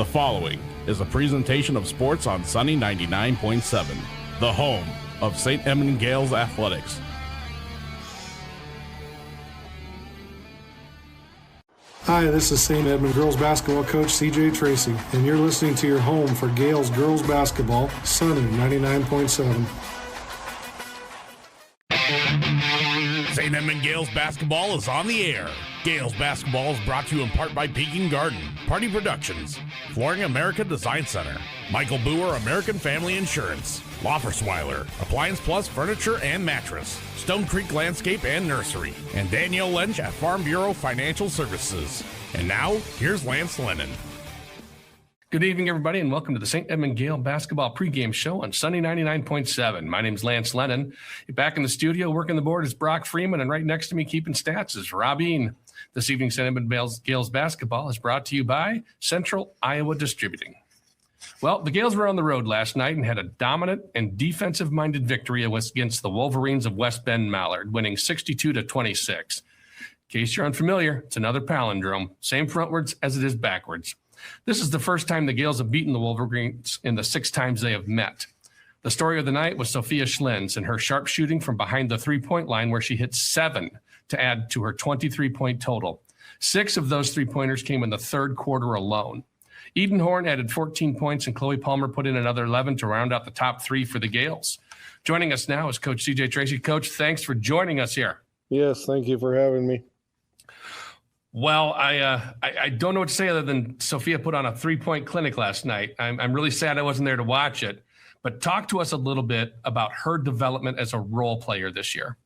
The following is a presentation of sports on Sunny 99.7, the home of St. Edmond Gaels Athletics. Hi, this is St. Edmond girls basketball coach CJ Tracy, and you're listening to your home for Gaels girls basketball, Sunny 99.7. St. Edmond Gaels basketball is on the air. Gaels basketball is brought to you in part by Peking Garden, Party Productions, Flooring America Design Center, Michael Boer American Family Insurance, Loffersweiler, Appliance Plus Furniture and Mattress, Stone Creek Landscape and Nursery, and Danielle Lynch at Farm Bureau Financial Services. And now, here's Lance Lennon. Good evening, everybody, and welcome to the St. Edmond Gaels basketball pregame show on Sunny 99.7. My name's Lance Lennon. Back in the studio, working the board is Brock Freeman, and right next to me, keeping stats, is Robin. This evening, St. Edmond Gaels basketball is brought to you by Central Iowa Distributing. Well, the Gaels were on the road last night and had a dominant and defensive-minded victory against the Wolverines of West Bend Mallard, winning 62-26. In case you're unfamiliar, it's another palindrome, same frontwards as it is backwards. This is the first time the Gaels have beaten the Wolverines in the 6 times they have met. The story of the night was Sophia Schlins and her sharp shooting from behind the three-point line, where she hit 7 to add to her 23-point total. 6 of those three-pointers came in the third quarter alone. Eden Horn added 14 points, and Chloe Palmer put in another 11 to round out the top 3 for the Gaels. Joining us now is Coach CJ Tracy. Coach, thanks for joining us here. Yes, thank you for having me. Well, I don't know what to say other than Sophia put on a 3-point clinic last night. I'm really sad I wasn't there to watch it, but talk to us a little bit about her development as a role player this year.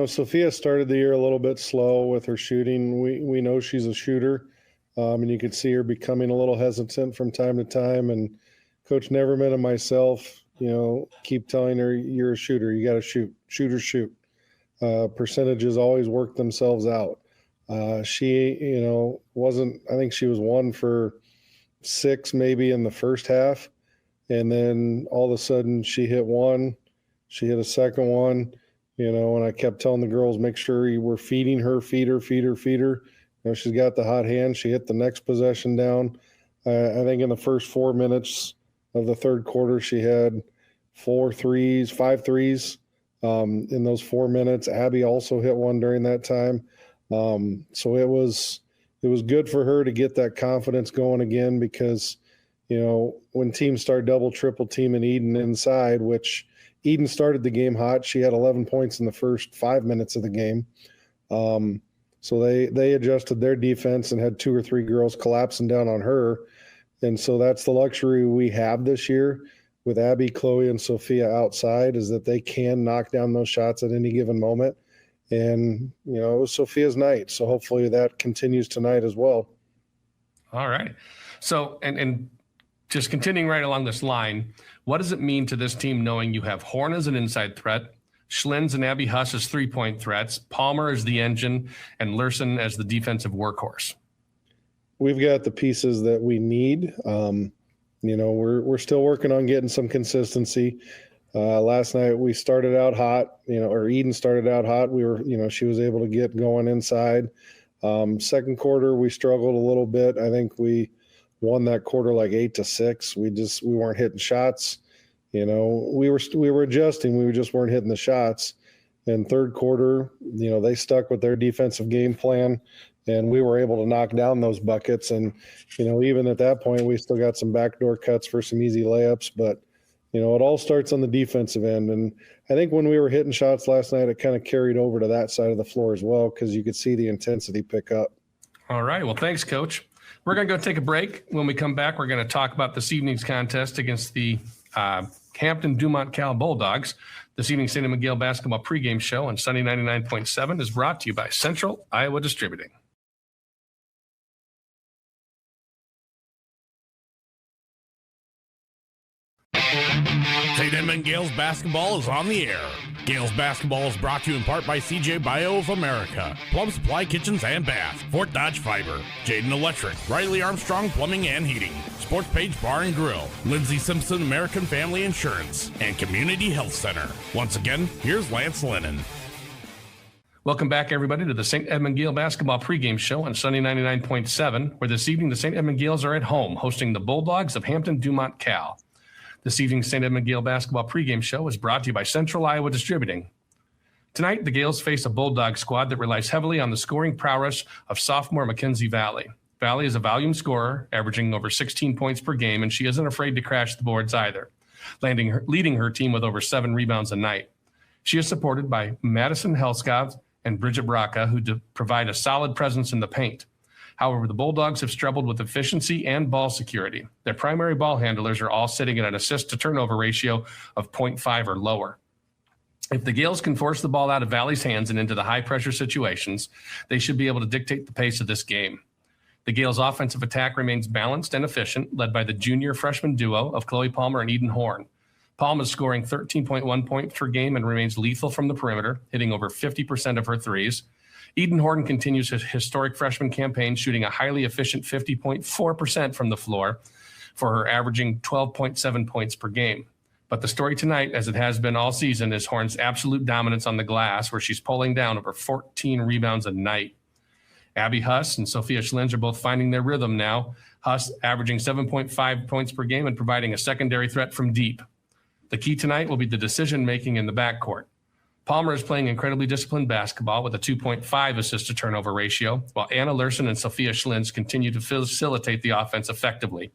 Sophia started the year a little bit slow with her shooting. We know she's a shooter, and you could see her becoming a little hesitant from time to time. And Coach Neverman and myself, keep telling her, you're a shooter. You got to shoot or shoot. Percentages always work themselves out. She, wasn't, I think she was 1 for 6 maybe in the first half. And then all of a sudden she hit 1, she hit a second one, and I kept telling the girls, make sure you were feeding her, feed her. She's got the hot hand. She hit the next possession down. I think in the first 4 minutes of the third quarter, she had 5 threes. In those 4 minutes. Abby also hit 1 during that time. So it was good for her to get that confidence going again, because, when teams start double, triple teaming Eden inside, which Eden started the game hot. She had 11 points in the first 5 minutes of the game. So they adjusted their defense and had 2 or 3 girls collapsing down on her. And so that's the luxury we have this year with Abby, Chloe, and Sophia outside, is that they can knock down those shots at any given moment. And, it was Sophia's night. So hopefully that continues tonight as well. All right. So, and just continuing right along this line, what does it mean to this team knowing you have Horn as an inside threat, Schlins and Abby Huss as 3-point threats, Palmer as the engine, and Lurson as the defensive workhorse? We've got the pieces that we need. We're still working on getting some consistency. Last night we started out hot, or Eden started out hot. We were, she was able to get going inside. Second quarter, we struggled a little bit. I think we won that quarter like 8-6. We weren't hitting shots. We were adjusting. We just weren't hitting the shots. And third quarter, they stuck with their defensive game plan, and we were able to knock down those buckets. And, even at that point, we still got some backdoor cuts for some easy layups. But, it all starts on the defensive end. And I think when we were hitting shots last night, it kind of carried over to that side of the floor as well, because you could see the intensity pick up. All right. Well, thanks, Coach. We're going to go take a break. When we come back, we're going to talk about this evening's contest against the Hampton Dumont Cal Bulldogs. This evening's St. Edmond Gaels basketball pregame show on Sunny 99.7 is brought to you by Central Iowa Distributing. St. Edmond Gaels basketball is on the air. Gaels basketball is brought to you in part by CJ Bio of America, Plum Supply Kitchens and Bath, Fort Dodge Fiber, Jaden Electric, Riley Armstrong Plumbing and Heating, Sports Page Bar and Grill, Lindsay Simpson American Family Insurance, and Community Health Center. Once again, here's Lance Lennon. Welcome back, everybody, to the St. Edmond Gael basketball pregame show on Sunny 99.7, where this evening the St. Edmond Gaels are at home hosting the Bulldogs of Hampton, Dumont, Cal. This evening's St. Edmond Gael basketball pregame show is brought to you by Central Iowa Distributing. Tonight, the Gaels face a Bulldog squad that relies heavily on the scoring prowess of sophomore Mackenzie Valley. Valley is a volume scorer, averaging over 16 points per game, and she isn't afraid to crash the boards either, leading her team with over 7 rebounds a night. She is supported by Madison Helskov and Bridget Braca, who provide a solid presence in the paint. However, the Bulldogs have struggled with efficiency and ball security. Their primary ball handlers are all sitting at an assist-to-turnover ratio of 0.5 or lower. If the Gaels can force the ball out of Valley's hands and into the high-pressure situations, they should be able to dictate the pace of this game. The Gaels' offensive attack remains balanced and efficient, led by the junior freshman duo of Chloe Palmer and Eden Horn. Palm is scoring 13.1 points per game and remains lethal from the perimeter, hitting over 50% of her threes. Eden Horn continues his historic freshman campaign, shooting a highly efficient 50.4% from the floor for her averaging 12.7 points per game. But the story tonight, as it has been all season, is Horn's absolute dominance on the glass, where she's pulling down over 14 rebounds a night. Abby Huss and Sophia Schlins are both finding their rhythm now. Huss averaging 7.5 points per game and providing a secondary threat from deep. The key tonight will be the decision-making in the backcourt. Palmer is playing incredibly disciplined basketball with a 2.5 assist-to-turnover ratio, while Anna Lerson and Sophia Schlins continue to facilitate the offense effectively.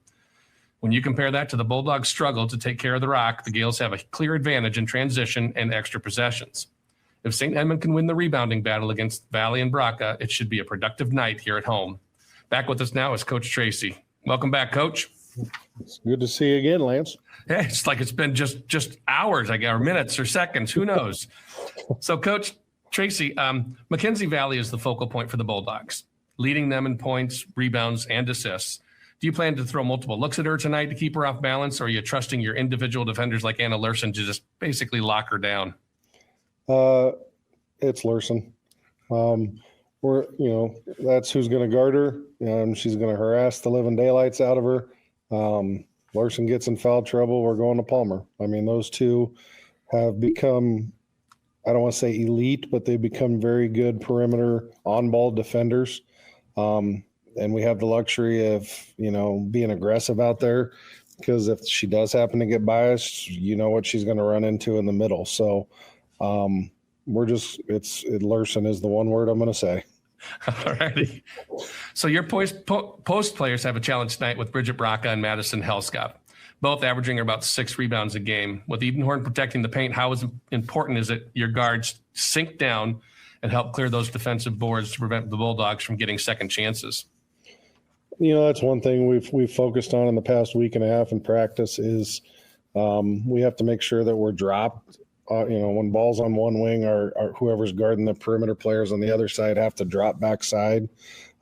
When you compare that to the Bulldogs' struggle to take care of the rock, the Gaels have a clear advantage in transition and extra possessions. If St. Edmond can win the rebounding battle against Valley and Braca, it should be a productive night here at home. Back with us now is Coach Tracy. Welcome back, Coach. It's good to see you again, Lance. Yeah, it's like it's been just hours, I guess, or minutes or seconds. Who knows? So, Coach Tracy, Mackenzie Valley is the focal point for the Bulldogs, leading them in points, rebounds, and assists. Do you plan to throw multiple looks at her tonight to keep her off balance, or are you trusting your individual defenders like Anna Lerson to just basically lock her down? It's Lerson. That's who's going to guard her. She's going to harass the living daylights out of her. Lerson gets in foul trouble, we're going to Palmer. I mean, those two have become, I don't want to say elite, but they've become very good perimeter on-ball defenders. And we have the luxury of, being aggressive out there, because if she does happen to get biased, you know what she's going to run into in the middle. So Lerson is the one word I'm going to say. All righty. So your post players have a challenge tonight with Bridget Braca and Madison Helskov, both averaging about 6 rebounds a game. With Eden Horn protecting the paint, how important is it your guards sink down and help clear those defensive boards to prevent the Bulldogs from getting second chances? That's one thing we've focused on in the past week and a half in practice is we have to make sure that we're dropped. When ball's on one wing, or whoever's guarding the perimeter players on the other side have to drop backside.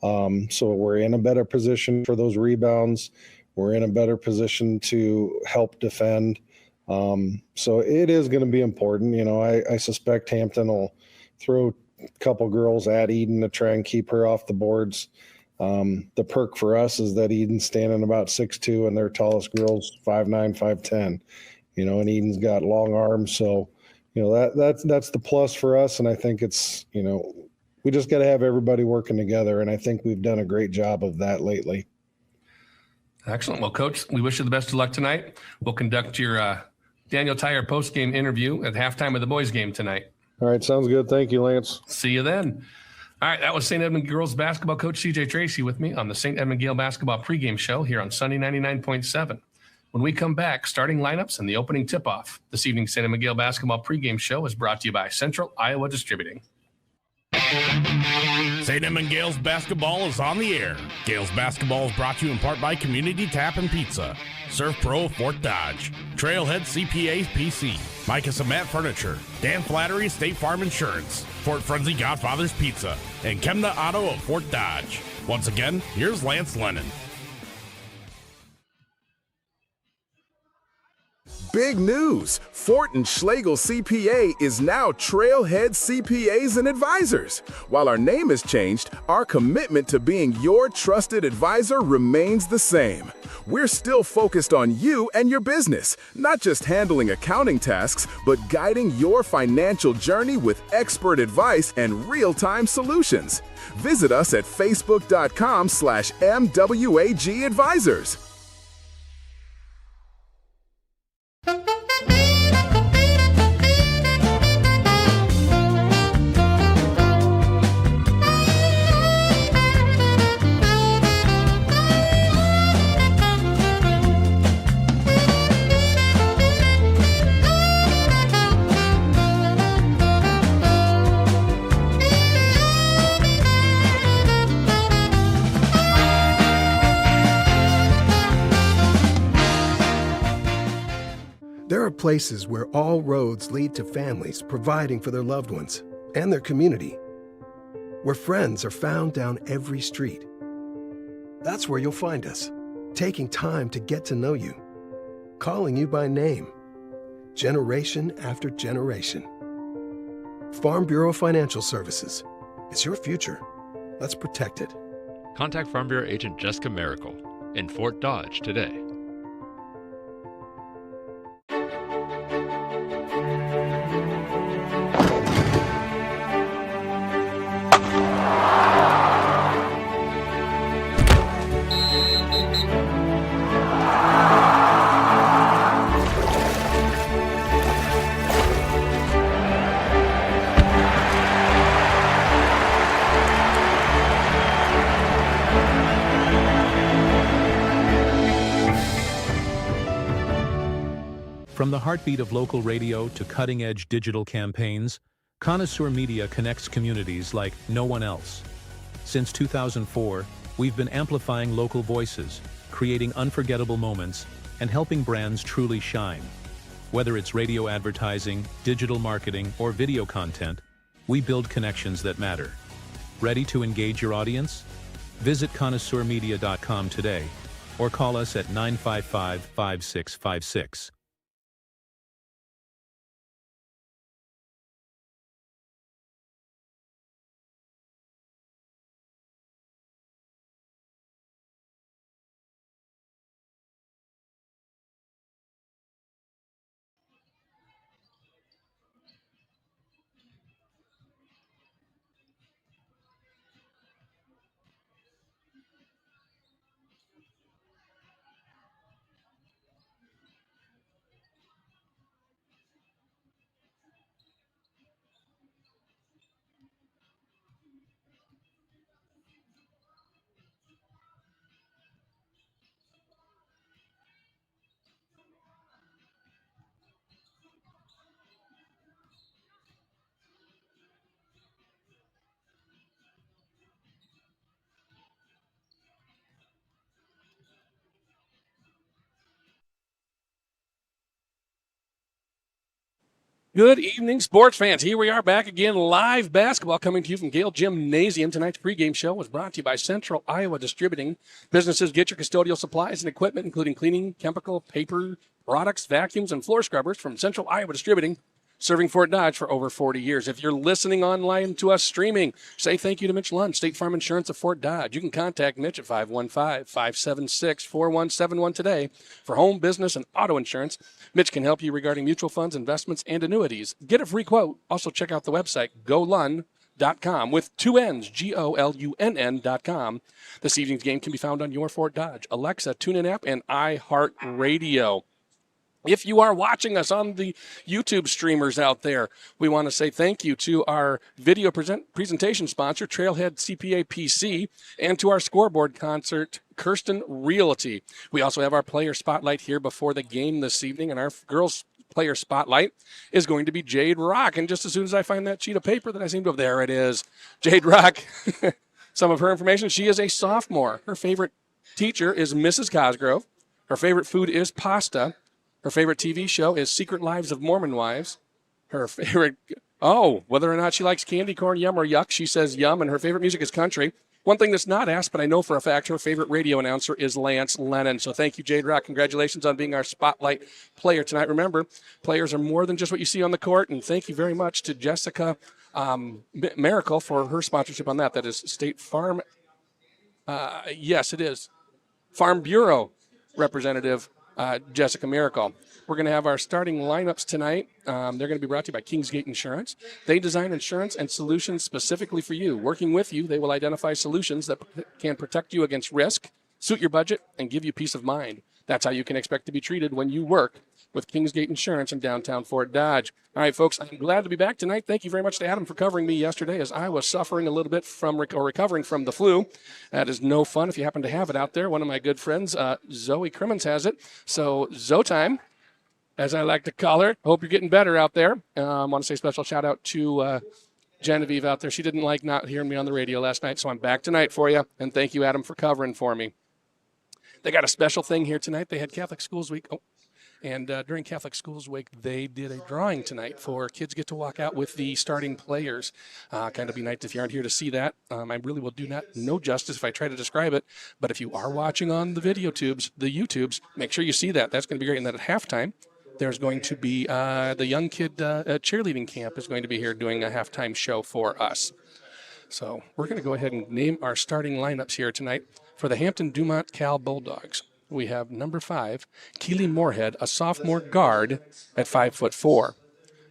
So we're in a better position for those rebounds. We're in a better position to help defend. So it is going to be important. I suspect Hampton will throw a couple girls at Eden to try and keep her off the boards. The perk for us is that Eden's standing about 6'2", and their tallest girl's 5'9", 5'10". And Eden's got long arms. So, that's the plus for us. And I think it's, we just got to have everybody working together. And I think we've done a great job of that lately. Excellent. Well, Coach, we wish you the best of luck tonight. We'll conduct your Daniel Tyer post-game interview at halftime of the boys' game tonight. All right. Sounds good. Thank you, Lance. See you then. All right. That was St. Edmond girls basketball coach CJ Tracy with me on the St. Edmond Gael basketball pregame show here on Sunny 99.7. When we come back, starting lineups and the opening tip-off. This evening's St. Edmond Gael basketball pregame show is brought to you by Central Iowa Distributing. St. Edmond Gaels basketball is on the air. Gaels basketball is brought to you in part by Community Tap and Pizza, Surf Pro of Fort Dodge, Trailhead CPA PC, Micah Cement Furniture, Dan Flattery State Farm Insurance, Fort Frenzy Godfather's Pizza, and Chemna Auto of Fort Dodge. Once again, here's Lance Lennon. Big news! Fort and Schlegel CPA is now Trailhead CPAs and Advisors. While our name has changed, our commitment to being your trusted advisor remains the same. We're still focused on you and your business, not just handling accounting tasks, but guiding your financial journey with expert advice and real-time solutions. Visit us at facebook.com/MWAG Advisors. There are places where all roads lead to families providing for their loved ones and their community, where friends are found down every street. That's where you'll find us, taking time to get to know you, calling you by name, generation after generation. Farm Bureau Financial Services. It's your future. Let's protect it. Contact Farm Bureau Agent Jessica Miracle in Fort Dodge today. From the heartbeat of local radio to cutting-edge digital campaigns, Connoisseur Media connects communities like no one else. Since 2004, we've been amplifying local voices, creating unforgettable moments, and helping brands truly shine. Whether it's radio advertising, digital marketing, or video content, we build connections that matter. Ready to engage your audience? Visit connoisseurmedia.com today, or call us at 955-5656. Good evening, sports fans. Here we are back again, live basketball coming to you from Gale Gymnasium. Tonight's pregame show was brought to you by Central Iowa Distributing. Businesses get your custodial supplies and equipment, including cleaning, chemical, paper, products, vacuums, and floor scrubbers from Central Iowa Distributing, serving Fort Dodge for over 40 years. If you're listening online to us streaming, say thank you to Mitch Lund, State Farm Insurance of Fort Dodge. You can contact Mitch at 515-576-4171 today for home, business, and auto insurance. Mitch can help you regarding mutual funds, investments, and annuities. Get a free quote. Also check out the website, golun.com with two N's, GOLUNN.com. This evening's game can be found on your Fort Dodge, Alexa, TuneIn app, and iHeartRadio. If you are watching us on the YouTube streamers out there, we want to say thank you to our video presentation sponsor, Trailhead CPA PC, and to our scoreboard concert, Kirsten Realty. We also have our player spotlight here before the game this evening, and our girls' player spotlight is going to be Jade Rock. And just as soon as I find that sheet of paper that I seem to have, there it is. Jade Rock, some of her information, she is a sophomore. Her favorite teacher is Mrs. Cosgrove. Her favorite food is pasta. Her favorite TV show is Secret Lives of Mormon Wives. Her favorite, whether or not she likes candy corn, yum or yuck, she says yum, and her favorite music is country. One thing that's not asked, but I know for a fact her favorite radio announcer is Lance Lennon. So thank you, Jade Rock. Congratulations on being our spotlight player tonight. Remember, players are more than just what you see on the court. And thank you very much to Jessica Miracle for her sponsorship on that. That is State Farm. Yes, it is. Farm Bureau representative Jessica Miracle. We're going to have our starting lineups tonight. They're going to be brought to you by Kingsgate Insurance. They design insurance and solutions specifically for you. Working with you, they will identify solutions that can protect you against risk, suit your budget, and give you peace of mind. That's how you can expect to be treated when you work with Kingsgate Insurance in downtown Fort Dodge. All right, folks, I'm glad to be back tonight. Thank you very much to Adam for covering me yesterday as I was suffering a little bit from recovering from the flu. That is no fun if you happen to have it out there. One of my good friends, Zoe Crimmins, has it. So, Zoe time, as I like to call her. Hope you're getting better out there. I want to say a special shout out to Genevieve out there. She didn't like not hearing me on the radio last night, so I'm back tonight for you. And thank you, Adam, for covering for me. They got a special thing here tonight. They had Catholic Schools Week. And during Catholic Schools Week, they did a drawing tonight for kids get to walk out with the starting players. Kind of be nice if you aren't here to see that. I really will do no justice if I try to describe it. But if you are watching on the YouTubes, make sure you see that. That's going to be great. And then at halftime, there's going to be the young kid cheerleading camp is going to be here doing a halftime show for us. So we're going to go ahead and name our starting lineups here tonight for the Hampton Dumont Cal Bulldogs. We have number 5, Keely Moorhead, a sophomore guard at 5'4".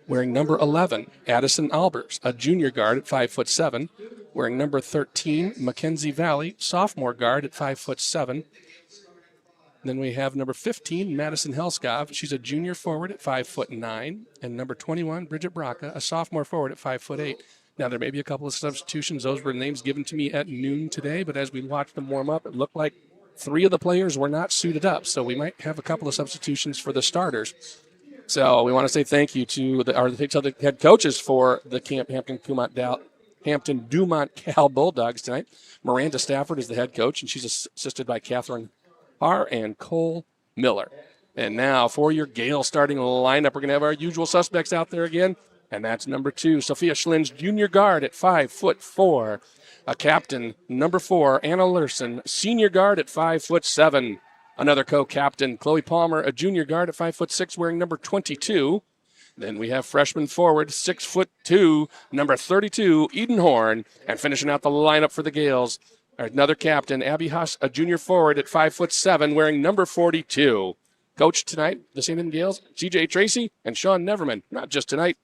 Wearing number 11, Addison Albers, a junior guard at 5'7". Wearing number 13, Mackenzie Valley, sophomore guard at 5'7". Then we have number 15, Madison Helskov. She's a junior forward at 5'9". And number 21, Bridget Braca, a sophomore forward at 5'8". Now, there may be a couple of substitutions. Those were names given to me at noon today, but as we watched them warm up, it looked like 3 of the players were not suited up, so we might have a couple of substitutions for the starters. So we want to say thank you to the head coaches for the Hampton Dumont Cal Bulldogs tonight. Miranda Stafford is the head coach, and she's assisted by Catherine Haar and Cole Miller. And now for your Gale starting lineup, we're going to have our usual suspects out there again, and that's number 2, Sophia Schlins, junior guard at 5'4". A captain, number 4, Anna Lerson, senior guard at 5'7". Another co-captain, Chloe Palmer, a junior guard at 5'6", wearing number 22. Then we have freshman forward, 6'2", number 32, Eden Horn. And finishing out the lineup for the Gales, another captain, Abby Huss, a junior forward at 5'7", wearing number 42. Coach tonight, the St. Edmond Gaels, CJ Tracy and Sean Neverman. Not just tonight,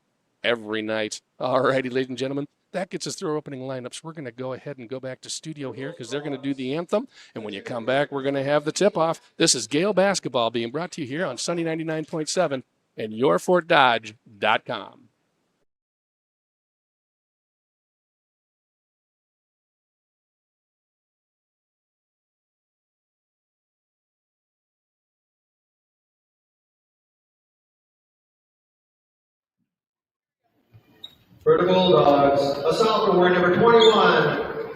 every night. All righty, ladies and gentlemen. That gets us through our opening lineups. We're going to go ahead and go back to studio here because they're going to do the anthem. And when you come back, we're going to have the tip-off. This is Gale Basketball being brought to you here on Sunny 99.7 and yourfortdodge.com. For the Bulldogs, a sophomore number 21,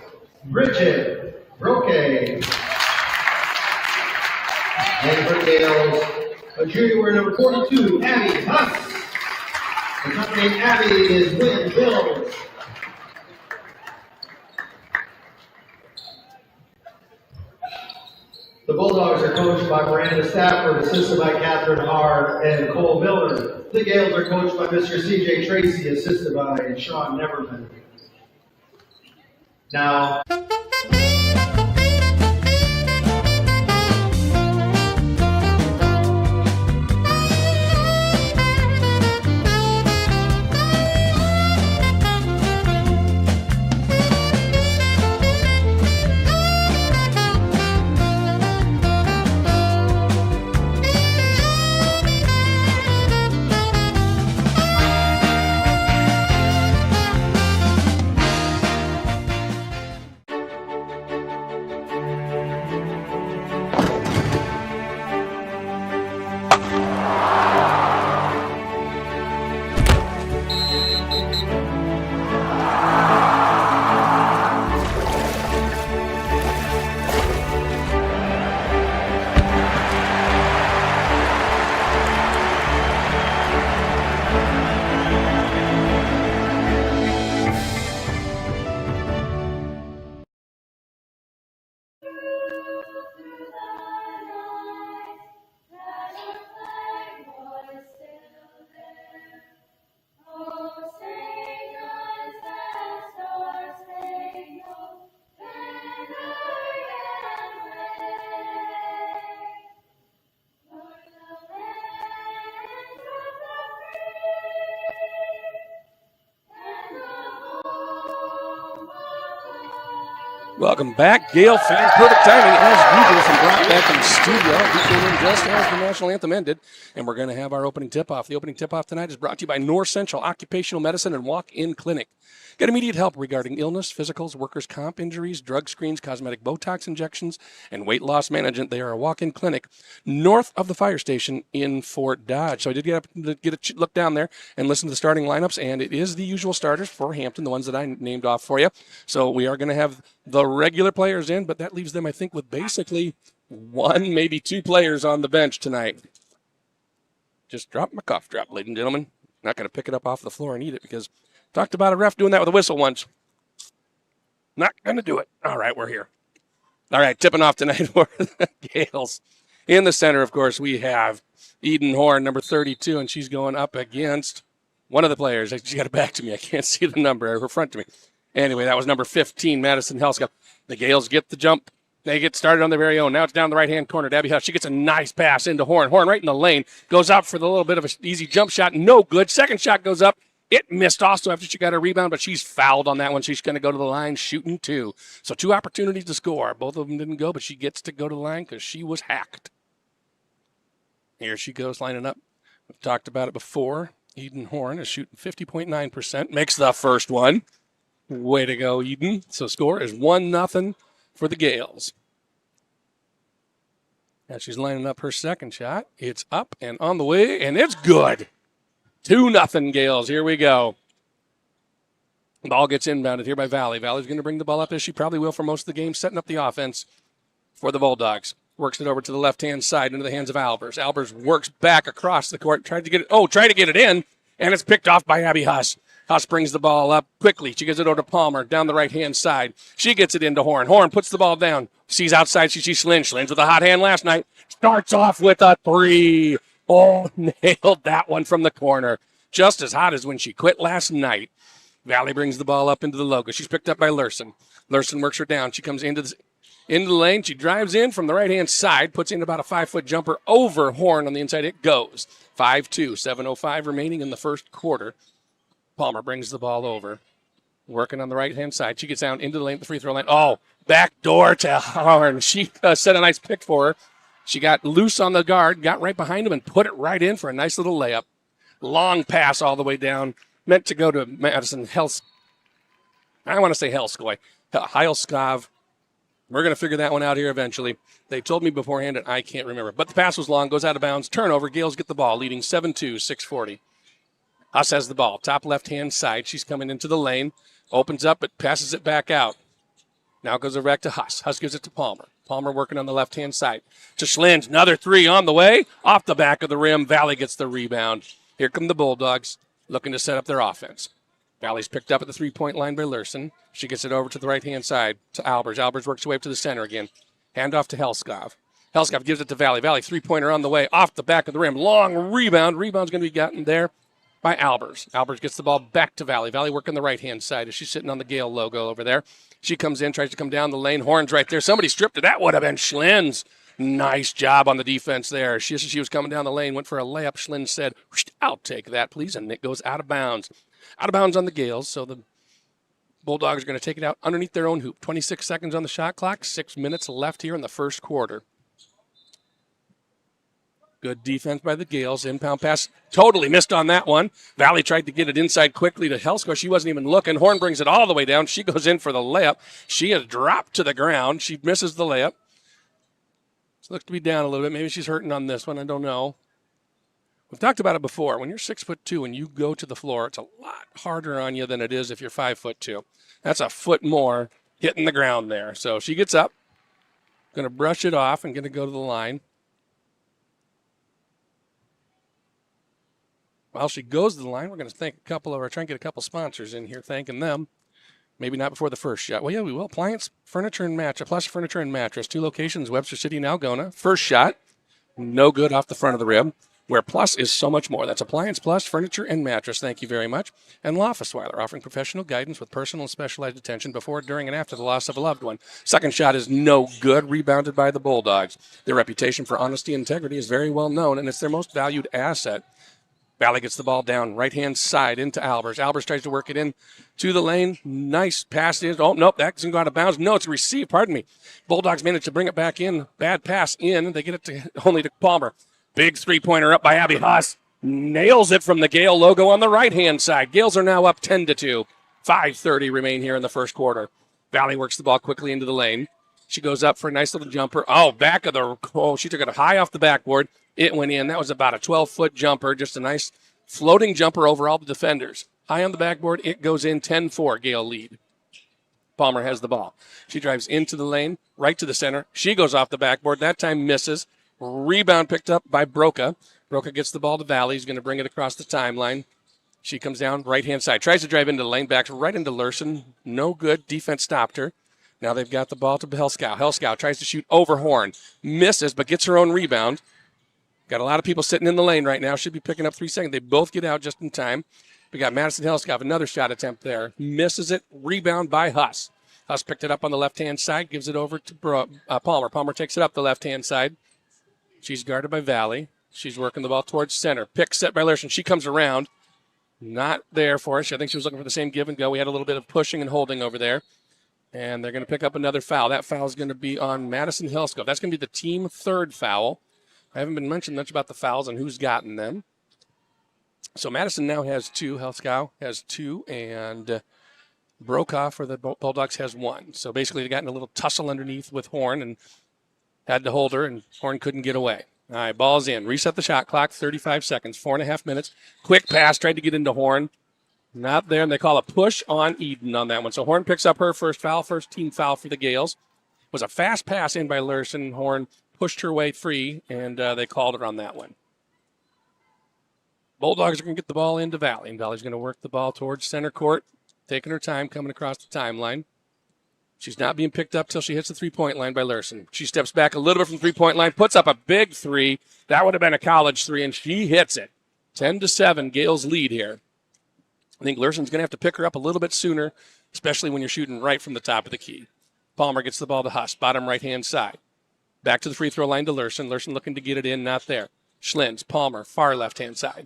Bridget Broke. And for the Gales, a junior number 42, Abby Huss. Accompanying Abby is Lynn Bills. The Bulldogs are coached by Miranda Stafford, assisted by Catherine Haar and Cole Miller. The Gales are coached by Mr. CJ Tracy, assisted by Sean Neverman. Now, Welcome back, Gale fans. Perfect timing as usual from Brock back in the studio. We came in just as the national anthem ended, and we're going to have our opening tip-off. The opening tip-off tonight is brought to you by North Central Occupational Medicine and Walk-In Clinic. Get immediate help regarding illness, physicals, workers' comp injuries, drug screens, cosmetic Botox injections, and weight loss management. They are a walk-in clinic north of the fire station in Fort Dodge. So I did get up to get a look down there and listen to the starting lineups, and it is the usual starters for Hampton, the ones that I named off for you. So we are going to have the regular players in, but that leaves them, I think, with basically one, maybe two players on the bench tonight. Just drop my cough drop, ladies and gentlemen. Not going to pick it up off the floor and eat it because talked about a ref doing that with a whistle once. Not going to do it. All right, we're here. All right, tipping off tonight for the Gaels. In the center, of course, we have Eden Horn, number 32, and she's going up against one of the players. She got it back to me. I can't see the number. Her front to me. Anyway, that was number 15, Madison Helska. The Gaels get the jump. They get started on their very own. Now it's down the right-hand corner. Abby Huss, she gets a nice pass into Horn. Horn right in the lane. Goes out for the little bit of an easy jump shot. No good. Second shot goes up. It missed also after she got a rebound, but she's fouled on that one. She's going to go to the line shooting two. So two opportunities to score. Both of them didn't go, but she gets to go to the line because she was hacked. Here she goes lining up. We've talked about it before. Eden Horn is shooting 50.9%. Makes the first one. Way to go, Eden. So score is 1-0 for the Gaels. As she's lining up her second shot, it's up and on the way, and it's good. 2-0 Gaels. Here we go. Ball gets inbounded here by Valley. Valley's going to bring the ball up as she probably will for most of the game, setting up the offense for the Bulldogs. Works it over to the left-hand side into the hands of Albers. Albers works back across the court, tried to get it in, and it's picked off by Abby Huss. Huss brings the ball up quickly. She gives it over to Palmer down the right-hand side. She gets it into Horn. Horn puts the ball down. Sees outside. She sees Schlins. Schlins with a hot hand last night. Starts off with a three. Oh, nailed that one from the corner. Just as hot as when she quit last night. Valley brings the ball up into the logo. She's picked up by Lurson. Lurson works her down. She comes into the lane. She drives in from the right-hand side, puts in about a 5-foot jumper over Horn on the inside. It goes. 5-2, 7:05 remaining in the first quarter. Palmer brings the ball over. Working on the right-hand side. She gets down into the lane, the free throw line. Oh, back door to Horn. She set a nice pick for her. She got loose on the guard, got right behind him, and put it right in for a nice little layup. Long pass all the way down. Meant to go to Madison Helskov. Heilskov. We're going to figure that one out here eventually. They told me beforehand, and I can't remember. But the pass was long, goes out of bounds. Turnover. Gaels get the ball, leading 7-2, 6:40. Huss has the ball, top left-hand side. She's coming into the lane. Opens up, but passes it back out. Now goes it back to Huss. Huss gives it to Palmer. Palmer working on the left-hand side. To Schlins, another three on the way. Off the back of the rim. Valley gets the rebound. Here come the Bulldogs looking to set up their offense. Valley's picked up at the three-point line by Lurson. She gets it over to the right-hand side to Albers. Albers works her way up to the center again. Hand off to Helskov. Helskov gives it to Valley. Valley, three-pointer on the way. Off the back of the rim. Long rebound. Rebound's going to be gotten there by Albers. Albers gets the ball back to Valley. Valley working the right-hand side as she's sitting on the Gael logo over there. She comes in, tries to come down the lane. Horn's right there. Somebody stripped it. That would have been Schlins. Nice job on the defense there. She was coming down the lane, went for a layup. Schlins said, I'll take that, please. And it goes out of bounds. Out of bounds on the Gaels, so the Bulldogs are going to take it out underneath their own hoop. 26 seconds on the shot clock. 6 minutes left here in the first quarter. Good defense by the Gaels. Inbound pass totally missed on that one. Valley tried to get it inside quickly to Helskov. She wasn't even looking. Horn brings it all the way down. She goes in for the layup. She has dropped to the ground. She misses the layup. She looks to be down a little bit. Maybe she's hurting on this one. I don't know. We've talked about it before. When you're 6'2" and you go to the floor, it's a lot harder on you than it is if you're 5'2". That's a foot more hitting the ground there. So she gets up, going to brush it off and going to go to the line. While she goes to the line, we're going to try and get a couple sponsors in here, thanking them. Maybe not before the first shot. Well, yeah, we will. Appliance, Furniture, and Mattress. Plus Furniture and Mattress. 2 locations, Webster City and Algona. First shot, no good off the front of the rim. Where Plus is so much more. That's Appliance Plus, Furniture, and Mattress. Thank you very much. And Loftusweiler, offering professional guidance with personal and specialized attention before, during, and after the loss of a loved one. Second shot is no good, rebounded by the Bulldogs. Their reputation for honesty and integrity is very well known, and it's their most valued asset. Valley gets the ball down right-hand side into Albers. Albers tries to work it in to the lane. Nice pass. Oh, nope, that doesn't go out of bounds. No, it's received. Pardon me. Bulldogs manage to bring it back in. Bad pass in. They get it only to Palmer. Big three-pointer up by Abby Haas. Nails it from the Gale logo on the right-hand side. Gales are now up 10-2. 5:30 remain here in the first quarter. Valley works the ball quickly into the lane. She goes up for a nice little jumper. She took it high off the backboard. It went in. That was about a 12-foot jumper, just a nice floating jumper over all the defenders. High on the backboard, it goes in. 10-4, Gale lead. Palmer has the ball. She drives into the lane, right to the center. She goes off the backboard. That time misses. Rebound picked up by Broca. Broca gets the ball to Valley. He's going to bring it across the timeline. She comes down right-hand side. Tries to drive into the lane, backs right into Lurson. No good. Defense stopped her. Now they've got the ball to Helskow. Helskow tries to shoot over Horn. Misses, but gets her own rebound. Got a lot of people sitting in the lane right now. Should be picking up 3 seconds. They both get out just in time. We got Madison Helskow, another shot attempt there. Misses it. Rebound by Huss. Huss picked it up on the left-hand side. Gives it over to Palmer. Palmer takes it up the left-hand side. She's guarded by Valley. She's working the ball towards center. Pick set by Lerson. She comes around. Not there for us. I think she was looking for the same give and go. We had a little bit of pushing and holding over there. And they're going to pick up another foul. That foul is going to be on Madison Helskow. That's going to be the team third foul. I haven't been mentioned much about the fouls and who's gotten them. So Madison now has 2. Helskow has 2. And Brokaw for the Bulldogs has 1. So basically they got in a little tussle underneath with Horn and had to hold her, and Horn couldn't get away. All right, ball's in. Reset the shot clock, 35 seconds, 4.5 minutes. Quick pass, tried to get into Horn. Not there, and they call a push on Eden on that one. So Horn picks up her first foul, first team foul for the Gales. It was a fast pass in by Lerson. Horn pushed her way free, and they called her on that one. Bulldogs are going to get the ball into Valley, and Valley's going to work the ball towards center court, taking her time, coming across the timeline. She's not being picked up till she hits the three-point line by Lerson. She steps back a little bit from the three-point line, puts up a big 3. That would have been a college 3, and she hits it. 10-7, Gales lead here. I think Lerson's going to have to pick her up a little bit sooner, especially when you're shooting right from the top of the key. Palmer gets the ball to Huss, bottom right-hand side. Back to the free throw line to Lerson. Lerson looking to get it in, not there. Schlins, Palmer, far left-hand side.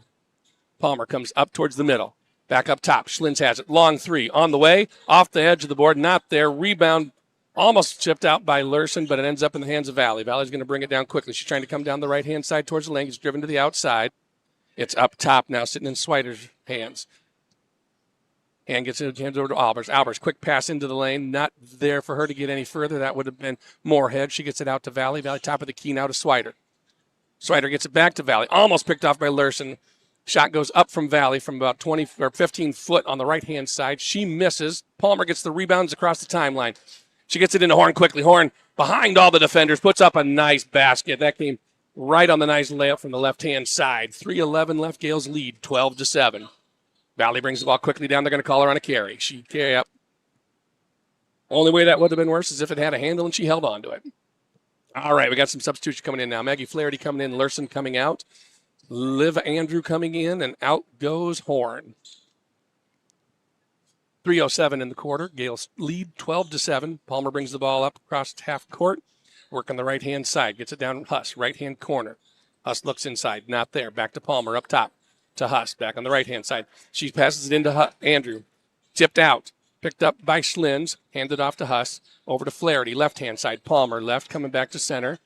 Palmer comes up towards the middle. Back up top. Schlins has it. Long 3 on the way. Off the edge of the board. Not there. Rebound almost chipped out by Lerson, but it ends up in the hands of Valley. Valley's going to bring it down quickly. She's trying to come down the right-hand side towards the lane. It's driven to the outside. It's up top now, sitting in Swider's hands. Hand gets it, hands over to Albers. Albers, quick pass into the lane. Not there for her to get any further. That would have been Moorhead. She gets it out to Valley. Valley top of the key now to Swider. Swider gets it back to Valley. Almost picked off by Lerson. Shot goes up from Valley from about 20 or 15 foot on the right-hand side. She misses. Palmer gets the rebounds across the timeline. She gets it into Horn quickly. Horn behind all the defenders, puts up a nice basket. That came right on the nice layup from the left-hand side. 3:11 left, Gales lead, 12-7. Valley brings the ball quickly down. They're going to call her on a carry. She carry up. Only way that would have been worse is if it had a handle and she held on to it. All right, we got some substitution coming in now. Maggie Flaherty coming in, Lerson coming out. Liv Andrew coming in, and out goes Horn. 3:07 in the quarter. Gales lead 12-7. Palmer brings the ball up across half court. Work on the right-hand side. Gets it down Huss, right-hand corner. Huss looks inside. Not there. Back to Palmer up top to Huss. Back on the right-hand side. She passes it into Andrew. Tipped out. Picked up by Schlins. Handed off to Huss. Over to Flaherty. Left-hand side. Palmer left, coming back to center.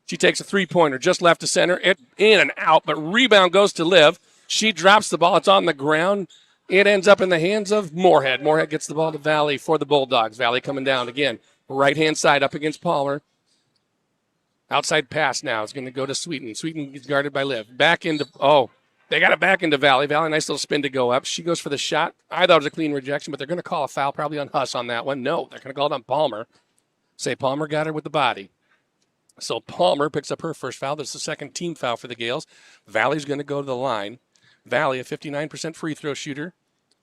She takes a three-pointer, just left to center. It in and out, but rebound goes to Liv. She drops the ball. It's on the ground. It ends up in the hands of Moorhead. Moorhead gets the ball to Valley for the Bulldogs. Valley coming down again. Right-hand side up against Palmer. Outside pass now. It's going to go to Sweeten. Sweeten gets guarded by Liv. Back into, they got it back into Valley. Valley, nice little spin to go up. She goes for the shot. I thought it was a clean rejection, but they're going to call a foul probably on Huss on that one. No, they're going to call it on Palmer. Say Palmer got her with the body. So Palmer picks up her first foul. That's the second team foul for the Gales. Valley's going to go to the line. Valley, a 59% free throw shooter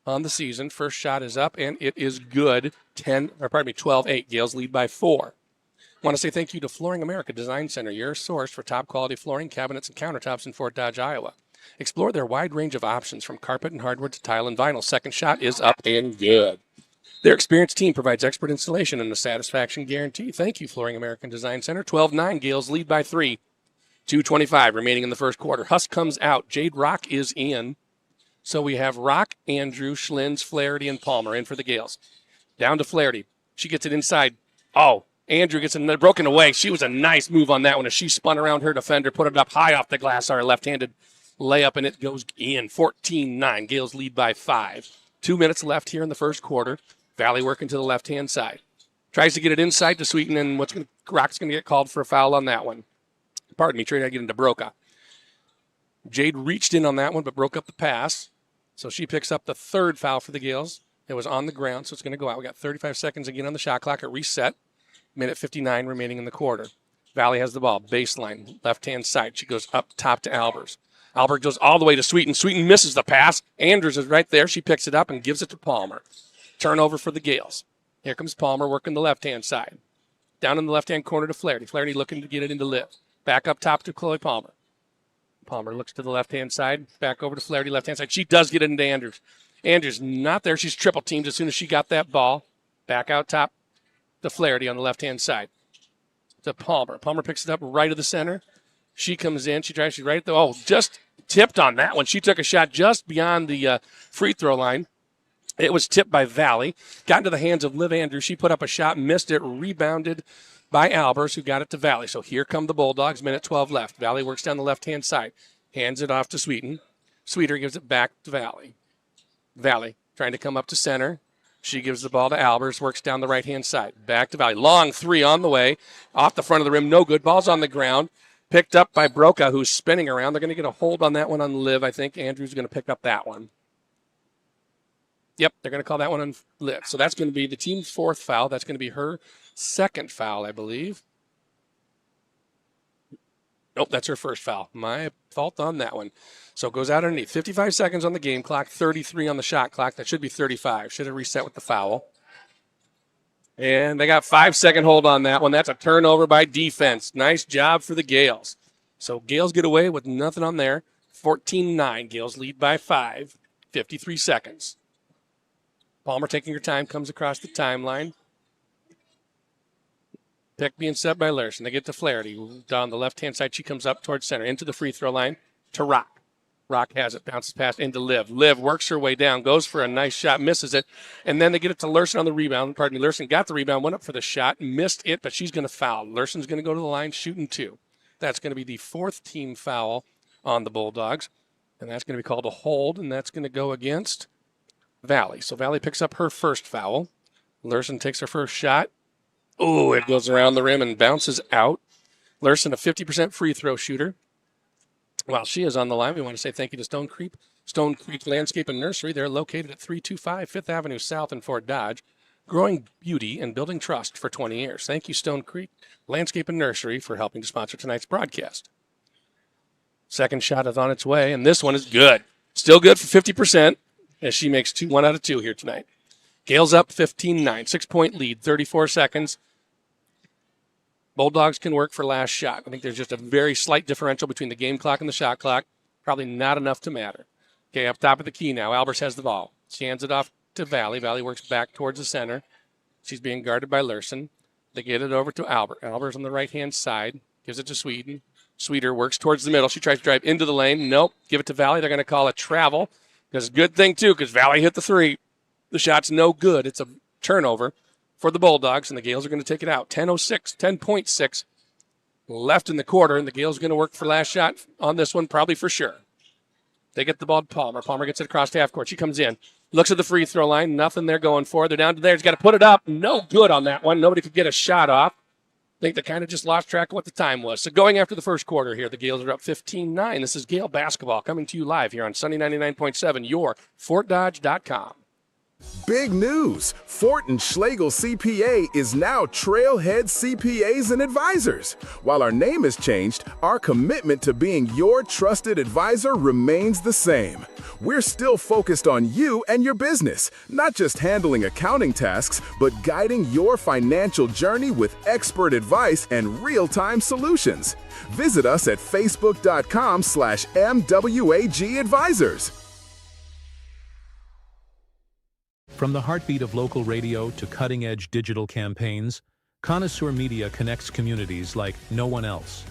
on the season. First shot is up, and it is good. 12-8. Gales lead by 4. I want to say thank you to Flooring America Design Center, your source for top-quality flooring, cabinets, and countertops in Fort Dodge, Iowa. Explore their wide range of options from carpet and hardwood to tile and vinyl. Second shot is up and good. Their experienced team provides expert installation and a satisfaction guarantee. Thank you, Flooring American Design Center. 12-9, Gales lead by 3. 2:25 remaining in the first quarter. Huss comes out. Jade Rock is in. So we have Rock, Andrew, Schlins, Flaherty, and Palmer in for the Gaels. Down to Flaherty. She gets it inside. Oh, Andrew gets it broken away. She was a nice move on that one as she spun around her defender, put it up high off the glass, our left-handed layup, and it goes in. 14-9. Gaels lead by 5. 2 minutes left here in the first quarter. Valley working to the left-hand side. Tries to get it inside to Sweeten, and Rock's going to get called for a foul on that one. Pardon me, trying to get into Broca. Jade reached in on that one, but broke up the pass. So she picks up the third foul for the Gaels. It was on the ground, so it's going to go out. We got 35 seconds again on the shot clock at reset. Minute 59 remaining in the quarter. Valley has the ball. Baseline, left-hand side. She goes up top to Albers. Albert goes all the way to Sweeten. Sweeten misses the pass. Andrews is right there. She picks it up and gives it to Palmer. Turnover for the Gaels. Here comes Palmer working the left-hand side. Down in the left-hand corner to Flaherty. Flaherty looking to get it into Liv. Back up top to Chloe Palmer. Palmer looks to the left-hand side. Back over to Flaherty, left-hand side. She does get it into Andrews. Andrews not there. She's triple-teamed as soon as she got that ball. Back out top to Flaherty on the left-hand side. To Palmer. Palmer picks it up right of the center. She comes in. She drives. She's right at the... Oh, just tipped on that one. She took a shot just beyond the free throw line. It was tipped by Valley. Got into the hands of Liv Andrews. She put up a shot, missed it, rebounded by Albers, who got it to Valley. So here come the Bulldogs, minute 12 left. Valley works down the left-hand side, hands it off to Sweeten. Sweeter gives it back to Valley. Valley trying to come up to center. She gives the ball to Albers, works down the right-hand side. Back to Valley. Long three on the way, off the front of the rim, no good. Ball's on the ground, picked up by Broca, who's spinning around. They're going to get a hold on that one on Liv. I think Andrews is going to pick up that one. Yep, they're going to call that one on Liv. So that's going to be the team's fourth foul. That's going to be her second foul, I believe. Nope, that's her first foul. My fault on that one. So it goes out underneath. 55 seconds on the game clock, 33 on the shot clock. That should be 35. Should have reset with the foul. And they got 5-second hold on that one. That's a turnover by defense. Nice job for the Gaels. So Gaels get away with nothing on there. 14-9. Gaels lead by 5. 53 seconds. Palmer taking her time, comes across the timeline. Pick being set by Larson. They get to Flaherty. Down the left-hand side, she comes up towards center, into the free throw line to Rock. Rock has it, bounces past into Liv. Liv works her way down, goes for a nice shot, misses it, and then they get it to Larson on the rebound. Pardon me, Larson got the rebound, went up for the shot, missed it, but she's going to foul. Larson's going to go to the line, shooting 2. That's going to be the 4th team foul on the Bulldogs, and that's going to be called a hold, and that's going to go against Valley. So Valley picks up her first foul. Larson takes her first shot. Oh, it goes around the rim and bounces out. Larson, a 50% free throw shooter. While she is on the line, we want to say thank you to Stone Creek Landscape and Nursery. They're located at 325 5th Avenue South in Fort Dodge, growing beauty and building trust for 20 years. Thank you, Stone Creek Landscape and Nursery, for helping to sponsor tonight's broadcast. Second shot is on its way, and this one is good. Still good for 50%, as she makes 1 out of 2 here tonight. Gaels up 15-9, 6-point lead, 34 seconds. Bulldogs can work for last shot. I think there's just a very slight differential between the game clock and the shot clock. Probably not enough to matter. Okay, up top of the key now. Albers has the ball. She hands it off to Valley. Valley works back towards the center. She's being guarded by Larson. They get it over to Albert. Albert's on the right-hand side. Gives it to Sweden. Sweeter works towards the middle. She tries to drive into the lane. Nope. Give it to Valley. They're going to call a travel. Because good thing, too, because Valley hit the 3. The shot's no good. It's a turnover for the Bulldogs, and the Gaels are going to take it out. 10.6 left in the quarter, and the Gaels are going to work for last shot on this one, probably for sure. They get the ball to Palmer. Palmer gets it across half court. She comes in, looks at the free throw line. Nothing they're going for. They're down to there. He's got to put it up. No good on that one. Nobody could get a shot off. I think they kind of just lost track of what the time was. So going after the first quarter here, the Gaels are up 15-9. This is Gael basketball coming to you live here on Sunny 99.7, your FortDodge.com. Big news! Fort & Schlegel CPA is now Trailhead CPAs and Advisors. While our name has changed, our commitment to being your trusted advisor remains the same. We're still focused on you and your business, not just handling accounting tasks, but guiding your financial journey with expert advice and real-time solutions. Visit us at facebook.com/MWAG Advisors. From the heartbeat of local radio to cutting-edge digital campaigns, Connoisseur Media connects communities like no one else.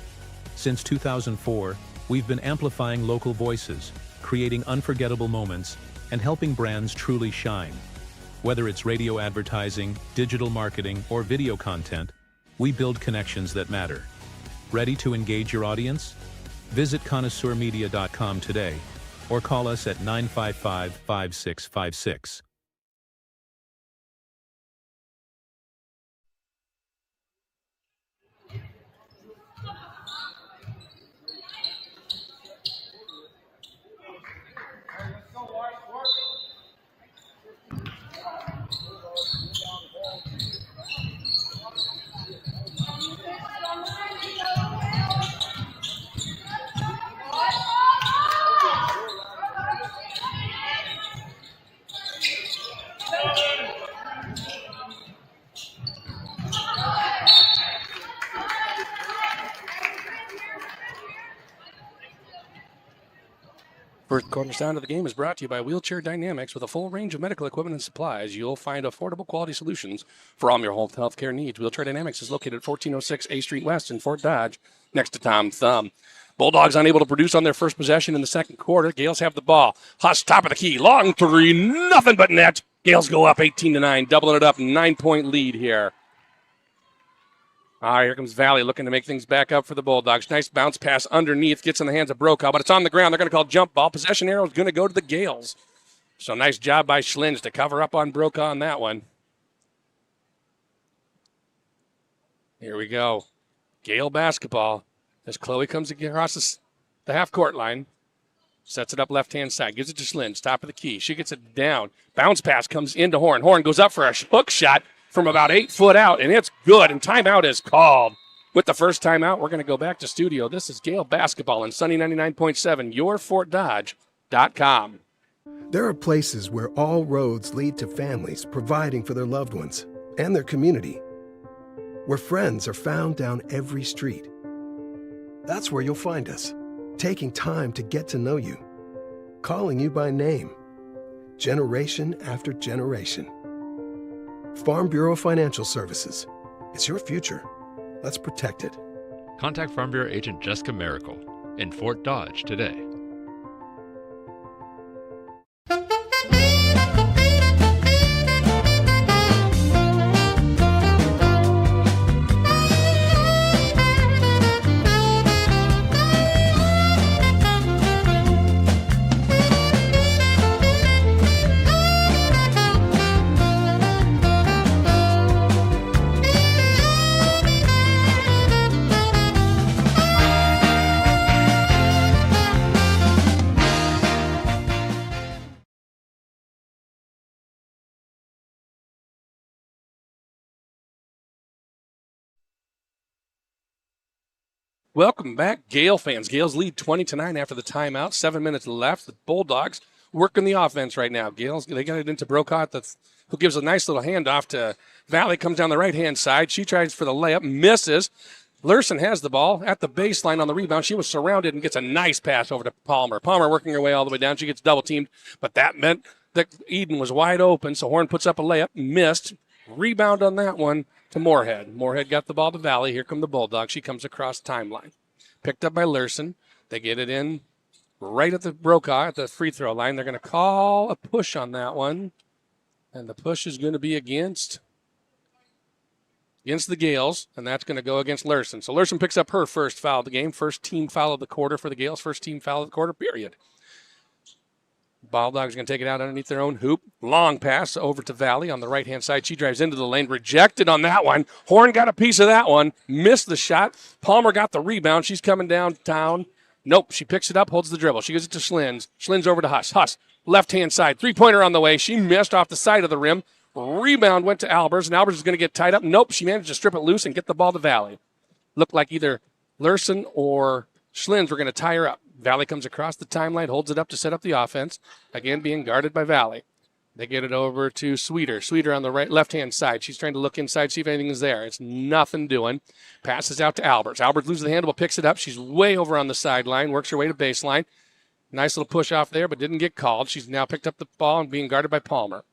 Since 2004, we've been amplifying local voices, creating unforgettable moments, and helping brands truly shine. Whether it's radio advertising, digital marketing, or video content, we build connections that matter. Ready to engage your audience? Visit connoisseurmedia.com today or call us at 955-5656. First cornerstone of the game is brought to you by Wheelchair Dynamics. With a full range of medical equipment and supplies, you'll find affordable quality solutions for all your health care needs. Wheelchair Dynamics is located at 1406 A Street West in Fort Dodge, next to Tom Thumb. Bulldogs unable to produce on their first possession in the second quarter. Gales have the ball. Huss, top of the key. Long three, nothing but net. Gales go up 18-9, doubling it up, 9-point lead here. Here comes Valley looking to make things back up for the Bulldogs. Nice bounce pass underneath, gets in the hands of Brokaw, but it's on the ground. They're going to call jump ball. Possession arrow is going to go to the Gales. So nice job by Schlins to cover up on Brokaw on that one. Here we go. Gale basketball as Chloe comes across the half-court line. Sets it up left-hand side. Gives it to Schlins, top of the key. She gets it down. Bounce pass comes into Horn. Horn goes up for a hook shot from about 8 foot out, and it's good, and timeout is called. With the first timeout, we're going to go back to studio. This is Gale basketball on Sunny 99.7, yourfortdodge.com. There are places where all roads lead to families providing for their loved ones and their community, where friends are found down every street. That's where you'll find us, taking time to get to know you, calling you by name, generation after generation. Farm Bureau Financial Services. It's your future. Let's protect it. Contact Farm Bureau agent Jessica Miracle in Fort Dodge today. Welcome back, Gale fans. Gales lead 20-9 after the timeout. 7 minutes left. The Bulldogs working the offense right now. Gales, they got it into Brokaw, who gives a nice little handoff to Valley. Comes down the right-hand side. She tries for the layup, misses. Larson has the ball at the baseline on the rebound. She was surrounded and gets a nice pass over to Palmer. Palmer working her way all the way down. She gets double-teamed, but that meant that Eden was wide open, so Horn puts up a layup, missed. Rebound on that one to Moorhead. Moorhead got the ball to Valley. Here come the Bulldogs. She comes across timeline. Picked up by Larson. They get it in right at the Brokaw at the free throw line. They're going to call a push on that one. And the push is going to be against the Gales, and that's going to go against Larson. So Larson picks up her first foul of the game. First team foul of the quarter for the Gales. First team foul of the quarter, period. Bulldogs are going to take it out underneath their own hoop. Long pass over to Valley on the right-hand side. She drives into the lane. Rejected on that one. Horn got a piece of that one. Missed the shot. Palmer got the rebound. She's coming downtown. Nope. She picks it up, holds the dribble. She gives it to Schlins. Schlins over to Huss. Huss, left-hand side. Three-pointer on the way. She missed off the side of the rim. Rebound went to Albers, and Albers is going to get tied up. Nope. She managed to strip it loose and get the ball to Valley. Looked like either Larson or Schlins were going to tie her up. Valley comes across the timeline, holds it up to set up the offense. Again, being guarded by Valley. They get it over to Sweeter. Sweeter on the left-hand side. She's trying to look inside, see if anything is there. It's nothing doing. Passes out to Albers. Albers loses the handle, but picks it up. She's way over on the sideline, works her way to baseline. Nice little push off there, but didn't get called. She's now picked up the ball and being guarded by Palmer.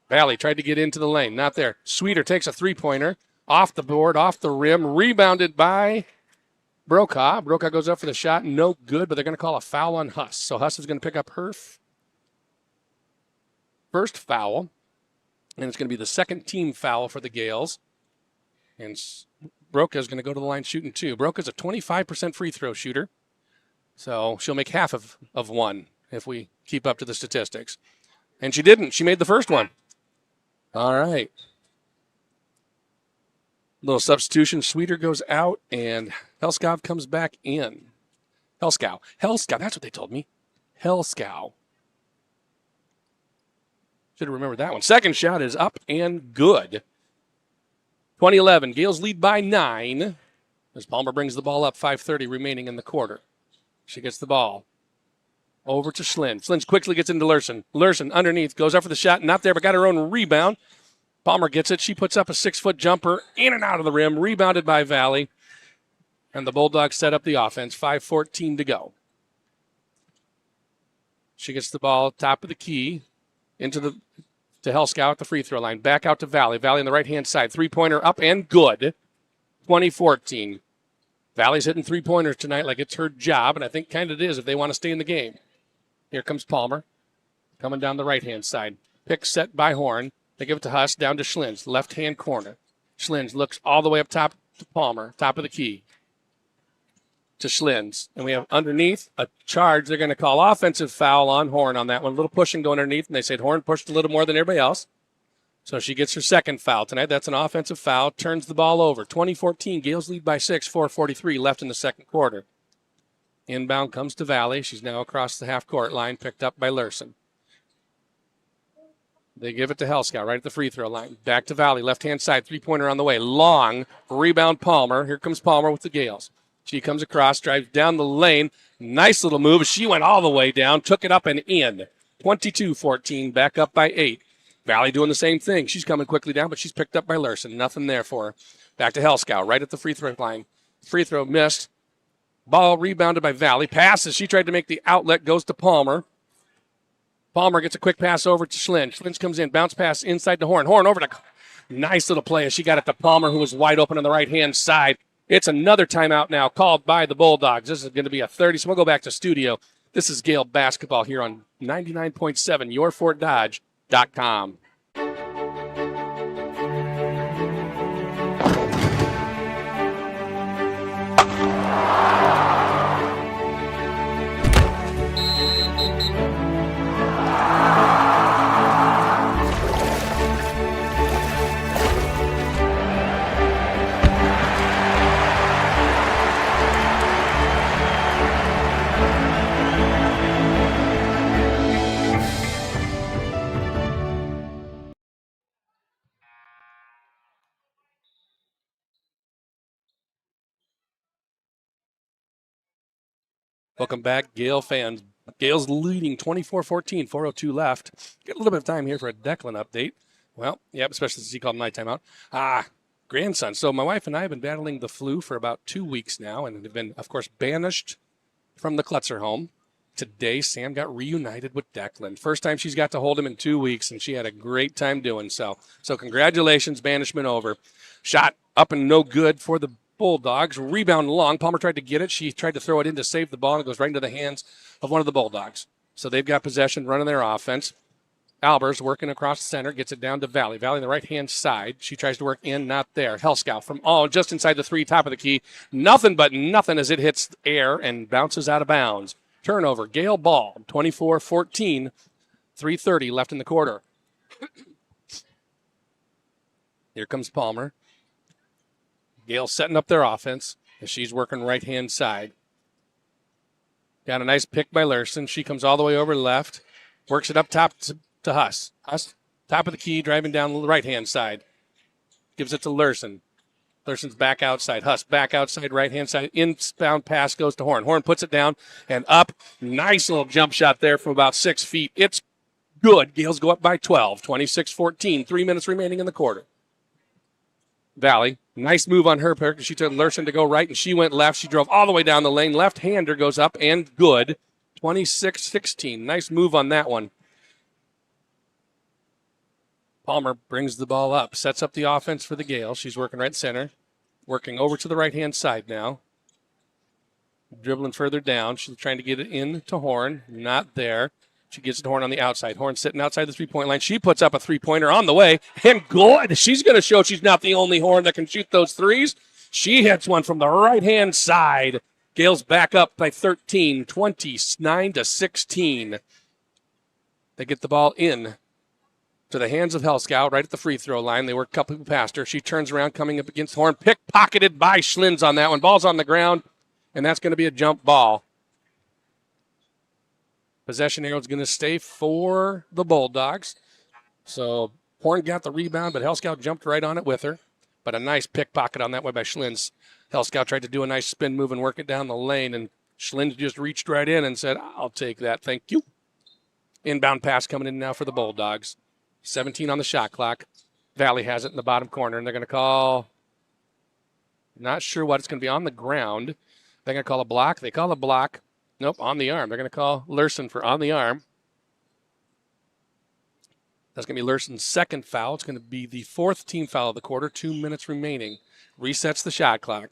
Valley tried to get into the lane. Not there. Sweeter takes a three-pointer. Off the board, off the rim. Rebounded by Brokaw. Brokaw goes up for the shot. No good, but they're going to call a foul on Huss. So Huss is going to pick up her first foul, and it's going to be the second team foul for the Gaels. And Brokaw is going to go to the line shooting 2. Broka's a 25% free throw shooter, so she'll make half of one if we keep up to the statistics. And she didn't. She made the first one. All right. Little substitution. Sweeter goes out, and Helskow comes back in. Helskow. That's what they told me. Helskow. Should have remembered that one. Second shot is up and good. 2011. Gaels lead by 9 as Palmer brings the ball up. 5:30 remaining in the quarter. She gets the ball over to Schlin. Schlin quickly gets into Lurson. Lurson underneath. Goes up for the shot. Not there, but got her own rebound. Palmer gets it. She puts up a 6-foot jumper in and out of the rim. Rebounded by Valley. And the Bulldogs set up the offense. 5:14 to go. She gets the ball top of the key to Helskow at the free throw line. Back out to Valley. Valley on the right-hand side. Three-pointer up and good. 2014. Valley's hitting three-pointers tonight like it's her job, and I think kind of it is if they want to stay in the game. Here comes Palmer coming down the right-hand side. Pick set by Horn. They give it to Huss, down to Schlins, left-hand corner. Schlins looks all the way up top to Palmer, top of the key, to Schlins. And we have underneath a charge. They're going to call offensive foul on Horn on that one. A little pushing going underneath, and they said Horn pushed a little more than everybody else. So she gets her second foul tonight. That's an offensive foul. Turns the ball over. 2014, Gaels lead by 6, 4:43 left in the second quarter. Inbound comes to Valley. She's now across the half-court line, picked up by Lurson. They give it to Helskow right at the free throw line. Back to Valley, left-hand side, three-pointer on the way. Long, rebound Palmer. Here comes Palmer with the Gaels. She comes across, drives down the lane. Nice little move. She went all the way down, took it up and in. 22-14, back up by 8. Valley doing the same thing. She's coming quickly down, but she's picked up by Lurson. Nothing there for her. Back to Helskow, right at the free throw line. Free throw missed. Ball rebounded by Valley. Passes. She tried to make the outlet. Goes to Palmer. Palmer gets a quick pass over to Schlin. Schlin comes in. Bounce pass inside to Horn. Horn over to... Nice little play as she got it to Palmer, who was wide open on the right-hand side. It's another timeout now called by the Bulldogs. This is going to be a 30, so we'll go back to studio. This is Gael basketball here on 99.7, yourfortdodge.com. Welcome back, Gael fans. Gaels leading 24-14, 4:02 left. Get a little bit of time here for a Declan update. Well, yeah, especially since he called my timeout. Grandson. So my wife and I have been battling the flu for about 2 weeks now and have been, of course, banished from the Klutzer home. Today, Sam got reunited with Declan. First time she's got to hold him in 2 weeks, and she had a great time doing so. So congratulations, banishment over. Shot up and no good for the Bulldogs. Rebound long. Palmer tried to get it. She tried to throw it in to save the ball, and it goes right into the hands of one of the Bulldogs. So they've got possession, running their offense. Albers working across the center, gets it down to Valley. Valley on the right-hand side. She tries to work in, not there. Helskow from just inside the 3, top of the key. Nothing but nothing as it hits air and bounces out of bounds. Turnover. Gael ball. 24-14. 3:30 left in the quarter. Here comes Palmer. Gael setting up their offense as she's working right-hand side. Got a nice pick by Lurson. She comes all the way over left. Works it up top to Huss. Huss, top of the key, driving down the right-hand side. Gives it to Lurson. Lurson's back outside. Huss back outside, right-hand side. Inbound pass goes to Horn. Horn puts it down and up. Nice little jump shot there from about 6 feet. It's good. Gaels go up by 12. 26-14. 3 minutes remaining in the quarter. Valley, nice move on her part. She took Lurson to go right, and she went left. She drove all the way down the lane. Left-hander goes up and good. 26-16. Nice move on that one. Palmer brings the ball up, sets up the offense for the Gaels. She's working right center, working over to the right-hand side now. Dribbling further down. She's trying to get it in to Horn. Not there. She gets it to Horn on the outside. Horn sitting outside the three-point line. She puts up a three-pointer on the way. And good. She's going to show she's not the only Horn that can shoot those threes. She hits one from the right-hand side. Gaels back up by 13, 29-16. They get the ball in to the hands of Helskow right at the free throw line. They work a couple people past her. She turns around coming up against Horn. Pickpocketed by Schlins on that one. Ball's on the ground, and that's going to be a jump ball. Possession arrow is going to stay for the Bulldogs. So Horn got the rebound, but Helskow jumped right on it with her. But a nice pickpocket on that way by Schlins. Helskow tried to do a nice spin move and work it down the lane, and Schlins just reached right in and said, I'll take that, thank you. Inbound pass coming in now for the Bulldogs. 17 on the shot clock. Valley has it in the bottom corner, and they're going to call, not sure what, it's going to be on the ground. They're going to call a block. They call a block. Nope, on the arm. They're going to call Lurson for on the arm. That's going to be Lurson's second foul. It's going to be the fourth team foul of the quarter. 2 minutes remaining. Resets the shot clock.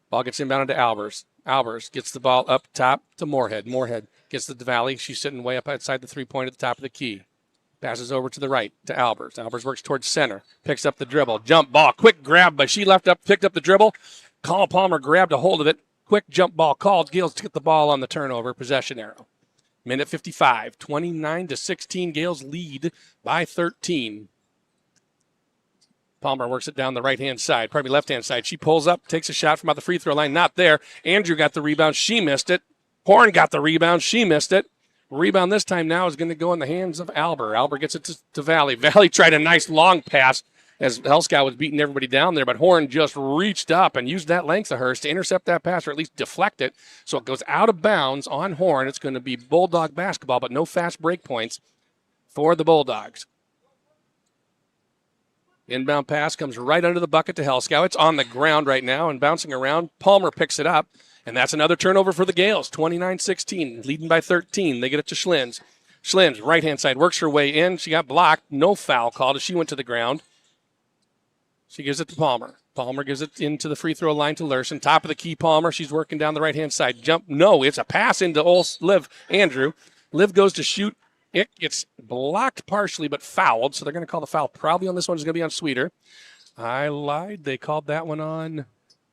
Ball gets inbounded to Albers. Albers gets the ball up top to Moorhead. Moorhead gets to the Valley. She's sitting way up outside the three-point at the top of the key. Passes over to the right to Albers. Albers works towards center. Picks up the dribble. Jump ball. Quick grab, but she picked up the dribble. Kyle Palmer grabbed a hold of it. Quick jump ball called. Gaels to get the ball on the turnover. Possession arrow. Minute 55. 29-16. Gaels lead by 13. Palmer works it down the right-hand side, probably left-hand side. She pulls up, takes a shot from out the free throw line. Not there. Andrew got the rebound. She missed it. Horn got the rebound. She missed it. Rebound this time now is going to go in the hands of Albert. Albert gets it to Valley. Valley tried a nice long pass as Helskow was beating everybody down there, but Horn just reached up and used that length of hers to intercept that pass, or at least deflect it. So it goes out of bounds on Horn. It's going to be Bulldog basketball, but no fast break points for the Bulldogs. Inbound pass comes right under the bucket to Helskow. It's on the ground right now and bouncing around. Palmer picks it up, and that's another turnover for the Gaels. 29-16, leading by 13. They get it to Schlins. Schlins, right-hand side, works her way in. She got blocked. No foul called as she went to the ground. She gives it to Palmer. Palmer gives it into the free throw line to Lurson. Top of the key, Palmer. She's working down the right-hand side. Jump. No, it's a pass into Liv Andrew. Liv goes to shoot. It gets blocked partially, but fouled. So they're going to call the foul probably on this one. Is going to be on Sweeter. I lied. They called that one on.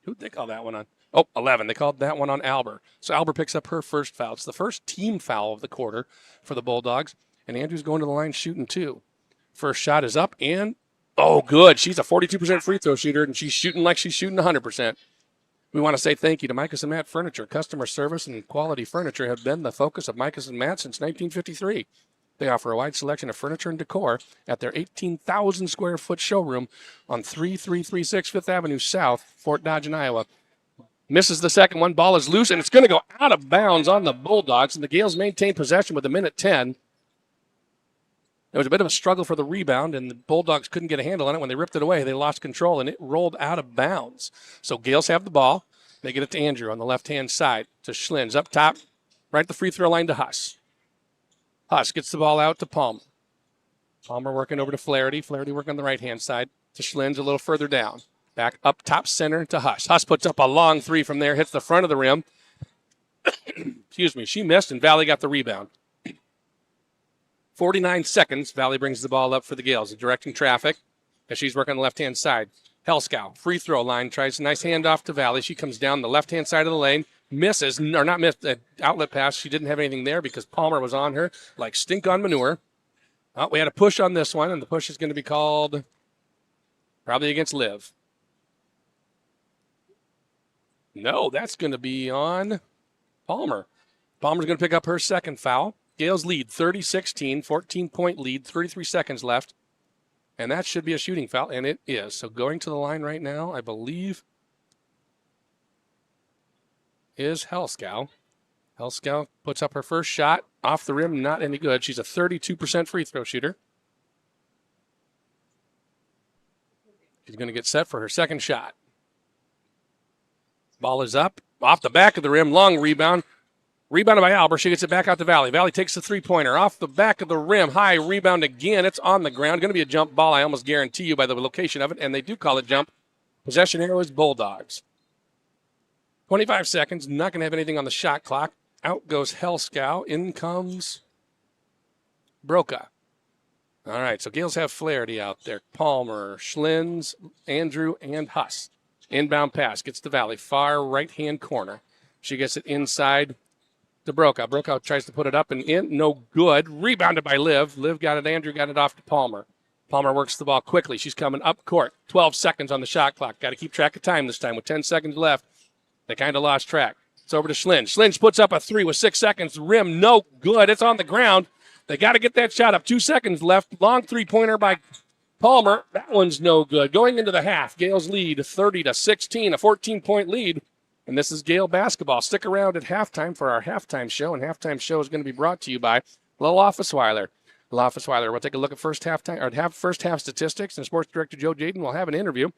Who did they call that one on? Oh, 11. They called that one on Albert. So Albert picks up her first foul. It's the first team foul of the quarter for the Bulldogs. And Andrew's going to the line shooting two. First shot is up and, oh, good. She's a 42% free throw shooter, and she's shooting like she's shooting 100%. We want to say thank you to Micahs & Matt Furniture. Customer service and quality furniture have been the focus of Micahs & Matt since 1953. They offer a wide selection of furniture and decor at their 18,000 square foot showroom on 3336 Fifth Avenue South, Fort Dodge in Iowa. Misses the second one. Ball is loose, and it's going to go out of bounds on the Bulldogs, and the Gaels maintain possession with a minute 10. It was a bit of a struggle for the rebound, and the Bulldogs couldn't get a handle on it. When they ripped it away, they lost control, and it rolled out of bounds. So Gaels have the ball. They get it to Andrew on the left-hand side to Schlins. Up top, right at the free throw line to Huss. Huss gets the ball out to Palmer. Palmer working over to Flaherty. Flaherty working on the right-hand side to Schlins a little further down. Back up top center to Huss. Huss puts up a long three from there, hits the front of the rim. Excuse me, she missed, and Valley got the rebound. 49 seconds. Valley brings the ball up for the Gaels, directing traffic as she's working on the left-hand side. Helskow, free throw line, tries a nice handoff to Valley. She comes down the left-hand side of the lane, misses, or not missed, an outlet pass. She didn't have anything there because Palmer was on her like stink on manure. We had a push on this one, and the push is going to be called probably against Liv. No, that's going to be on Palmer. Palmer's going to pick up her second foul. Gaels lead 30-16, 14-point lead, 33 seconds left. And that should be a shooting foul, and it is. So going to the line right now, I believe, is Helskow. Helskow puts up her first shot. Off the rim, not any good. She's a 32% free throw shooter. She's going to get set for her second shot. Ball is up. Off the back of the rim, long rebound. Rebounded by Albert. She gets it back out to Valley. Valley takes the three-pointer. Off the back of the rim. High rebound again. It's on the ground. Going to be a jump ball, I almost guarantee you, by the location of it. And they do call it jump. Possession arrow is Bulldogs. 25 seconds. Not going to have anything on the shot clock. Out goes Helskow. In comes Broca. All right, so Gaels have Flaherty out there. Palmer, Schlins, Andrew, and Huss. Inbound pass. Gets to Valley. Far right-hand corner. She gets it inside to Broca. Broca tries to put it up and in. No good. Rebounded by Liv. Liv got it. Andrew got it off to Palmer. Palmer works the ball quickly. She's coming up court. 12 seconds on the shot clock. Got to keep track of time this time with 10 seconds left. They kind of lost track. It's over to Schlins. Schlins puts up a 3 with 6 seconds. Rim, no good. It's on the ground. They got to get that shot up. 2 seconds left. Long three-pointer by Palmer. That one's no good. Going into the half, Gaels lead 30-16, a 14-point lead. And this is Gael basketball. Stick around at halftime for our halftime show. And halftime show is going to be brought to you by Lil Officeweiler. Lil Officeweiler. We'll take a look at first half statistics. And sports director Joe Jaden will have an interview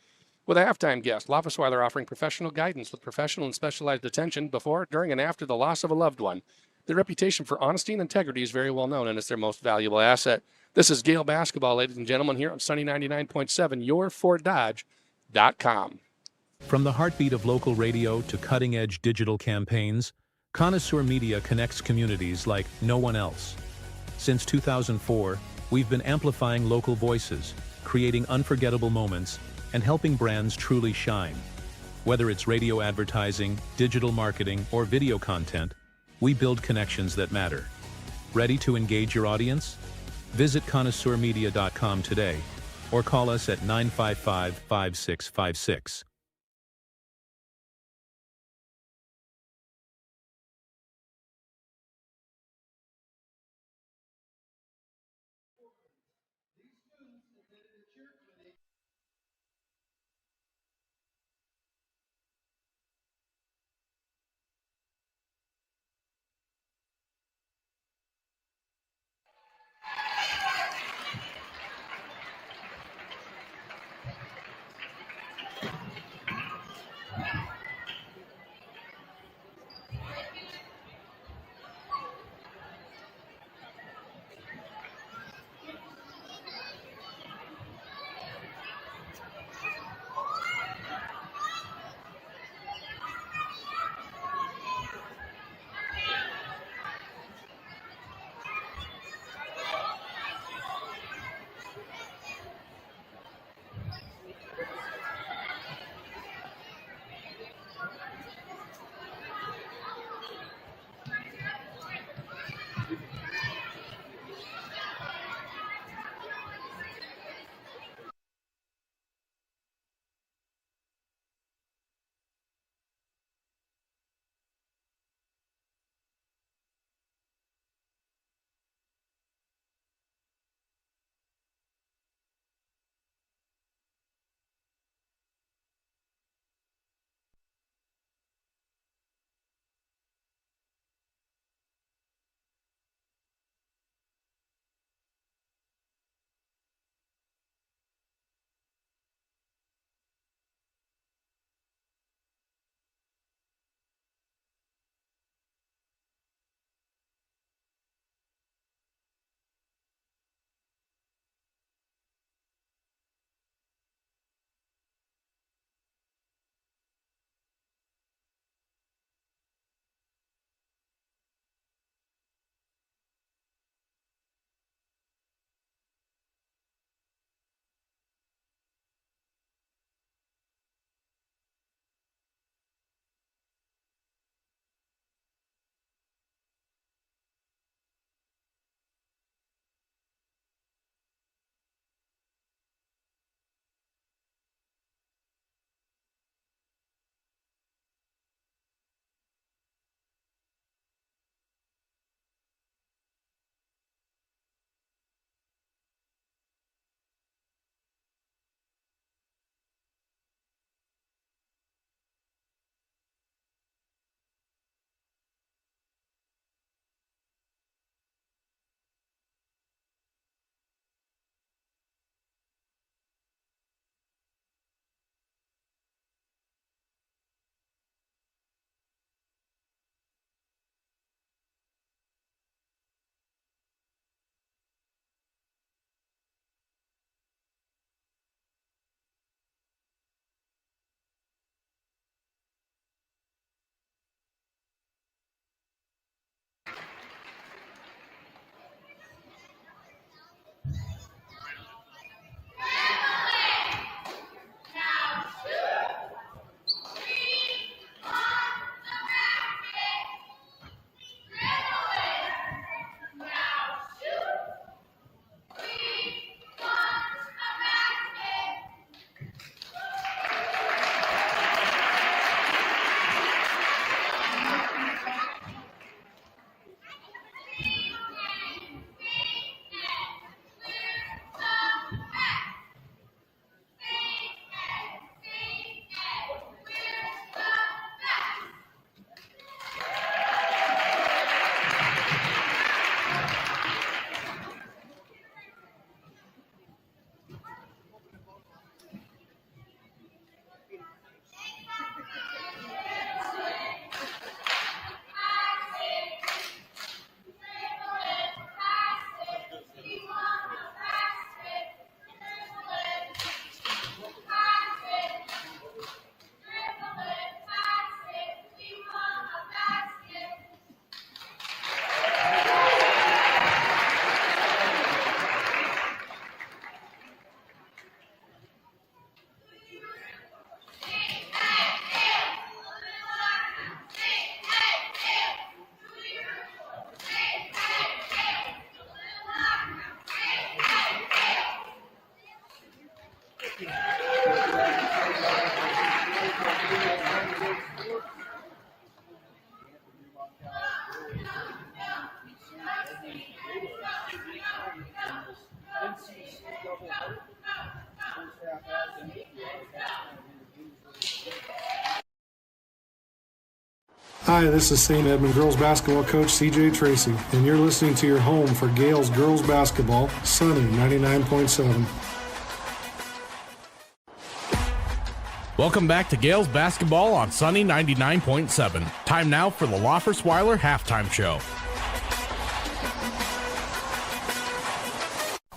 with a halftime guest. Officeweiler offering professional guidance with professional and specialized attention before, during, and after the loss of a loved one. Their reputation for honesty and integrity is very well known, and it's their most valuable asset. This is Gael basketball, ladies and gentlemen, here on Sunny 99.7, yourfortdodge.com. From the heartbeat of local radio to cutting-edge digital campaigns, Connoisseur Media connects communities like no one else. Since 2004, we've been amplifying local voices, creating unforgettable moments, and helping brands truly shine. Whether it's radio advertising, digital marketing, or video content, we build connections that matter. Ready to engage your audience? Visit connoisseurmedia.com today or call us at 955-5656. Hi, this is St. Edmond girls basketball coach CJ Tracy, and you're listening to your home for Gaels girls basketball, Sunny 99.7. Welcome back to Gaels basketball on Sunny 99.7. Time now for the Loffersweiler halftime show.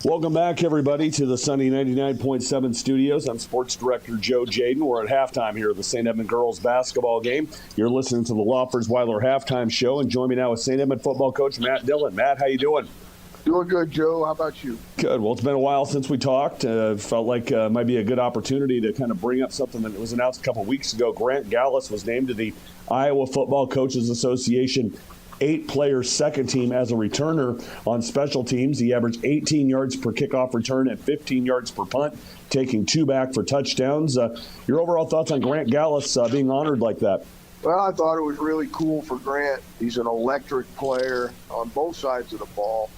Welcome back, everybody, to the Sunny 99.7 studios. I'm Sports Director Joe Jaden. We're at halftime here at the St. Edmond girls basketball game. You're listening to the Loffersweiler halftime show, and join me now with St. Edmond football coach Matt Dillon. Matt, how you doing? Doing good, Joe. How about you? Good. Well, it's been a while since we talked. Felt like it might be a good opportunity to kind of bring up something that was announced a couple weeks ago. Grant Gaels was named to the Iowa Football Coaches Association 8-player second team as a returner on special teams. He averaged 18 yards per kickoff return and 15 yards per punt, taking 2 back for touchdowns. Your overall thoughts on Grant Gaels being honored like that? Well, I thought it was really cool for Grant. He's an electric player on both sides of the ball.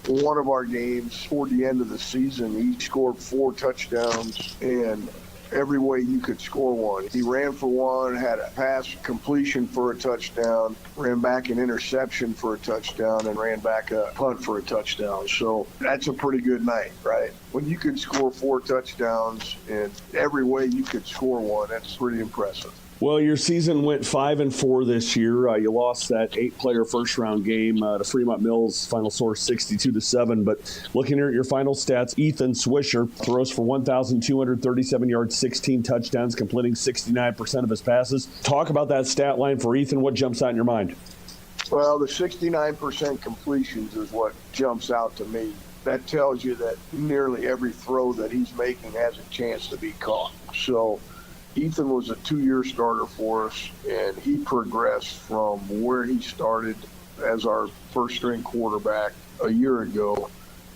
In one of our games toward the end of the season, he scored 4 touchdowns, and every way you could score one. He ran for one, had a pass completion for a touchdown, ran back an interception for a touchdown, and ran back a punt for a touchdown. So that's a pretty good night, right? When you can score 4 touchdowns and every way you could score one, that's pretty impressive. Well, your season went 5-4 this year. You lost that 8-player first-round game to Fremont Mills, final score 62-7. But looking at your final stats, Ethan Swisher throws for 1,237 yards, 16 touchdowns, completing 69% of his passes. Talk about that stat line for Ethan. What jumps out in your mind? Well, the 69% completions is what jumps out to me. That tells you that nearly every throw that he's making has a chance to be caught. So Ethan was a 2-year starter for us, and he progressed from where he started as our first-string quarterback a year ago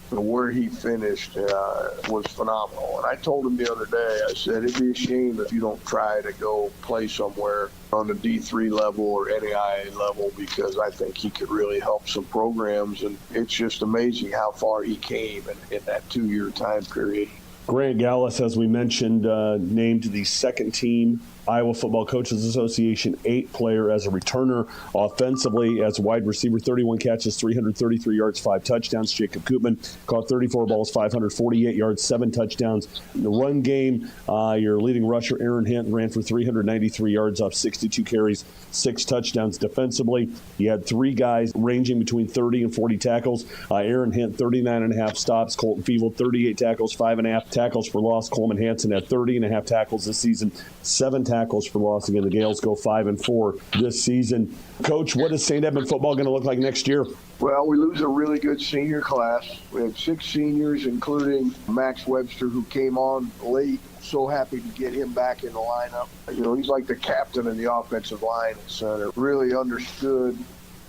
to where he finished was phenomenal. And I told him the other day, I said, it'd be a shame if you don't try to go play somewhere on the D3 level or NAIA level, because I think he could really help some programs. And it's just amazing how far he came in that 2-year time period. Grant Gaels, as we mentioned, named the second team Iowa Football Coaches Association 8-player as a returner. Offensively, as a wide receiver, 31 catches, 333 yards, 5 touchdowns. Jacob Koopman caught 34 balls, 548 yards, 7 touchdowns. In the run game, your leading rusher, Aaron Hinton, ran for 393 yards off 62 carries, 6 touchdowns. Defensively, you had 3 guys ranging between 30 and 40 tackles. Aaron Hinton, 39.5 stops. Colton Feeble, 38 tackles, 5.5 tackles for loss. Coleman Hanson had 30.5 tackles this season, 7 tackles for loss. Again, the Gaels go 5-4 this season. Coach, what is St. Edmond football going to look like next year? Well, we lose a really good senior class. We had 6 seniors, including Max Webster, who came on late. So happy to get him back in the lineup. You know, he's like the captain of the offensive line at center. Really understood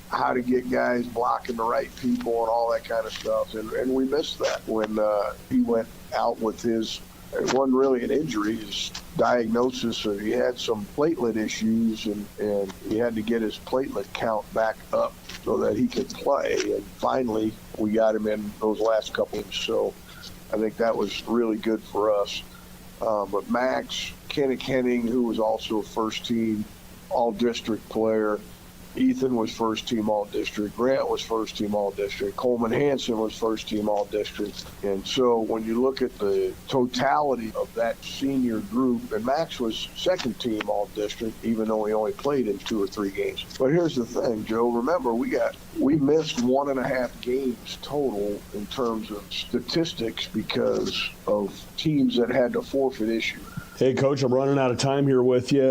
how to get guys blocking the right people and all that kind of stuff. And we missed that when he went out with his, it wasn't really an injury, his diagnosis. He had some platelet issues, and he had to get his platelet count back up so that he could play. And finally, we got him in those last couple. So I think that was really good for us. But Max, Kennick Henning, who was also a first-team all-district player, Ethan was first-team all-district. Grant was first-team all-district. Coleman Hanson was first-team all-district. And so when you look at the totality of that senior group, and Max was second-team all-district, even though he only played in 2 or 3 games. But here's the thing, Joe. Remember, we missed 1.5 games total in terms of statistics because of teams that had the forfeit issue. Hey, Coach, I'm running out of time here with you.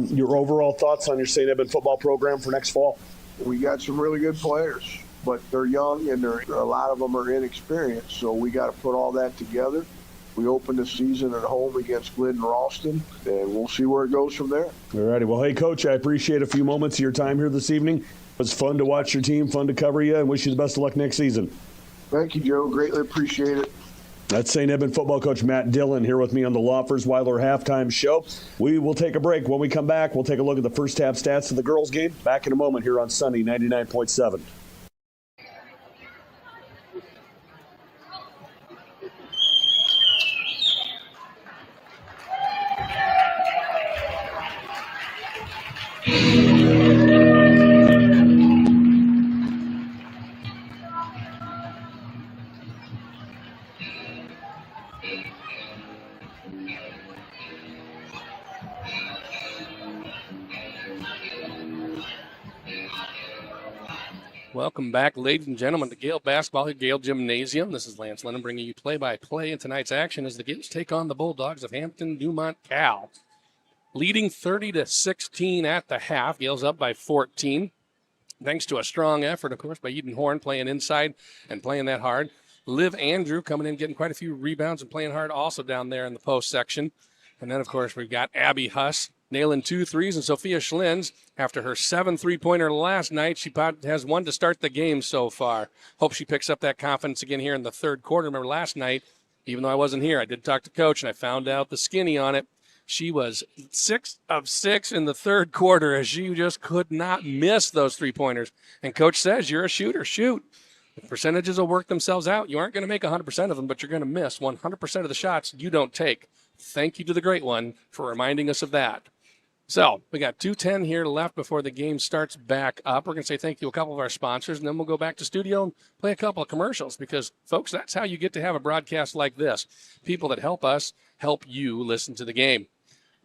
Your overall thoughts on your St. Edmond football program for next fall? We got some really good players, but they're young and a lot of them are inexperienced, so we got to put all that together. We open the season at home against Glidden Ralston, and we'll see where it goes from there. All righty. Well, hey, Coach, I appreciate a few moments of your time here this evening. It was fun to watch your team, fun to cover you, and wish you the best of luck next season. Thank you, Joe. Greatly appreciate it. That's St. Edmond football coach Matt Dillon here with me on the Loffersweiler halftime show. We will take a break. When we come back, we'll take a look at the first half stats of the girls' game. Back in a moment here on Sunny 99.7. Welcome back, ladies and gentlemen, to Gale Basketball here, Gale Gymnasium. This is Lance Lennon bringing you play-by-play in tonight's action as the Gales take on the Bulldogs of Hampton, Dumont, Cal. Leading 30-16 at the half. Gales up by 14. Thanks to a strong effort, of course, by Eden Horn playing inside and playing that hard. Liv Andrew coming in, getting quite a few rebounds and playing hard also down there in the post section. And then, of course, we've got Abby Huss nailing 2 threes, and Sophia Schlins, after her 7 3-pointer last night, she has 1 to start the game so far. Hope she picks up that confidence again here in the third quarter. Remember last night, even though I wasn't here, I did talk to Coach, and I found out the skinny on it. She was 6 of 6 in the third quarter as she just could not miss those 3-pointers. And Coach says, you're a shooter, shoot. The percentages will work themselves out. You aren't going to make 100% of them, but you're going to miss 100% of the shots you don't take. Thank you to the great one for reminding us of that. So we got 2:10 here left before the game starts back up. We're going to say thank you to a couple of our sponsors, and then we'll go back to studio and play a couple of commercials because, folks, that's how you get to have a broadcast like this. People that help us help you listen to the game.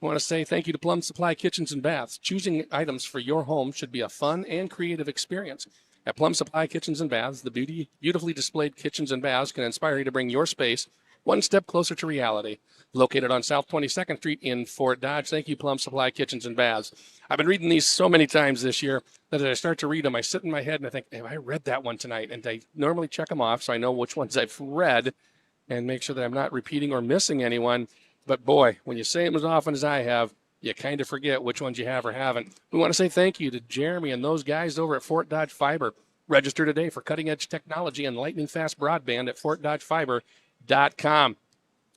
I want to say thank you to Plum Supply Kitchens and Baths. Choosing items for your home should be a fun and creative experience. At Plum Supply Kitchens and Baths, the beautifully displayed kitchens and baths can inspire you to bring your space one step closer to reality. Located on South 22nd Street in Fort Dodge. Thank you, Plum Supply Kitchens and Baths. I've been reading these so many times this year that as I start to read them, I sit in my head and I think, hey, I read that one tonight. And I normally check them off so I know which ones I've read and make sure that I'm not repeating or missing anyone. But boy, when you say them as often as I have, you kind of forget which ones you have or haven't. We want to say thank you to Jeremy and those guys over at Fort Dodge Fiber. Register today for cutting-edge technology and lightning-fast broadband at FortDodgeFiber.com.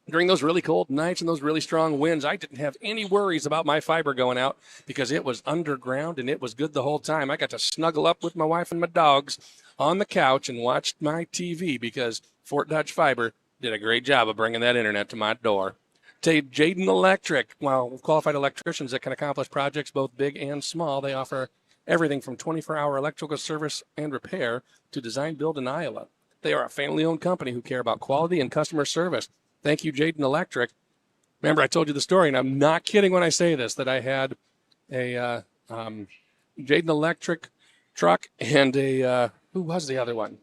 During those really cold nights and those really strong winds, I didn't have any worries about my fiber going out because it was underground and it was good the whole time. I got to snuggle up with my wife and my dogs on the couch and watch my TV because Fort Dodge Fiber did a great job of bringing that internet to my door. To Jaden Electric, well, qualified electricians that can accomplish projects both big and small. They offer everything from 24-hour electrical service and repair to design build in Iowa. They are a family-owned company who care about quality and customer service. Thank you, Jaden Electric. Remember, I told you the story, and I'm not kidding when I say this, that I had a Jaden Electric truck and a, who was the other one?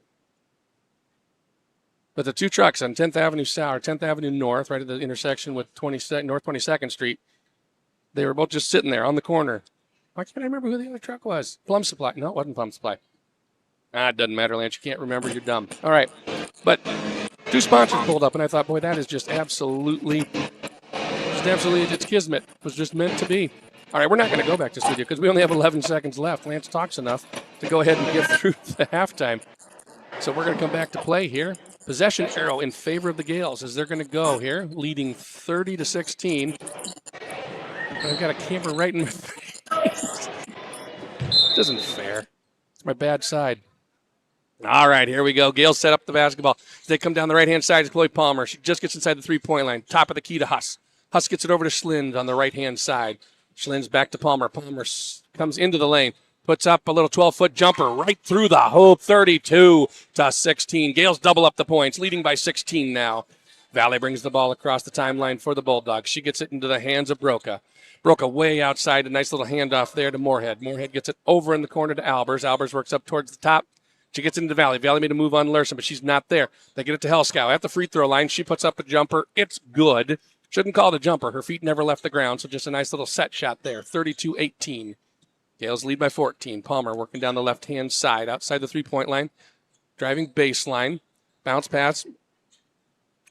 But the 2 trucks on 10th Avenue South, or 10th Avenue North, right at the intersection with North 22nd Street, they were both just sitting there on the corner. Why can't I remember who the other truck was? Plum Supply. No, it wasn't Plum Supply. It doesn't matter, Lance. You can't remember. You're dumb. All right. But 2 sponsors pulled up, and I thought, boy, that is just absolutely, it's kismet. It was just meant to be. All right, we're not going to go back to studio because we only have 11 seconds left. Lance talks enough to go ahead and get through the halftime. So we're going to come back to play here. Possession arrow in favor of the Gales as they're going to go here, leading 30-16. I've got a camera right in my face. This isn't fair. It's my bad side. All right, here we go. Gales set up the basketball. They come down the right-hand side to Chloe Palmer. She just gets inside the three-point line. Top of the key to Huss. Huss gets it over to Schlins on the right-hand side. Schlins back to Palmer. Palmer comes into the lane. Puts up a little 12-foot jumper right through the hoop. 32-16. Gales double up the points, leading by 16 now. Valley brings the ball across the timeline for the Bulldogs. She gets it into the hands of Broca. Broca way outside. A nice little handoff there to Moorhead. Moorhead gets it over in the corner to Albers. Albers works up towards the top. She gets into Valley. Valley made a move on Lerson, but she's not there. They get it to Helskow. At the free throw line, she puts up a jumper. It's good. Shouldn't call it a jumper. Her feet never left the ground, so just a nice little set shot there. 32-18. Gales lead by 14. Palmer working down the left-hand side, outside the three-point line. Driving baseline. Bounce pass.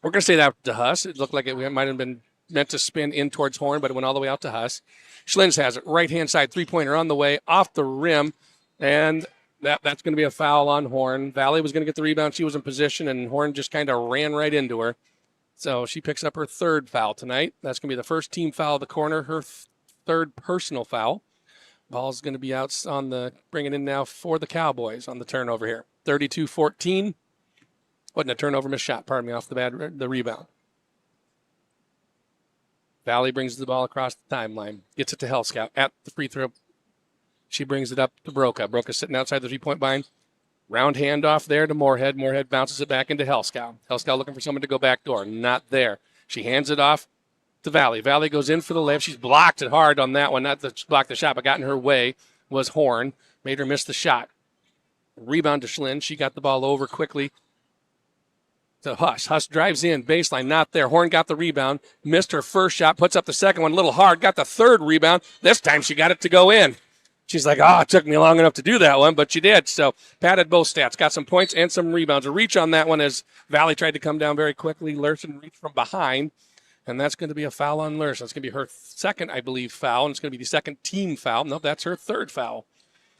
We're going to say that to Huss. It looked like it might have been meant to spin in towards Horn, but it went all the way out to Huss. Schlins has it. Right-hand side, three-pointer on the way, off the rim, and that's going to be a foul on Horn. Valley was going to get the rebound. She was in position, and Horn just kind of ran right into her. So she picks up her 3rd foul tonight. That's going to be the first team foul of the corner, her 3rd personal foul. Ball's going to be out on the, bringing in now for the Cowboys on the turnover here. 32-14. Wasn't a turnover, missed shot, pardon me, off the rebound. Valley brings the ball across the timeline. Gets it to Helskow at the free throw. She brings it up to Broca. Broca sitting outside the three-point line. Round handoff there to Moorhead. Moorhead bounces it back into Helskow. Helskow looking for someone to go back door. Not there. She hands it off to Valley. Valley goes in for the layup. She's blocked it hard on that one. Not to block the shot, but got in her way was Horn. Made her miss the shot. Rebound to Schlinn. She got the ball over quickly to Huss. Huss drives in, baseline, not there. Horn got the rebound, missed her first shot, puts up the second one a little hard, got the third rebound. This time she got it to go in. She's like, it took me long enough to do that one, but she did. So padded both stats, got some points and some rebounds. A reach on that one as Valley tried to come down very quickly. Lurson reached from behind, and that's going to be a foul on Lurson. It's going to be her second, I believe, foul, and it's going to be the second team foul. No, that's her third foul.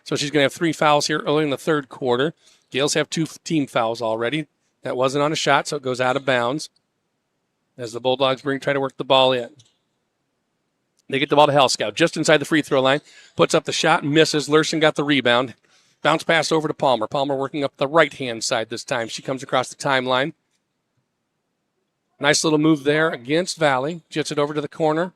So she's going to have 3 fouls here early in the third quarter. Gaels have 2 team fouls already. That wasn't on a shot, so it goes out of bounds as the Bulldogs try to work the ball in. They get the ball to Helskow just inside the free throw line. Puts up the shot, misses. Lurson got the rebound. Bounce pass over to Palmer. Palmer working up the right-hand side this time. She comes across the timeline. Nice little move there against Valley. Jets it over to the corner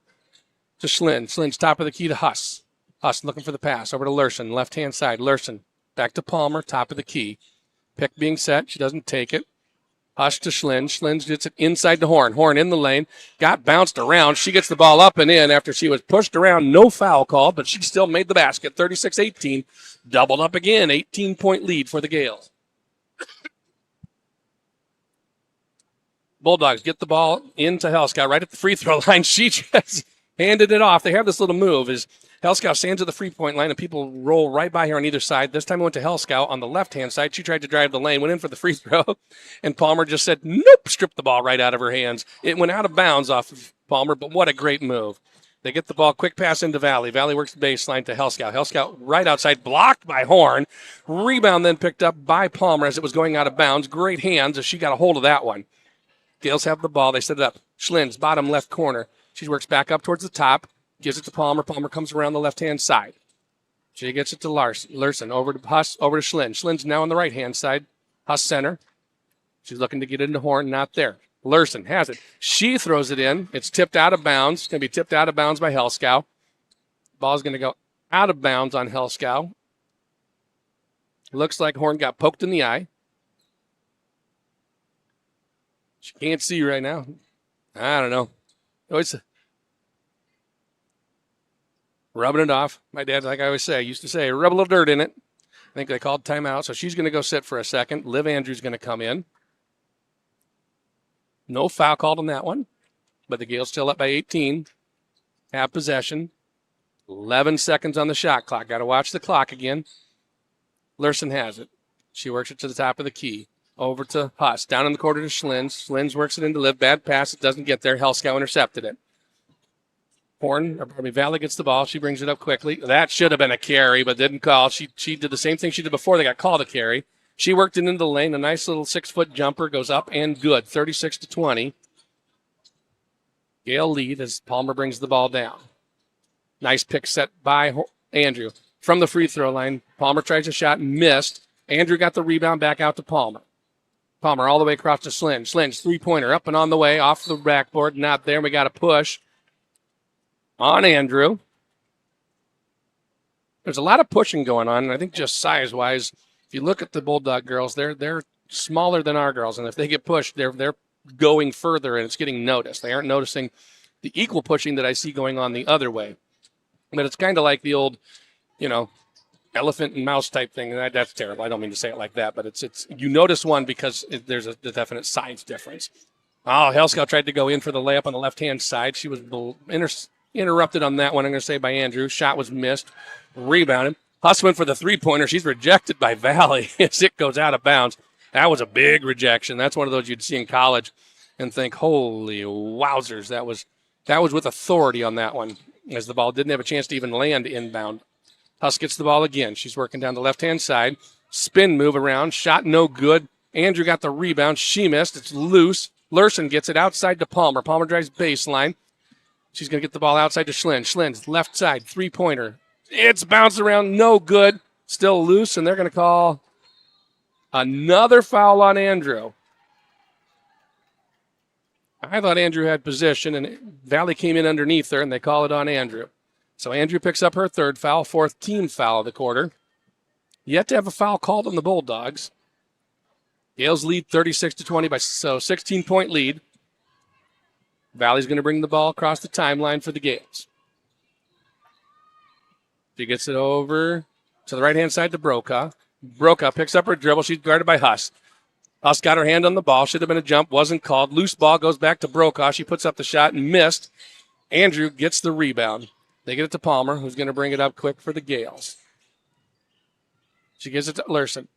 to Schlinn. Schlinn's top of the key to Huss. Huss looking for the pass over to Lurson, left-hand side. Lurson back to Palmer, top of the key. Pick being set. She doesn't take it. Huss to Schlinn. Schlinn gets it inside to Horn. Horn in the lane. Got bounced around. She gets the ball up and in after she was pushed around. No foul called, but she still made the basket. 36-18. Doubled up again. 18-point lead for the Gaels. Bulldogs get the ball into Helskow right at the free throw line. She just handed it off. They have this little move as Helskow stands at the free-point line, and people roll right by her on either side. This time it went to Helskow on the left-hand side. She tried to drive the lane, went in for the free throw, and Palmer just said, nope, stripped the ball right out of her hands. It went out of bounds off of Palmer, but what a great move. They get the ball, quick pass into Valley. Valley works the baseline to Helskow. Helskow right outside, blocked by Horn. Rebound then picked up by Palmer as it was going out of bounds. Great hands as she got a hold of that one. Gaels have the ball. They set it up. Schlinn's bottom left corner. She works back up towards the top. Gives it to Palmer. Palmer comes around the left-hand side. She gets it to Lurson. Over to Huss, over to Schlinn. Schlinn's now on the right-hand side. Huss center. She's looking to get into Horn. Not there. Lurson has it. She throws it in. It's tipped out of bounds. It's going to be tipped out of bounds by Helskow. Ball's going to go out of bounds on Helskow. Looks like Horn got poked in the eye. She can't see right now. I don't know. It's rubbing it off. My dad, like I always say, used to say, rub a little dirt in it. I think they called timeout, so she's going to go sit for a second. Liv Andrews going to come in. No foul called on that one, but the Gaels still up by 18. Have possession. 11 seconds on the shot clock. Got to watch the clock again. Lurson has it. She works it to the top of the key. Over to Huss. Down in the corner to Schlinn. Schlinn works it into Liv. Bad pass. It doesn't get there. Helskow intercepted it. Valley gets the ball. She brings it up quickly. That should have been a carry, but didn't call. She did the same thing she did before. They got called a carry. She worked it into the lane. A nice little 6-foot jumper goes up and good. 36-20. Gael lead as Palmer brings the ball down. Nice pick set by Andrew. From the free throw line, Palmer tries a shot, missed. Andrew got the rebound back out to Palmer. Palmer all the way across to Schlinn. Schlinn's three-pointer up and on the way, off the backboard, not there. We got a push on Andrew. There's a lot of pushing going on, and I think just size-wise, if you look at the Bulldog girls, they're smaller than our girls, and if they get pushed, they're going further, and it's getting noticed. They aren't noticing the equal pushing that I see going on the other way. But it's kind of like the old, elephant and mouse type thing. And that's terrible. I don't mean to say it like that, but it's you notice one because there's a definite size difference. Oh, Helskow tried to go in for the layup on the left-hand side. She was interrupted on that one, I'm going to say, by Andrew. Shot was missed. Rebounded. Huss went for the three-pointer. She's rejected by Valley as it goes out of bounds. That was a big rejection. That's one of those you'd see in college and think, holy wowzers. That was with authority on that one, as the ball didn't have a chance to even land inbound. Huss gets the ball again. She's working down the left-hand side. Spin move around. Shot no good. Andrew got the rebound. She missed. It's loose. Lurson gets it outside to Palmer. Palmer drives baseline. She's going to get the ball outside to Schlinn. Schlinn's left side, three-pointer. It's bounced around. No good. Still loose, and they're going to call another foul on Andrew. I thought Andrew had position, and Valley came in underneath her, and they call it on Andrew. So Andrew picks up her third foul, fourth team foul of the quarter. Yet to have a foul called on the Bulldogs. Gaels lead 36-20 so 16-point lead. Valley's going to bring the ball across the timeline for the Gaels. She gets it over to the right-hand side to Brokaw. Brokaw picks up her dribble. She's guarded by Huss. Huss got her hand on the ball. Should have been a jump. Wasn't called. Loose ball goes back to Brokaw. She puts up the shot and missed. Andrew gets the rebound. They get it to Palmer, who's going to bring it up quick for the Gaels. She gives it to Lerson.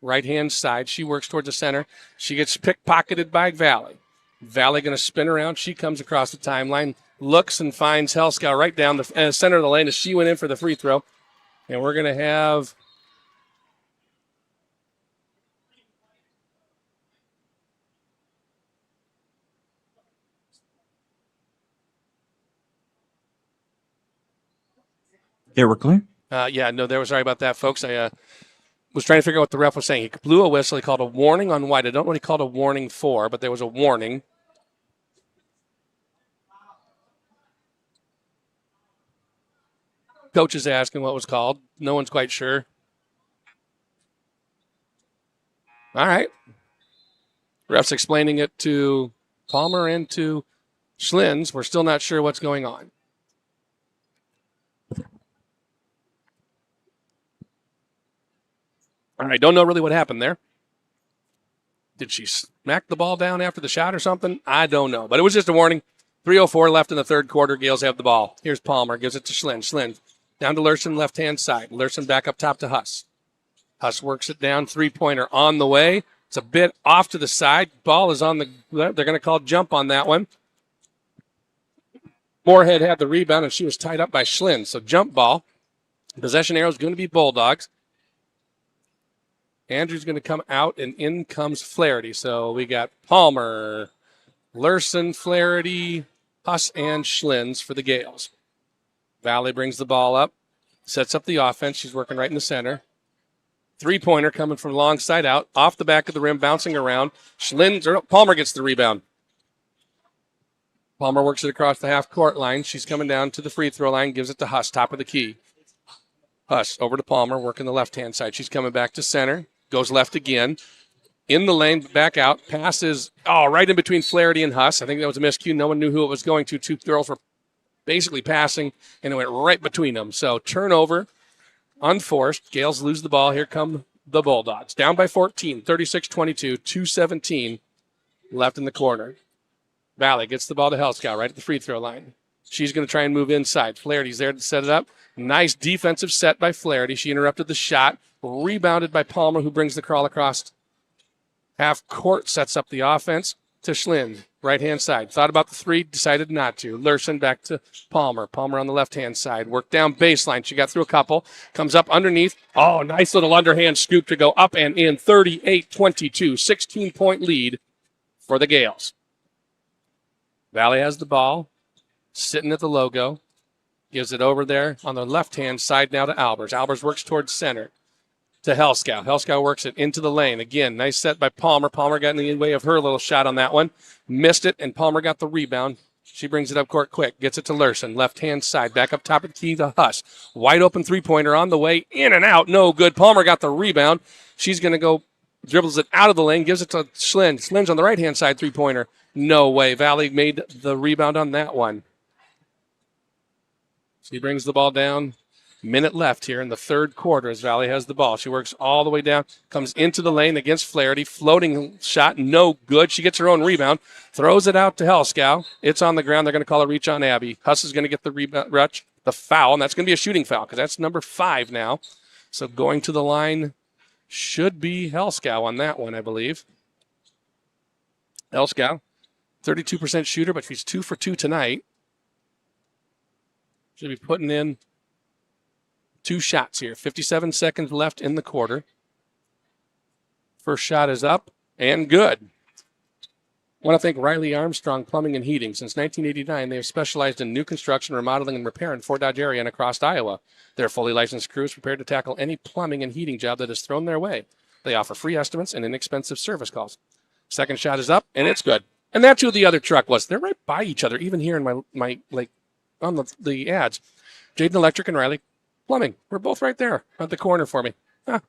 Right-hand side. She works towards the center. She gets pickpocketed by Valley. Valley going to spin around. She comes across the timeline, looks and finds Helskow right down the center of the lane as she went in for the free throw. And we're going to have Yeah, we're clear. sorry about that, folks. I was trying to figure out what the ref was saying. He blew a whistle. He called a warning on White. I don't know what he called a warning for, but there was a warning. Coach is asking what was called. No one's quite sure. All right. Ref's explaining it to Palmer and to Schlins. We're still not sure what's going on. All right, don't know really what happened there. Did she smack the ball down after the shot or something? I don't know, but it was just a warning. 3:04 left in the third quarter. Gales have the ball. Here's Palmer. Gives it to Schlin. Schlin down to Lerson, left-hand side. Lerson back up top to Huss. Huss works it down. Three-pointer on the way. It's a bit off to the side. Ball is on the – they're going to call jump on that one. Moorhead had the rebound, and she was tied up by Schlin. So jump ball. Possession arrow is going to be Bulldogs. Andrew's going to come out, and in comes Flaherty. So we got Palmer, Lerson, Flaherty, Huss, and Schlins for the Gaels. Valley brings the ball up, sets up the offense. She's working right in the center. Three-pointer coming from long side out, off the back of the rim, bouncing around. Palmer gets the rebound. Palmer works it across the half-court line. She's coming down to the free throw line, gives it to Huss, top of the key. Huss over to Palmer, working the left-hand side. She's coming back to center. Goes left again. In the lane, back out. Passes, right in between Flaherty and Huss. I think that was a miscue. No one knew who it was going to. Two girls were basically passing, and it went right between them. So turnover, unforced. Gales lose the ball. Here come the Bulldogs. Down by 14, 36-22, 2:17 left in the corner. Valley gets the ball to Helskow right at the free throw line. She's going to try and move inside. Flaherty's there to set it up. Nice defensive set by Flaherty. She interrupted the shot. Rebounded by Palmer, who brings the crawl across half court, sets up the offense to Schlin, right-hand side. Thought about the three, decided not to. Lerson back to Palmer. Palmer on the left-hand side. Worked down baseline. She got through a couple. Comes up underneath. Nice little underhand scoop to go up and in. 38-22. 16-point lead for the Gaels. Valley has the ball. Sitting at the logo. Gives it over there on the left-hand side now to Albers. Albers works towards center. To Helskow. Helskow works it into the lane. Again, nice set by Palmer. Palmer got in the way of her little shot on that one. Missed it, and Palmer got the rebound. She brings it up court quick. Gets it to Lerson. Left-hand side. Back up top of the key to Huss. Wide open three-pointer on the way. In and out. No good. Palmer got the rebound. She's going to go, dribbles it out of the lane. Gives it to Schlin. Schlin's on the right-hand side three-pointer. No way. Valley made the rebound on that one. She brings the ball down. Minute left here in the third quarter as Valley has the ball. She works all the way down, comes into the lane against Flaherty. Floating shot, no good. She gets her own rebound, throws it out to Helskow. It's on the ground. They're going to call a reach on Abby. Huss is going to get the rebound, the foul, and that's going to be a shooting foul because that's number 5 now. So going to the line should be Helskow on that one, I believe. Helskow, 32% shooter, but she's 2 for 2 tonight. Should be putting in 2 shots here. 57 seconds left in the quarter. First shot is up and good. I want to thank Riley Armstrong Plumbing and Heating. Since 1989, they have specialized in new construction, remodeling, and repair in Fort Dodge area and across Iowa. Their fully licensed crew is prepared to tackle any plumbing and heating job that is thrown their way. They offer free estimates and inexpensive service calls. Second shot is up, and it's good. And that's who the other truck was. They're right by each other, even here in my on the ads. Jaden Electric and Riley Plumbing. We're both right there at the corner for me. I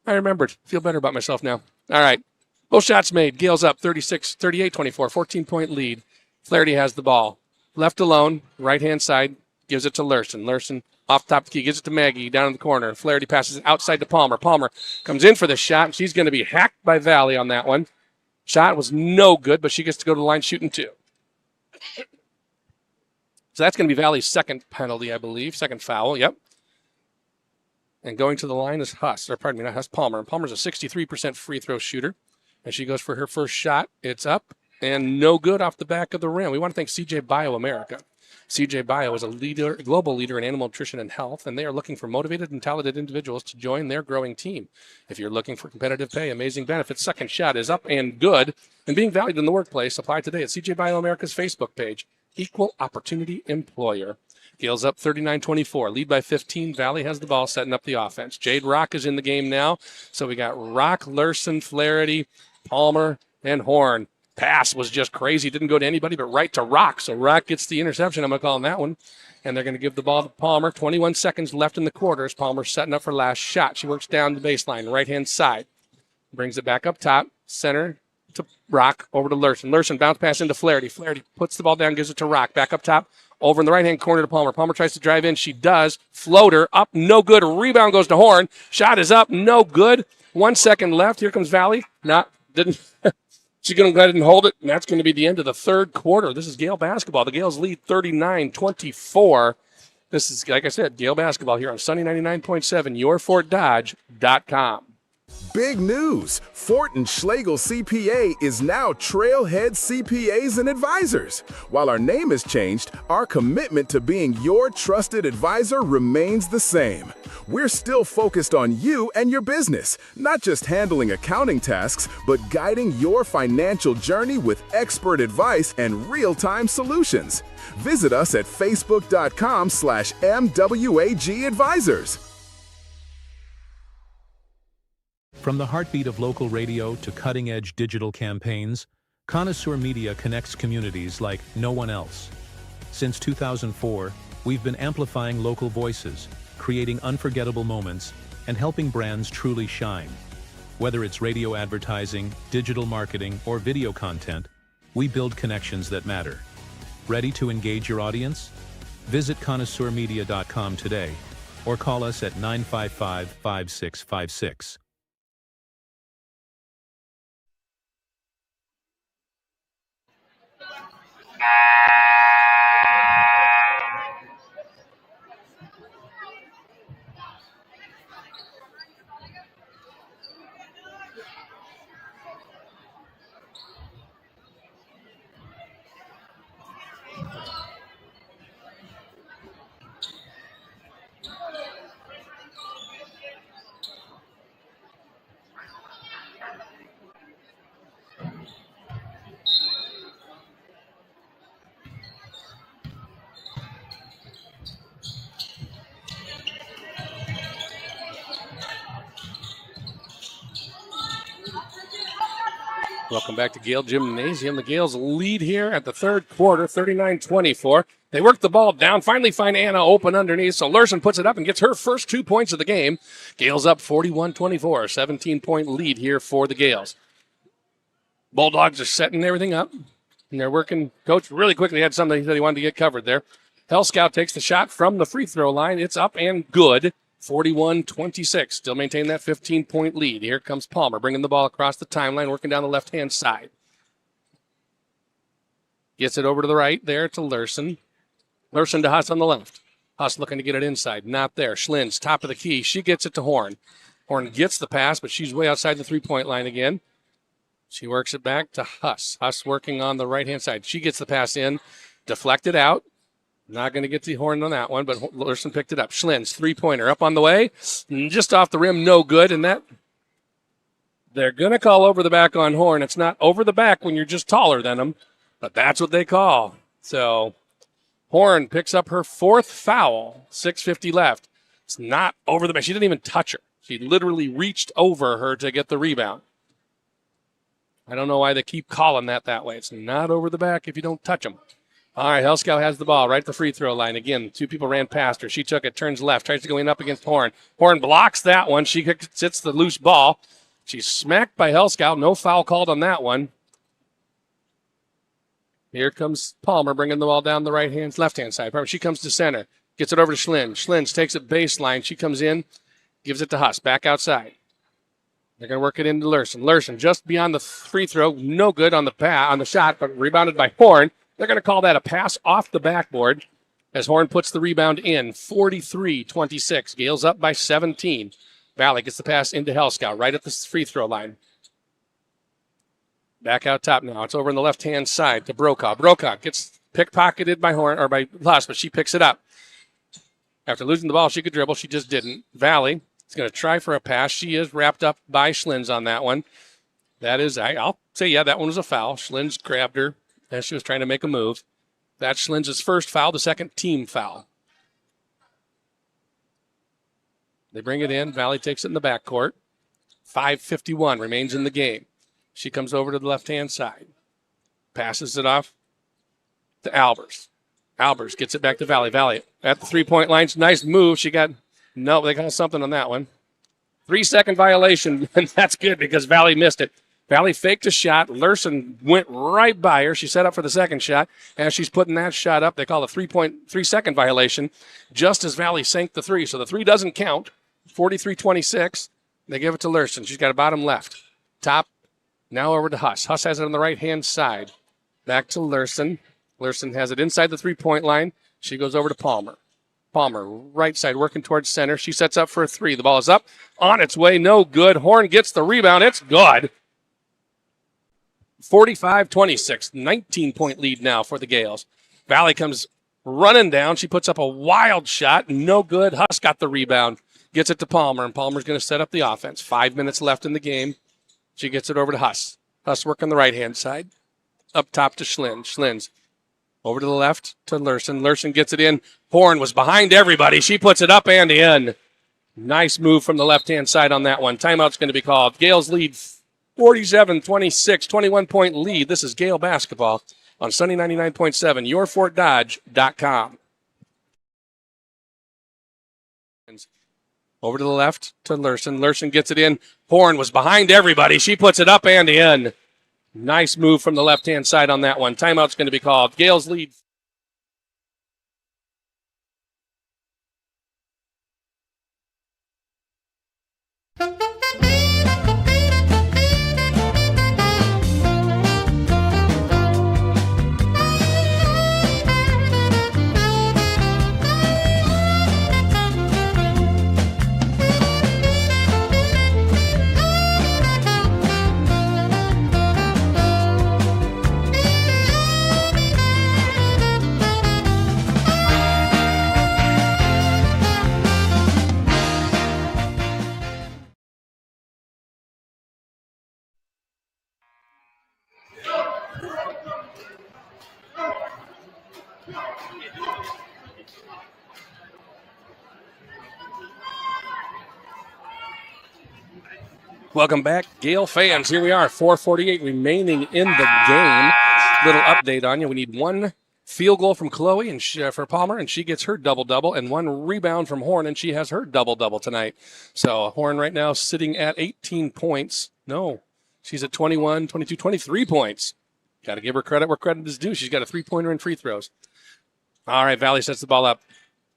remembered. Feel better about myself now. All right. Both shots made. Gaels up 38-24, 14-point lead. Flaherty has the ball. Left alone, right-hand side. gives it to Lurson. Lurson off top of the key, gives it to Maggie down in the corner. Flaherty passes it outside to Palmer. Palmer comes in for the shot, and she's going to be hacked by Valley on that one. Shot was no good, but she gets to go to the line shooting 2. So that's going to be Valley's second penalty, I believe. Second foul, yep. And going to the line is Huss, or pardon me, not Huss, Palmer. And Palmer's a 63% free throw shooter. And she goes for her first shot. It's up and no good off the back of the rim. We want to thank CJ Bio America. CJ Bio is a global leader in animal nutrition and health, and they are looking for motivated and talented individuals to join their growing team. If you're looking for competitive pay, amazing benefits, second shot is up and good, and being valued in the workplace, apply today at CJ Bio America's Facebook page, Equal Opportunity Employer. Gaels up 39-24, lead by 15. Valley has the ball, setting up the offense. Jade Rock is in the game now, so we got Rock, Lurson, Flaherty, Palmer, and Horn. Pass was just crazy. Didn't go to anybody but right to Rock. So Rock gets the interception. I'm going to call on that one. And they're going to give the ball to Palmer. 21 seconds left in the quarters. Palmer's setting up for last shot. She works down the baseline, right-hand side. Brings it back up top. Center to Rock, over to Lurson. Lurson bounce pass into Flaherty. Flaherty puts the ball down, gives it to Rock. Back up top. Over in the right-hand corner to Palmer. Palmer tries to drive in. She does. Floater up, no good. Rebound goes to Horn. Shot is up, no good. 1 second left. Here comes Valley. Didn't. She's going to go ahead and hold it, and that's going to be the end of the third quarter. This is Gael basketball. The Gaels lead 39-24. This is, like I said, Gael basketball here on Sunny 99.7, yourfortdodge.com. Big news! Fort and Schlegel CPA is now Trailhead CPAs and Advisors. While our name has changed, our commitment to being your trusted advisor remains the same. We're still focused on you and your business, not just handling accounting tasks, but guiding your financial journey with expert advice and real-time solutions. Visit us at facebook.com/MWAG Advisors. From the heartbeat of local radio to cutting-edge digital campaigns, Connoisseur Media connects communities like no one else. Since 2004, we've been amplifying local voices, creating unforgettable moments, and helping brands truly shine. Whether it's radio advertising, digital marketing, or video content, we build connections that matter. Ready to engage your audience? Visit connoisseurmedia.com today or call us at 955-5656. Welcome back to Gael Gymnasium. The Gaels lead here at the third quarter, 39-24. They work the ball down, finally find Anna open underneath, so Lurson puts it up and gets her first 2 points of the game. Gaels up 41-24, 17-point lead here for the Gaels. Bulldogs are setting everything up, and they're working. Coach really quickly had something he said he wanted to get covered there. Hell Scout takes the shot from the free throw line. It's up and good. 41-26, still maintain that 15-point lead. Here comes Palmer, bringing the ball across the timeline, working down the left-hand side. Gets it over to the right there to Lurson. Lurson to Huss on the left. Huss looking to get it inside, not there. Schlins, top of the key. She gets it to Horn. Horn gets the pass, but she's way outside the three-point line again. She works it back to Huss. Huss working on the right-hand side. She gets the pass in, deflected out. Not going to get the Horn on that one, but Lurson picked it up. Schlins, three-pointer, up on the way. Just off the rim, no good. And that, they're going to call over the back on Horn. It's not over the back when you're just taller than them, but that's what they call. So Horn picks up her fourth foul, 6:50 left. It's not over the back. She didn't even touch her. She literally reached over her to get the rebound. I don't know why they keep calling that way. It's not over the back if you don't touch them. All right, Hell Scout has the ball right at the free throw line. Again, two people ran past her. She took it, turns left, tries to go in up against Horn. Horn blocks that one. She hits the loose ball. She's smacked by Hell Scout. No foul called on that one. Here comes Palmer bringing the ball down the left-hand side. She comes to center. Gets it over to Schlins. Schlins takes it baseline. She comes in, gives it to Huss. Back outside. They're going to work it into Lurson. Lurson just beyond the free throw. No good on the shot, but rebounded by Horn. They're going to call that a pass off the backboard as Horn puts the rebound in. 43-26. Gaels up by 17. Valley gets the pass into Helskow right at the free throw line. Back out top now. It's over on the left-hand side to Brokaw. Brokaw gets pickpocketed by Horn or by Huss, but she picks it up. After losing the ball, she could dribble. She just didn't. Valley is going to try for a pass. She is wrapped up by Schlins on that one. That is, I'll say, yeah, that one was a foul. Schlins grabbed her as she was trying to make a move. That's Schlins' first foul, the second team foul. They bring it in. Valley takes it in the backcourt. 5:51 remains in the game. She comes over to the left-hand side. Passes it off to Albers. Albers gets it back to Valley. Valley at the three-point line. Nice move. They got something on that one. 3-second violation, and that's good because Valley missed it. Valley faked a shot. Lurson went right by her. She set up for the second shot. As she's putting that shot up, they call a 3-second violation just as Valley sank the three. So the three doesn't count. 43-26. They give it to Lurson. She's got a bottom left. Top. Now over to Huss. Huss has it on the right-hand side. Back to Lurson. Lurson has it inside the three-point line. She goes over to Palmer. Palmer, right side, working towards center. She sets up for a three. The ball is up. On its way, no good. Horn gets the rebound. It's good. 45-26. 19-point lead now for the Gaels. Valley comes running down. She puts up a wild shot. No good. Huss got the rebound. Gets it to Palmer, and Palmer's going to set up the offense. 5 minutes left in the game. She gets it over to Huss. Huss work on the right-hand side. Up top to Schlins. Schlins over to the left to Lurson. Lurson gets it in. Horn was behind everybody. She puts it up and in. Nice move from the left-hand side on that one. Timeout's going to be called. Gaels lead 47-26, 21-point lead. This is Gael basketball on Sunny 99.7, yourfortdodge.com. Over to the left to Lurson. Lurson gets it in. Horn was behind everybody. She puts it up and in. Nice move from the left-hand side on that one. Timeout's going to be called. Gaels lead. Welcome back, Gael fans. Here we are, 4:48 remaining in the game. Little update on you. We need one field goal from Chloe and for Palmer, and she gets her double-double, and one rebound from Horn, and she has her double-double tonight. So Horn right now sitting at 18 points. No, she's at 21, 22, 23 points. Got to give her credit where credit is due. She's got a three-pointer and free throws. All right, Valley sets the ball up.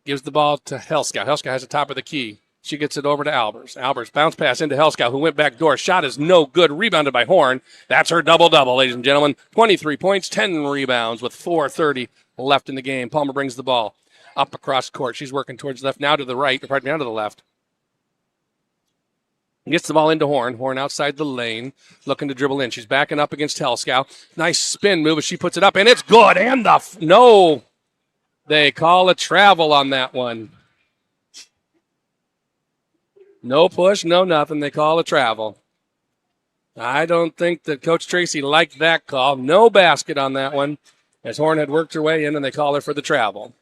Gives the ball to Helskow. Helskow has the top of the key. She gets it over to Albers. Albers bounce pass into Helskow, who went back door. Shot is no good. Rebounded by Horn. That's her double-double, ladies and gentlemen. 23 points, 10 rebounds with 4:30 left in the game. Palmer brings the ball up across court. She's working towards the left, now to the right, or pardon me, now to the left. Gets the ball into Horn. Horn outside the lane, looking to dribble in. She's backing up against Helskow. Nice spin move as she puts it up, and it's good. And no. They call a travel on that one. No push, no nothing. They call a travel. I don't think that Coach Tracy liked that call. No basket on that one as Horn had worked her way in, and they call her for the travel.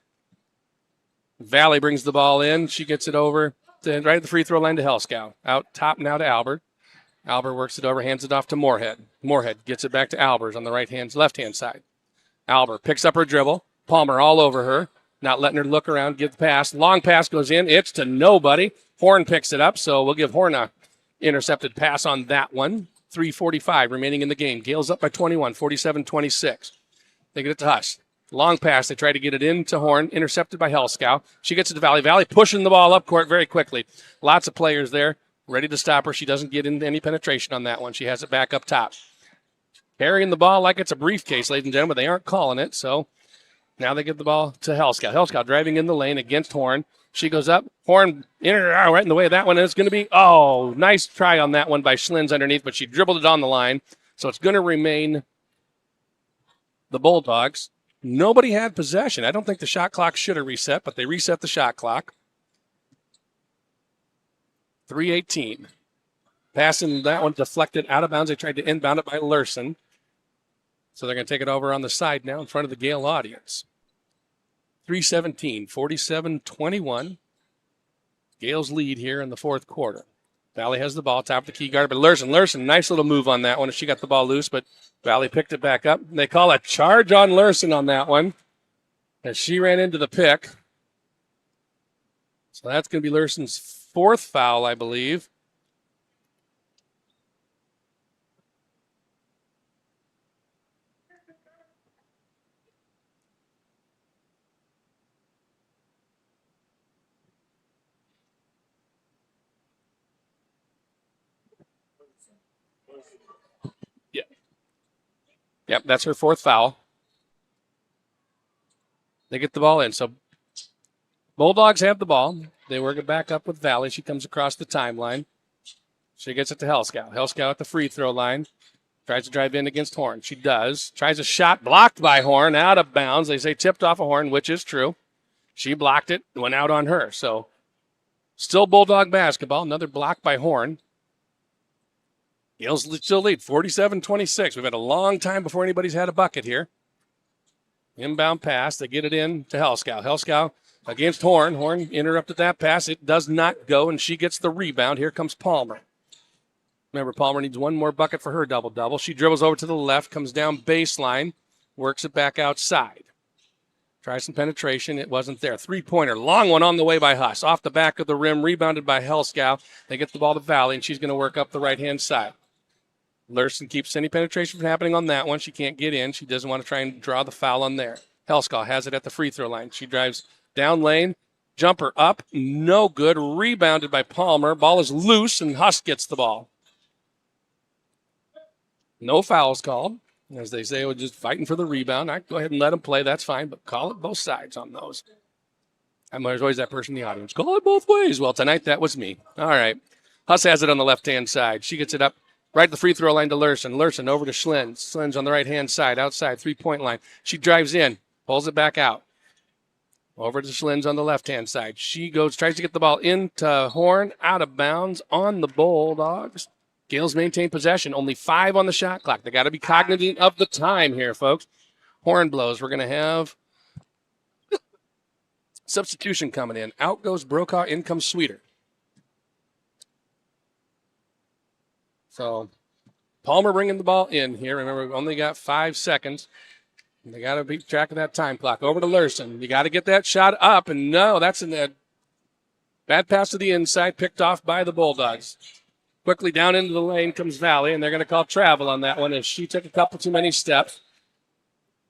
Valley brings the ball in. She gets it over to right at the free throw line to Helskow. Out top now to Albert. Albert works it over, hands it off to Moorhead. Moorhead gets it back to Albers on the left-hand side. Albert picks up her dribble. Palmer all over her. Not letting her look around, give the pass. Long pass goes in. It's to nobody. Horn picks it up, so we'll give Horn a intercepted pass on that one. 3:45 remaining in the game. Gaels up by 21, 47-26. They get it to Huss. Long pass. They try to get it into Horn, intercepted by Helskow. She gets it to Valley. Valley pushing the ball up court very quickly. Lots of players there ready to stop her. She doesn't get into any penetration on that one. She has it back up top. Carrying the ball like it's a briefcase, ladies and gentlemen. They aren't calling it, so now they give the ball to Helskow. Helskow driving in the lane against Horn. She goes up. Horn right in the way of that one. And it's going to be, nice try on that one by Schlins underneath, but she dribbled it on the line. So it's going to remain the Bulldogs. Nobody had possession. I don't think the shot clock should have reset, but they reset the shot clock. 3:18. Passing that one deflected out of bounds. They tried to inbound it by Lurson. So they're going to take it over on the side now in front of the Gale audience. 3:17, 47-21. Gales lead here in the fourth quarter. Valley has the ball, top of the key guard, but Lurson, nice little move on that one as she got the ball loose, but Valley picked it back up. They call a charge on Lurson on that one as she ran into the pick. So that's going to be Lurson's fourth foul, I believe. Yep, that's her fourth foul. They get the ball in. So Bulldogs have the ball. They work it back up with Valley. She comes across the timeline. She gets it to Helskow. Helskow at the free throw line. Tries to drive in against Horn. She does. Tries a shot blocked by Horn, out of bounds. They say tipped off a Horn, which is true. She blocked it, went out on her. So still Bulldog basketball. Another block by Horn. Gales still lead, 47-26. We've had a long time before anybody's had a bucket here. Inbound pass. They get it in to Helskow. Helskow against Horn. Horn interrupted that pass. It does not go, and she gets the rebound. Here comes Palmer. Remember, Palmer needs one more bucket for her double-double. She dribbles over to the left, comes down baseline, works it back outside. Tries some penetration. It wasn't there. Three-pointer. Long one on the way by Huss. Off the back of the rim, rebounded by Helskow. They get the ball to Valley, and she's going to work up the right-hand side. Lurson keeps any penetration from happening on that one. She can't get in. She doesn't want to try and draw the foul on there. Helskow has it at the free throw line. She drives down lane. Jumper up. No good. Rebounded by Palmer. Ball is loose, and Huss gets the ball. No fouls called. As they say, we're just fighting for the rebound. I go ahead and let them play. That's fine, but call it both sides on those. And there's always that person in the audience. Call it both ways. Well, tonight that was me. All right. Huss has it on the left-hand side. She gets it up right at the free throw line to Lurson. Lurson over to Schlins. Schlins on the right-hand side, outside, three-point line. She drives in, pulls it back out. Over to Schlins on the left-hand side. She goes, tries to get the ball into Horn, out of bounds on the Bulldogs. Gales maintain possession. Only 5 on the shot clock. They got to be cognizant of the time here, folks. Horn blows. We're going to have substitution coming in. Out goes Brokaw, in comes Sweeter. So Palmer bringing the ball in here. Remember, we've only got 5 seconds. They got to keep track of that time clock. Over to Lurson. You got to get that shot up. And no, that's in that bad pass to the inside, picked off by the Bulldogs. Quickly down into the lane comes Valley, and they're going to call travel on that one as she took a couple too many steps.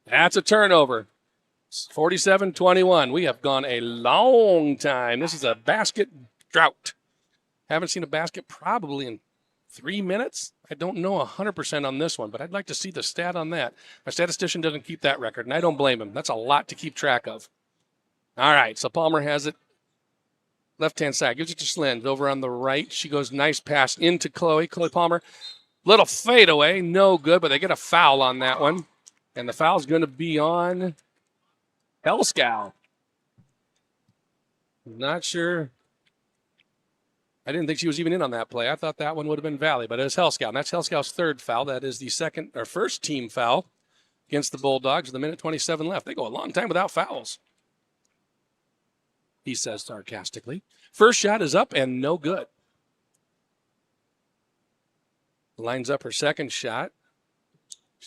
That's a turnover. 47-21. We have gone a long time. This is a basket drought. Haven't seen a basket probably in 3 minutes. I don't know 100% on this one, but I'd like to see the stat on that. My statistician doesn't keep that record, and I don't blame him. That's a lot to keep track of. All right, so Palmer has it. Left-hand side, gives it to Schlins. Over on the right, she goes nice pass into Chloe. Chloe Palmer, little fadeaway, no good, but they get a foul on that one. And the foul's going to be on Helskow. Not sure. I didn't think she was even in on that play. I thought that one would have been Valley, but it was Helskow. And that's Helskow's third foul. That is the first team foul against the Bulldogs with 1:27 left. They go a long time without fouls, he says sarcastically. First shot is up and no good. Lines up her second shot.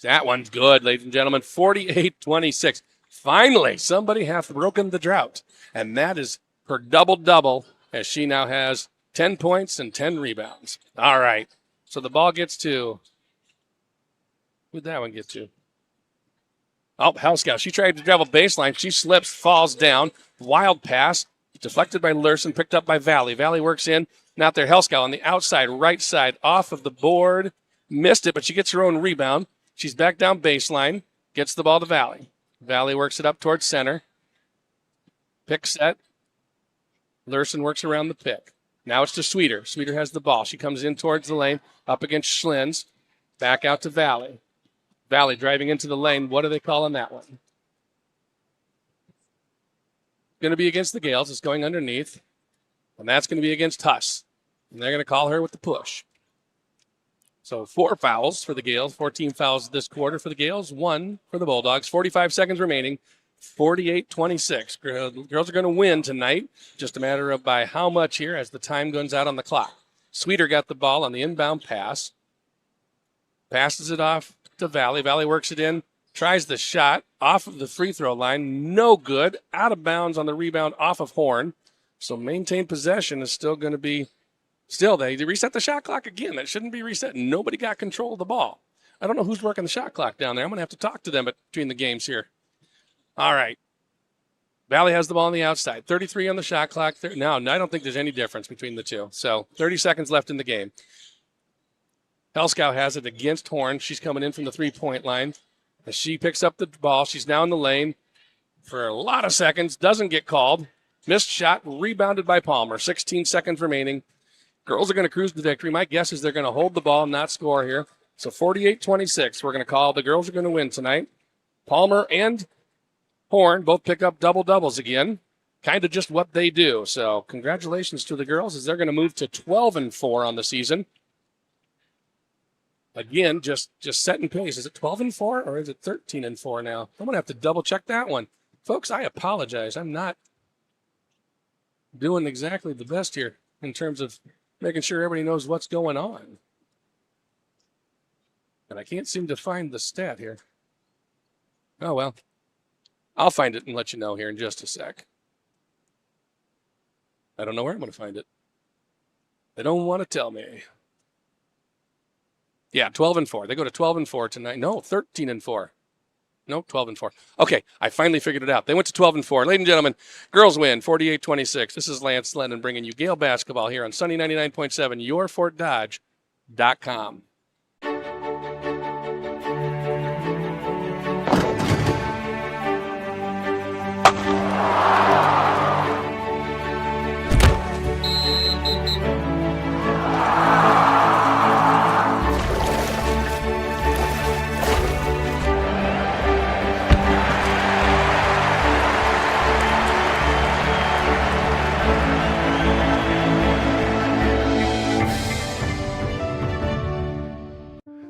That one's good, ladies and gentlemen. 48-26. Finally, somebody hath broken the drought. And that is her double-double as she now has 10 points and 10 rebounds. All right. So the ball gets to, who'd that one get to? Oh, Hellscout. She tried to travel baseline. She slips, falls down. Wild pass. Deflected by Lurson, picked up by Valley. Valley works in. Not there. Hellscout on the outside, right side, off of the board. Missed it, but she gets her own rebound. She's back down baseline. Gets the ball to Valley. Valley works it up towards center. Pick set. Lurson works around the pick. Now it's to Sweeter. Sweeter has the ball. She comes in towards the lane, up against Schlins. Back out to Valley. Valley driving into the lane. What do they call on that one? Going to be against the Gaels. It's going underneath. And that's going to be against Huss. And they're going to call her with the push. So 4 fouls for the Gaels. 14 fouls this quarter for the Gaels. 1 for the Bulldogs. 45 seconds remaining. 48-26. Girls are going to win tonight. Just a matter of by how much here as the time goes out on the clock. Sweeter got the ball on the inbound pass. Passes it off to Valley. Valley works it in. Tries the shot off of the free throw line. No good. Out of bounds on the rebound off of Horn. So maintained possession is still going to be, they reset the shot clock again. That shouldn't be reset. Nobody got control of the ball. I don't know who's working the shot clock down there. I'm going to have to talk to them between the games here. All right. Valley has the ball on the outside. 33 on the shot clock. No, I don't think there's any difference between the two. So 30 seconds left in the game. Hellscout has it against Horn. She's coming in from the three-point line. As she picks up the ball, she's now in the lane for a lot of seconds. Doesn't get called. Missed shot, rebounded by Palmer. 16 seconds remaining. Girls are going to cruise to victory. My guess is they're going to hold the ball and not score here. So 48-26, we're going to call. The girls are going to win tonight. Palmer and Horn both pick up double-doubles again. Kind of just what they do. So congratulations to the girls as they're going to move to 12-4 on the season. Again, just setting pace. Is it 12-4 or is it 13-4 now? I'm going to have to double-check that one. Folks, I apologize. I'm not doing exactly the best here in terms of making sure everybody knows what's going on. And I can't seem to find the stat here. Oh, well. I'll find it and let you know here in just a sec. I don't know where I'm going to find it. They don't want to tell me. Yeah, 12-4. They go to 12-4 tonight. No, 13-4. No, 12-4. Okay, I finally figured it out. They went to 12-4. Ladies and gentlemen, girls win 48-26. This is Lance Lennon bringing you Gale basketball here on Sunny 99.7, yourfortdodge.com.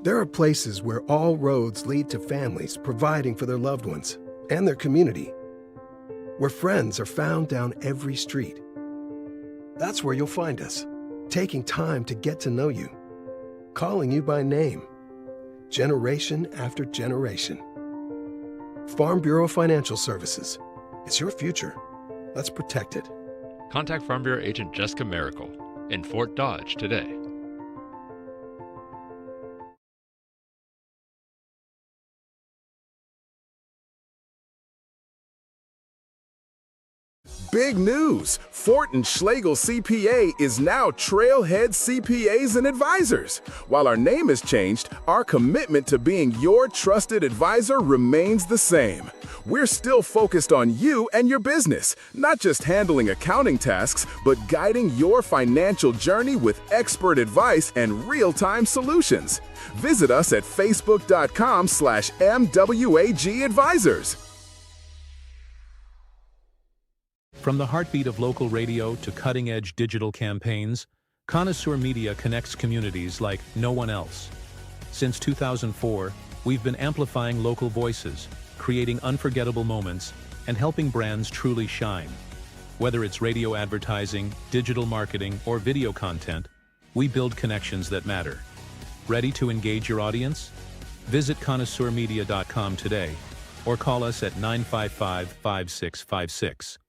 There are places where all roads lead to families providing for their loved ones and their community, where friends are found down every street. That's where you'll find us, taking time to get to know you, calling you by name, generation after generation. Farm Bureau Financial Services. It's your future. Let's protect it. Contact Farm Bureau agent Jessica Miracle in Fort Dodge today. Big news! Fort and Schlegel CPA is now Trailhead CPAs and Advisors. While our name has changed, our commitment to being your trusted advisor remains the same. We're still focused on you and your business, not just handling accounting tasks, but guiding your financial journey with expert advice and real-time solutions. Visit us at facebook.com/MWAG Advisors. From the heartbeat of local radio to cutting-edge digital campaigns, Connoisseur Media connects communities like no one else. Since 2004, we've been amplifying local voices, creating unforgettable moments, and helping brands truly shine. Whether it's radio advertising, digital marketing, or video content, we build connections that matter. Ready to engage your audience? Visit connoisseurmedia.com today or call us at 955-5656.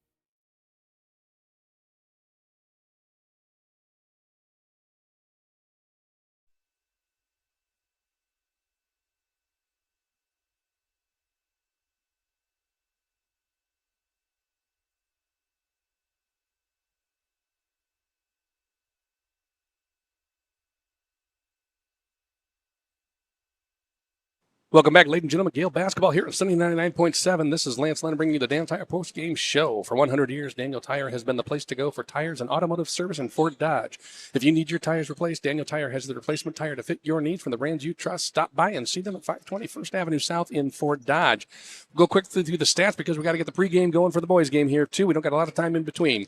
Welcome back, ladies and gentlemen. Gale basketball here at Sunny 99.7. This is Lance Lennon bringing you the Dan Tire post-game show. For 100 years, Daniel Tire has been the place to go for tires and automotive service in Fort Dodge. If you need your tires replaced, Daniel Tire has the replacement tire to fit your needs from the brands you trust. Stop by and see them at 520 First Avenue South in Fort Dodge. We'll go quickly through the stats because we got to get the pregame going for the boys' game here, too. We don't got a lot of time in between.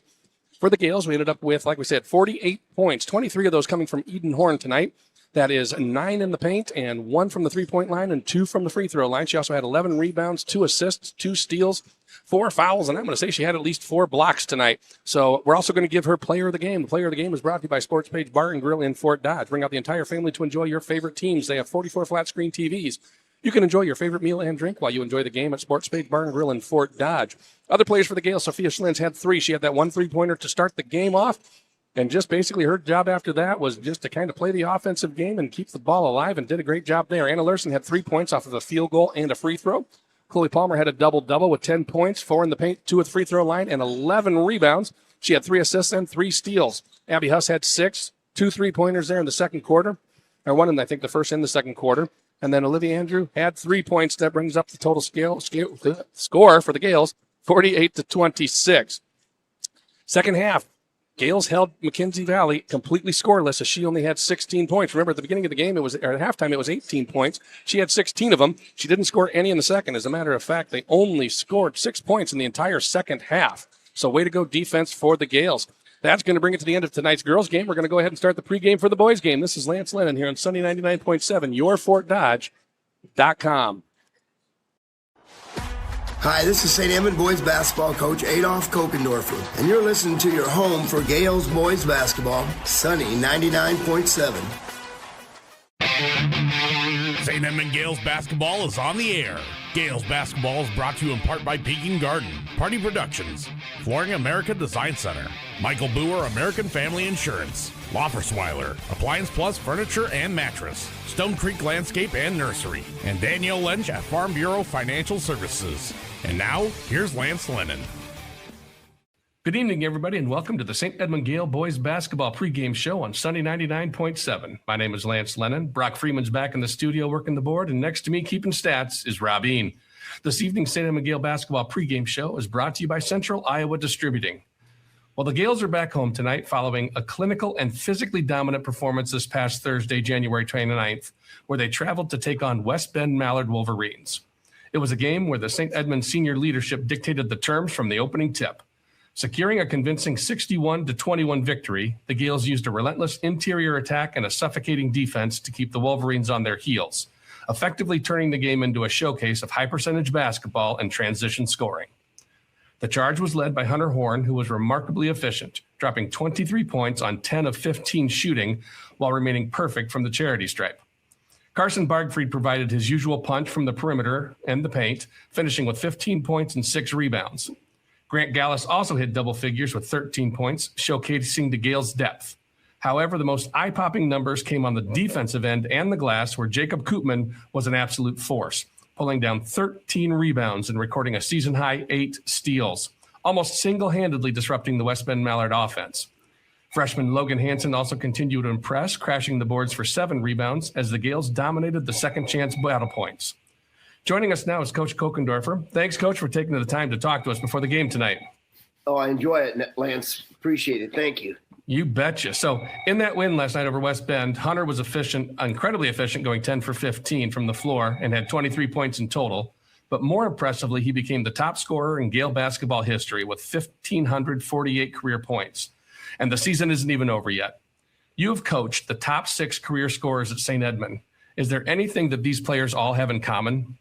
For the Gales, we ended up with, like we said, 48 points, 23 of those coming from Eden Horn tonight. That is 9 in the paint and 1 from the three-point line and 2 from the free throw line. She also had 11 rebounds, 2 assists, 2 steals, 4 fouls, and I'm going to say she had at least 4 blocks tonight. So we're also going to give her Player of the Game. The Player of the Game is brought to you by Sports Page Bar and Grill in Fort Dodge. Bring out the entire family to enjoy your favorite teams. They have 44 flat-screen TVs. You can enjoy your favorite meal and drink while you enjoy the game at Sports Page Bar and Grill in Fort Dodge. Other players for the Gales, Sophia Schlins had 3. She had that 1 3-pointer to start the game off. And just basically her job after that was just to kind of play the offensive game and keep the ball alive, and did a great job there. Anna Larson had 3 points off of a field goal and a free throw. Chloe Palmer had a double-double with 10 points, 4 in the paint, 2 at the free throw line, and 11 rebounds. She had 3 assists and 3 steals. Abby Huss had 6, 2 3-pointers there in the second quarter, or 1 in, I think, the first and the second quarter. And then Olivia Andrew had 3 points. That brings up the total score for the Gales, 48-26. Second half, Gales held McKenzie Valley completely scoreless as she only had 16 points. Remember, at the beginning of the game, at halftime, it was 18 points. She had 16 of them. She didn't score any in the second. As a matter of fact, they only scored 6 points in the entire second half. So way to go defense for the Gales. That's going to bring it to the end of tonight's girls' game. We're going to go ahead and start the pregame for the boys' game. This is Lance Lennon here on Sunny 99.7, yourfortdodge.com. Hi, this is St. Edmond boys basketball coach Adolph Kokendorfer, and you're listening to your home for Gales boys basketball, Sunny 99.7. St. Edmond Gaels basketball is on the air. Gaels basketball is brought to you in part by Peking Garden, Party Productions, Flooring America Design Center, Michael Boer American Family Insurance, Loffersweiler, Appliance Plus Furniture and Mattress, Stone Creek Landscape and Nursery, and Danielle Lynch at Farm Bureau Financial Services. And now, here's Lance Lennon. Good evening, everybody, and welcome to the St. Edmond Gael boys basketball pregame show on Sunny 99.7. My name is Lance Lennon. Brock Freeman's back in the studio working the board, and next to me keeping stats is Robin. This evening's St. Edmond Gael basketball pregame show is brought to you by Central Iowa Distributing. Well, the Gales are back home tonight following a clinical and physically dominant performance this past Thursday, January 29th, where they traveled to take on West Bend Mallard Wolverines. It was a game where the St. Edmond senior leadership dictated the terms from the opening tip. Securing a convincing 61-21 victory, the Gales used a relentless interior attack and a suffocating defense to keep the Wolverines on their heels, effectively turning the game into a showcase of high-percentage basketball and transition scoring. The charge was led by Hunter Horn, who was remarkably efficient, dropping 23 points on 10 of 15 shooting while remaining perfect from the charity stripe. Carson Bargfried provided his usual punch from the perimeter and the paint, finishing with 15 points and 6 rebounds. Grant Gallus also hit double figures with 13 points, showcasing the Gales' depth. However, the most eye-popping numbers came on the defensive end and the glass, where Jacob Koopman was an absolute force, pulling down 13 rebounds and recording a season-high 8 steals, almost single-handedly disrupting the West Bend Mallard offense. Freshman Logan Hansen also continued to impress, crashing the boards for 7 rebounds as the Gales dominated the second-chance battle points. Joining us now is Coach Kokendorfer. Thanks, Coach, for taking the time to talk to us before the game tonight. Oh, I enjoy it, Lance. Appreciate it. Thank you. You betcha. So in that win last night over West Bend, Hunter was efficient, incredibly efficient, going 10 for 15 from the floor and had 23 points in total. But more impressively, he became the top scorer in Gale basketball history with 1,548 career points. And the season isn't even over yet. You have coached the top 6 career scorers at St. Edmond. Is there anything that these players all have in common?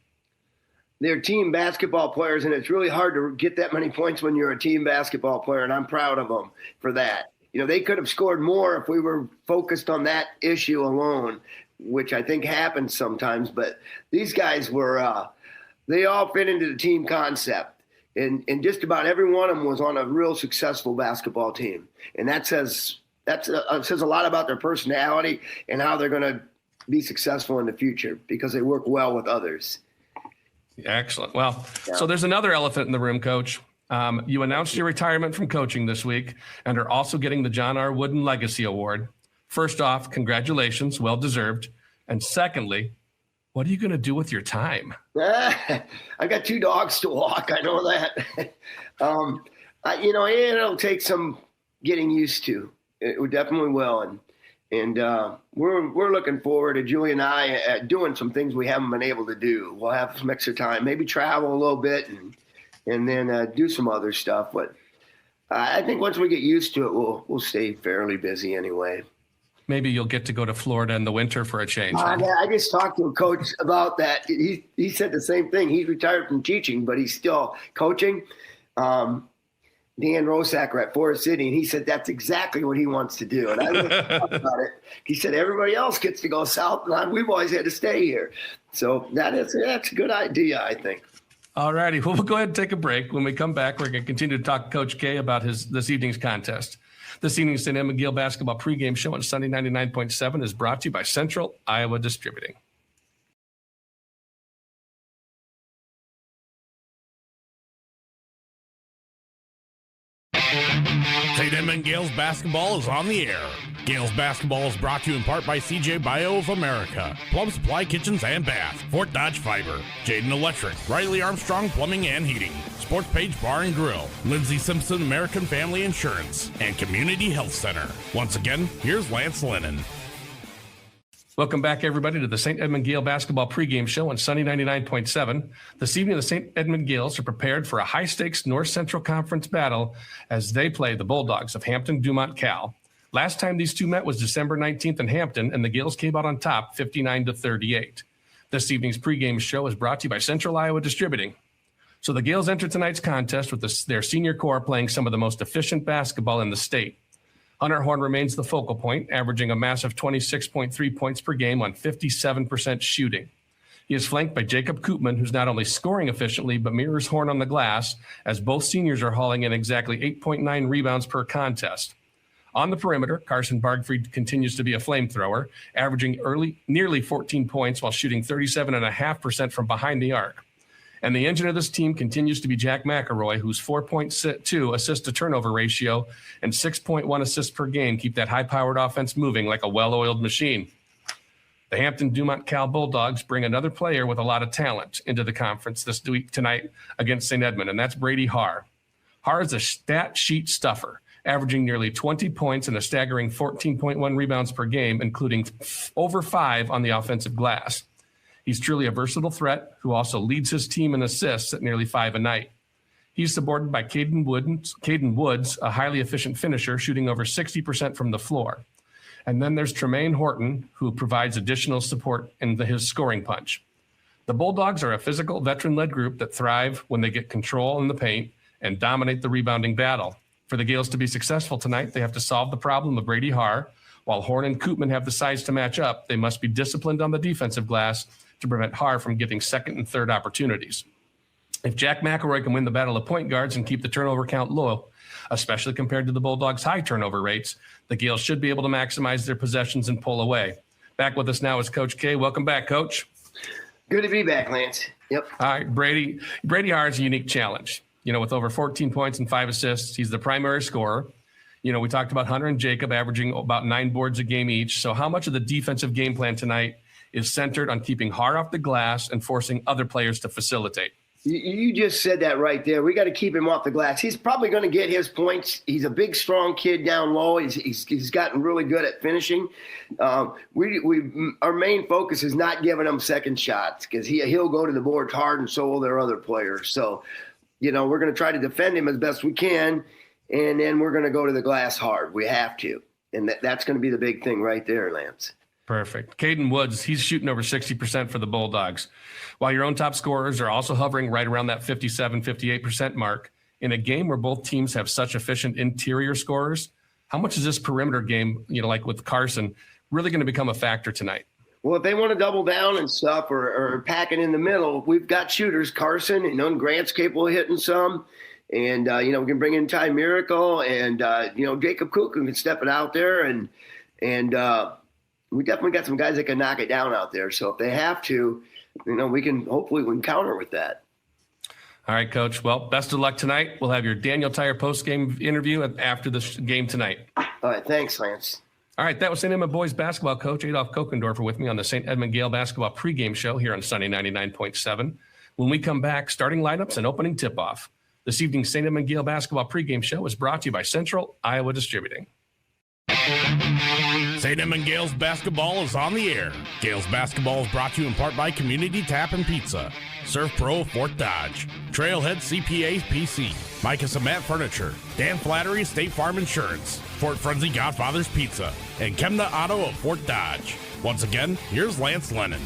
They're team basketball players, and it's really hard to get that many points when you're a team basketball player, and I'm proud of them for that. You know, they could have scored more if we were focused on that issue alone, which I think happens sometimes. But these guys were they all fit into the team concept. And just about every one of them was on a real successful basketball team. And that says a lot about their personality and how they're going to be successful in the future because they work well with others. Excellent. Well, So there's another elephant in the room, Coach. You announced your retirement from coaching this week and are also getting the John R. Wooden Legacy Award. First off, congratulations, well deserved. And secondly, What are you going to do with your time? I got 2 dogs to walk. I know that. It'll take some getting used to. It definitely will. And we're looking forward to Julie and I doing some things we haven't been able to do. We'll have some extra time, maybe travel a little bit and then do some other stuff. But I think once we get used to it, we'll stay fairly busy anyway. Maybe you'll get to go to Florida in the winter for a change. I just talked to a coach about that. He said the same thing. He's retired from teaching, but he's still coaching. Dan Rosacker at Forest City, and he said that's exactly what he wants to do. And I really thought about it. He said everybody else gets to go south, and we've always had to stay here. So that's a good idea, I think. All righty. Well, we'll go ahead and take a break. When we come back, we're going to continue to talk to Coach K about this evening's contest. This evening's St. Edmond Gael basketball pregame show on Sunday 99.7 is brought to you by Central Iowa Distributing. St. Edmond Gaels basketball is on the air. Gaels basketball is brought to you in part by CJ Bio of America, Plum Supply Kitchens and Bath, Fort Dodge Fiber, Jaden Electric, Riley Armstrong Plumbing and Heating, Sports Page Bar and Grill, Lindsay Simpson American Family Insurance, and Community Health Center. Once again, here's Lance Lennon. Welcome back, everybody, to the St. Edmond Gael basketball pregame show on Sunny 99.7. This evening, the St. Edmond Gaels are prepared for a high-stakes North Central Conference battle as they play the Bulldogs of Hampton, Dumont, Cal. Last time these two met was December 19th in Hampton, and the Gaels came out on top 59-38. This evening's pregame show is brought to you by Central Iowa Distributing. So the Gaels enter tonight's contest with their senior core playing some of the most efficient basketball in the state. Hunter Horn remains the focal point, averaging a massive 26.3 points per game on 57% shooting. He is flanked by Jacob Koopman, who's not only scoring efficiently, but mirrors Horn on the glass, as both seniors are hauling in exactly 8.9 rebounds per contest. On the perimeter, Carson Bargfried continues to be a flamethrower, averaging nearly 14 points while shooting 37.5% from behind the arc. And the engine of this team continues to be Jack McElroy, whose 4.2 assist-to-turnover ratio and 6.1 assists per game keep that high-powered offense moving like a well-oiled machine. The Hampton Dumont Cal Bulldogs bring another player with a lot of talent into the conference this week tonight against St. Edmond, and that's Brady Haar. Haar is a stat sheet stuffer, averaging nearly 20 points and a staggering 14.1 rebounds per game, including over 5 on the offensive glass. He's truly a versatile threat who also leads his team in assists at nearly 5 a night. He's supported by Caden Woods, a highly efficient finisher, shooting over 60% from the floor. And then there's Tremaine Horton, who provides additional support in his scoring punch. The Bulldogs are a physical, veteran-led group that thrive when they get control in the paint and dominate the rebounding battle. For the Gaels to be successful tonight, they have to solve the problem of Brady Haar. While Horn and Koopman have the size to match up, they must be disciplined on the defensive glass to prevent Haar from getting second and third opportunities. If Jack McElroy can win the battle of point guards and keep the turnover count low, especially compared to the Bulldogs' high turnover rates, the Gaels should be able to maximize their possessions and pull away. Back with us now is Coach K. Welcome back, Coach. Good to be back, Lance. Yep. All right, Brady Haar is a unique challenge. With over 14 points and 5 assists, he's the primary scorer. We talked about Hunter and Jacob averaging about 9 boards a game each. So how much of the defensive game plan tonight is centered on keeping Haar off the glass and forcing other players to facilitate? You just said that right there. We got to keep him off the glass. He's probably going to get his points. He's a big, strong kid down low. He's gotten really good at finishing. Our main focus is not giving him second shots because he'll go to the boards hard, and so will their other players. So, we're going to try to defend him as best we can, and then we're going to go to the glass hard. We have to, and that's going to be the big thing right there, Lance. Perfect. Caden Woods, he's shooting over 60% for the Bulldogs. While your own top scorers are also hovering right around that 57-58% mark, in a game where both teams have such efficient interior scorers, how much is this perimeter game, like with Carson, really going to become a factor tonight? Well, if they want to double down and stuff or pack it in the middle, we've got shooters, Carson, and Grant's capable of hitting some. And, we can bring in Ty Miracle and, Jacob Cook can step it out there. And we definitely got some guys that can knock it down out there. So if they have to, we can counter with that. All right, Coach. Well, best of luck tonight. We'll have your Daniel Tyer post-game interview after this game tonight. All right. Thanks, Lance. All right, that was St. Edmund boys basketball coach Adolph Kokendorfer with me on the St. Edmund Gale basketball pregame show here on Sunny 99.7. When we come back, starting lineups and opening tip-off. This evening's St. Edmund Gale basketball pregame show is brought to you by Central Iowa Distributing. St. Edmund Gaels basketball is on the air. Gaels basketball is brought to you in part by Community Tap and Pizza, Surf Pro of Fort Dodge, Trailhead CPA PC, Micah Cement Furniture, Dan Flattery State Farm Insurance, Fort Frenzy Godfather's Pizza, and Chemna Auto of Fort Dodge. Once again, here's Lance Lennon.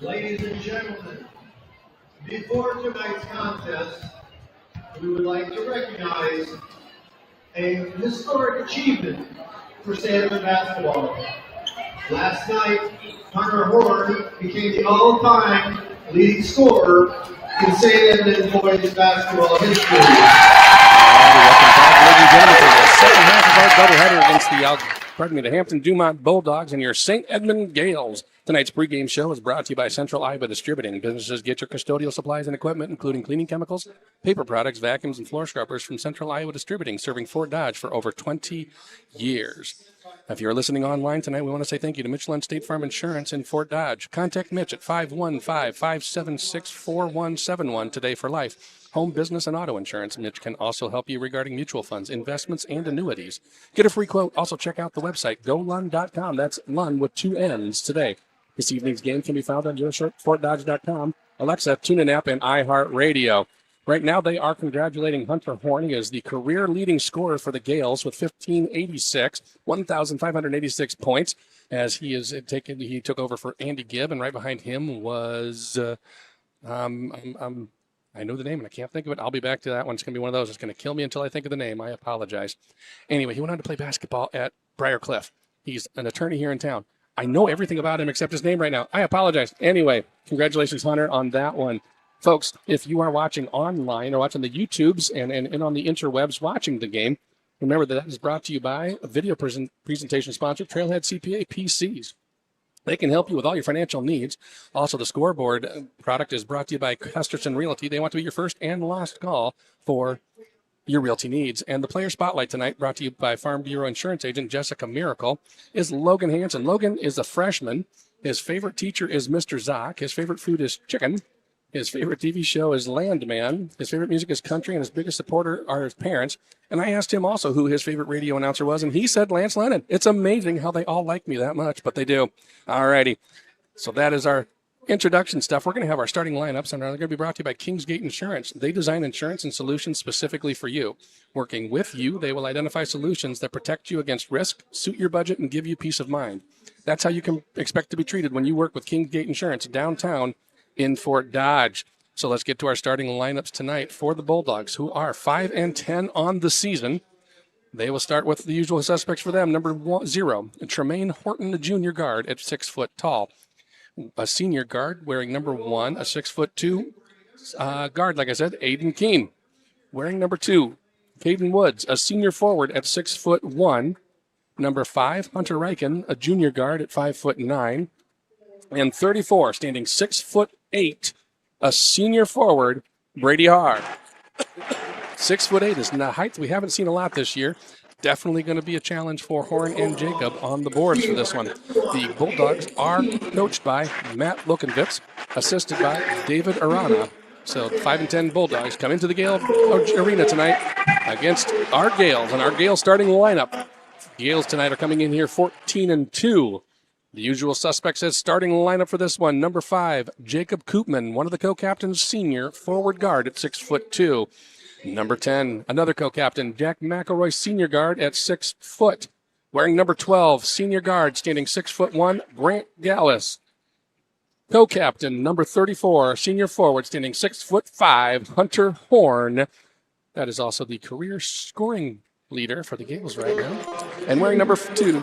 Ladies and gentlemen, before tonight's contest, we would like to recognize a historic achievement for St. Edmund basketball. Last night, Hunter Horn became the all-time leading scorer in St. Edmund boys basketball history. Welcome back, ladies and gentlemen, to the second half of our doubleheader against the Hampton Dumont Bulldogs and your St. Edmund Gaels. Tonight's pregame show is brought to you by Central Iowa Distributing. Businesses get your custodial supplies and equipment, including cleaning chemicals, paper products, vacuums, and floor scrubbers from Central Iowa Distributing, serving Fort Dodge for over 20 years. If you're listening online tonight, we want to say thank you to Michelin State Farm Insurance in Fort Dodge. Contact Mitch at 515-576-4171 today for life. Home, business, and auto insurance. Mitch can also help you regarding mutual funds, investments, and annuities. Get a free quote. Also, check out the website, golun.com. That's Lun with 2 N's today. This evening's game can be found on FortDodge.com, Alexa, TuneIn app, and iHeartRadio. Right now, they are congratulating Hunter Horn. He is the career leading scorer for the Gaels with 1,586 points. As he took over for Andy Gibb, and right behind him was I know the name and I can't think of it. I'll be back to that one. It's going to be one of those. It's going to kill me until I think of the name. I apologize. Anyway, he went on to play basketball at Briarcliff. He's an attorney here in town. I know everything about him except his name right now. I apologize. Anyway, congratulations, Hunter, on that one. Folks, if you are watching online or watching the YouTubes and on the interwebs watching the game, remember that is brought to you by a video presentation sponsor, Trailhead CPA PCs. They can help you with all your financial needs. Also, the scoreboard product is brought to you by Custerson Realty. They want to be your first and last call for your realty needs. And the player spotlight tonight, brought to you by Farm Bureau insurance agent Jessica Miracle, is Logan Hansen. Logan is a freshman. His favorite teacher is Mr. Zock. His favorite food is chicken. His favorite TV show is Landman. His favorite music is country, and his biggest supporter are his parents. And I asked him also who his favorite radio announcer was, and he said Lance Lennon. It's amazing how they all like me that much, but they do. All righty. So that is our introduction stuff, we're going to have our starting lineups, and they're going to be brought to you by Kingsgate Insurance. They design insurance and solutions specifically for you. Working with you, they will identify solutions that protect you against risk, suit your budget, and give you peace of mind. That's how you can expect to be treated when you work with Kingsgate Insurance downtown in Fort Dodge. So let's get to our starting lineups tonight for the Bulldogs, who are 5-10 on the season. They will start with the usual suspects for them. Number 0, Tremaine Horton, a junior guard at 6 foot tall. A senior guard wearing number 1, a 6'2" guard, like I said, Aiden Keene. Wearing number 2, Caden Woods, a senior forward at 6'1". Number 5, Hunter Reichen, a junior guard at 5'9". And 34, standing 6'8", a senior forward, Brady Haar. 6'8" is not height we haven't seen a lot this year. Definitely going to be a challenge for Horn and Jacob on the boards for this one. The Bulldogs are coached by Matt Lukenvitz, assisted by David Arana. So 5-10 Bulldogs come into the Gale Arena tonight against our Gales, and our Gales starting lineup. Gales tonight are coming in here 14-2. The usual suspects as starting lineup for this one. Number 5, Jacob Koopman, one of the co-captains, senior forward guard at 6'2". Number 10, another co-captain, Jack McElroy, senior guard at 6 foot. Wearing number 12, senior guard, standing 6'1", Grant Gaels. Co-captain, number 34, senior forward, standing 6'5", Hunter Horn. That is also the career scoring leader for the Gales right now. And wearing number 42,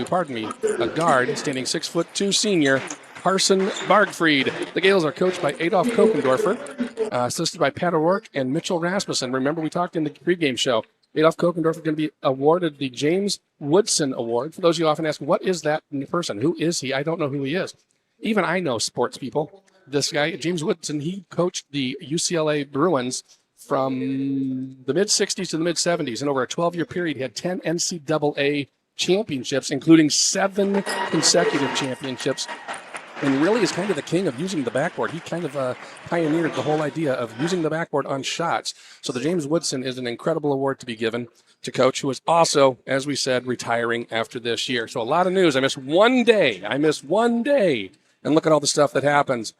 a guard, standing 6'2", senior, Carson Bargfried. The Gales are coached by Adolf Kokendorfer, assisted by Pat O'Rourke and Mitchell Rasmussen. Remember, we talked in the pregame show. Adolf Kokendorfer is going to be awarded the James Woodson Award. For those of you who often ask, what is that person? Who is he? I don't know who he is. Even I know sports people. This guy, James Woodson, he coached the UCLA Bruins from the mid-'60s to the mid-'70s. And over a 12-year period, he had 10 NCAA championships, including 7 consecutive championships. And really is kind of the king of using the backboard. He kind of pioneered the whole idea of using the backboard on shots. So the James Woodson is an incredible award to be given to coach, who is also, as we said, retiring after this year. So a lot of news. I missed one day. And look at all the stuff that happens.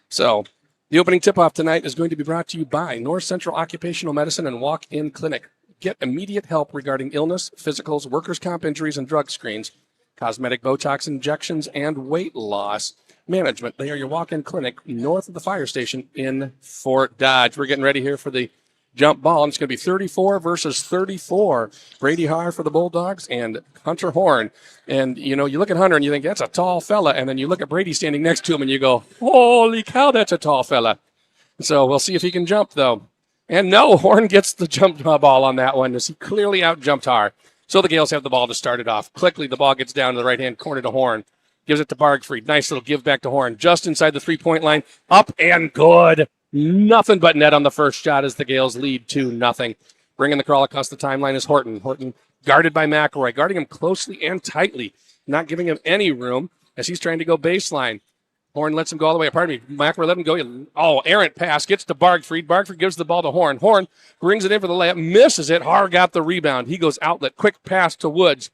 So the opening tip-off tonight is going to be brought to you by North Central Occupational Medicine and Walk-In Clinic. Get immediate help regarding illness, physicals, workers' comp injuries, and drug screens, cosmetic Botox injections, and weight loss management. They are your walk-in clinic north of the fire station in Fort Dodge. We're getting ready here for the jump ball, and it's going to be 34 versus 34. Brady Haar for the Bulldogs and Hunter Horn. And, you know, you look at Hunter and you think, that's a tall fella. And then you look at Brady standing next to him and you go, holy cow, that's a tall fella. So we'll see if he can jump, though. And no, Horn gets the jump ball on that one as he clearly out-jumped Haar. So the Gales have the ball to start it off. Quickly, the ball gets down to the right-hand corner to Horn. Gives it to Bargfried. Nice little give back to Horn. Just inside the three-point line. Up and good. Nothing but net on the first shot as the Gales lead 2-0. Bringing the crawl across the timeline is Horton. Horton guarded by McElroy. Guarding him closely and tightly. Not giving him any room as he's trying to go baseline. Horn lets him go all the way. Pardon me. McElroy let him go. Oh, errant pass. Gets to Bargfried. Bargfried gives the ball to Horn. Horn brings it in for the layup. Misses it. Haar got the rebound. He goes outlet. Quick pass to Woods.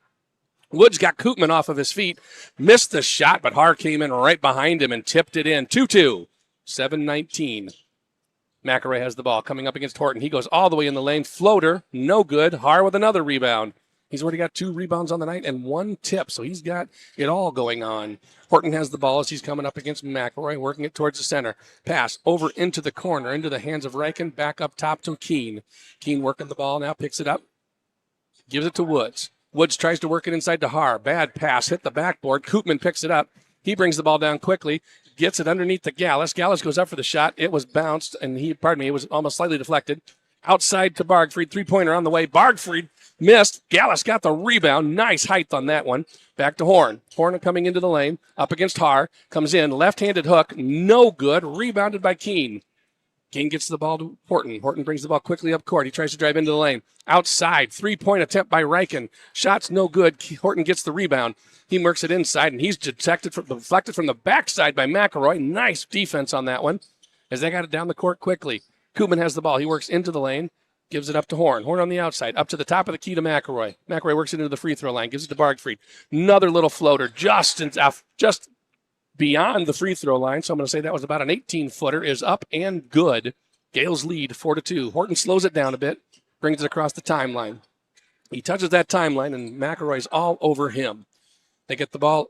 Woods got Koopman off of his feet, missed the shot, but Haar came in right behind him and tipped it in. 2-2, 7-19. McElroy has the ball coming up against Horton. He goes all the way in the lane. Floater, no good. Haar with another rebound. He's already got 2 rebounds on the night and 1 tip, so he's got it all going on. Horton has the ball as he's coming up against McElroy, working it towards the center. Pass over into the corner, into the hands of Reichen, back up top to Keene. Keene working the ball now, picks it up, gives it to Woods. Woods tries to work it inside to Haar. Bad pass, hit the backboard. Koopman picks it up. He brings the ball down quickly, gets it underneath to Gaels. Gaels goes up for the shot. It was bounced, and it was almost slightly deflected. Outside to Bargfried. Three-pointer on the way. Bargfried missed. Gaels got the rebound. Nice height on that one. Back to Horn. Horn coming into the lane. Up against Haar. Comes in. Left-handed hook. No good. Rebounded by Keene. Keene gets the ball to Horton. Horton brings the ball quickly up court. He tries to drive into the lane. Outside. Three-point attempt by Reichen. Shot's no good. Horton gets the rebound. He works it inside, and he's deflected from the backside by McElroy. Nice defense on that one as they got it down the court quickly. Koopman has the ball. He works into the lane, gives it up to Horn. Horn on the outside, up to the top of the key to McElroy. McElroy works it into the free throw line, gives it to Bargfried. Another little floater, just beyond the free throw line. So I'm going to say that was about an 18-footer, is up and good. Gaels lead 4-2. Horton slows it down a bit, brings it across the timeline. He touches that timeline, and McElroy's all over him. They get the ball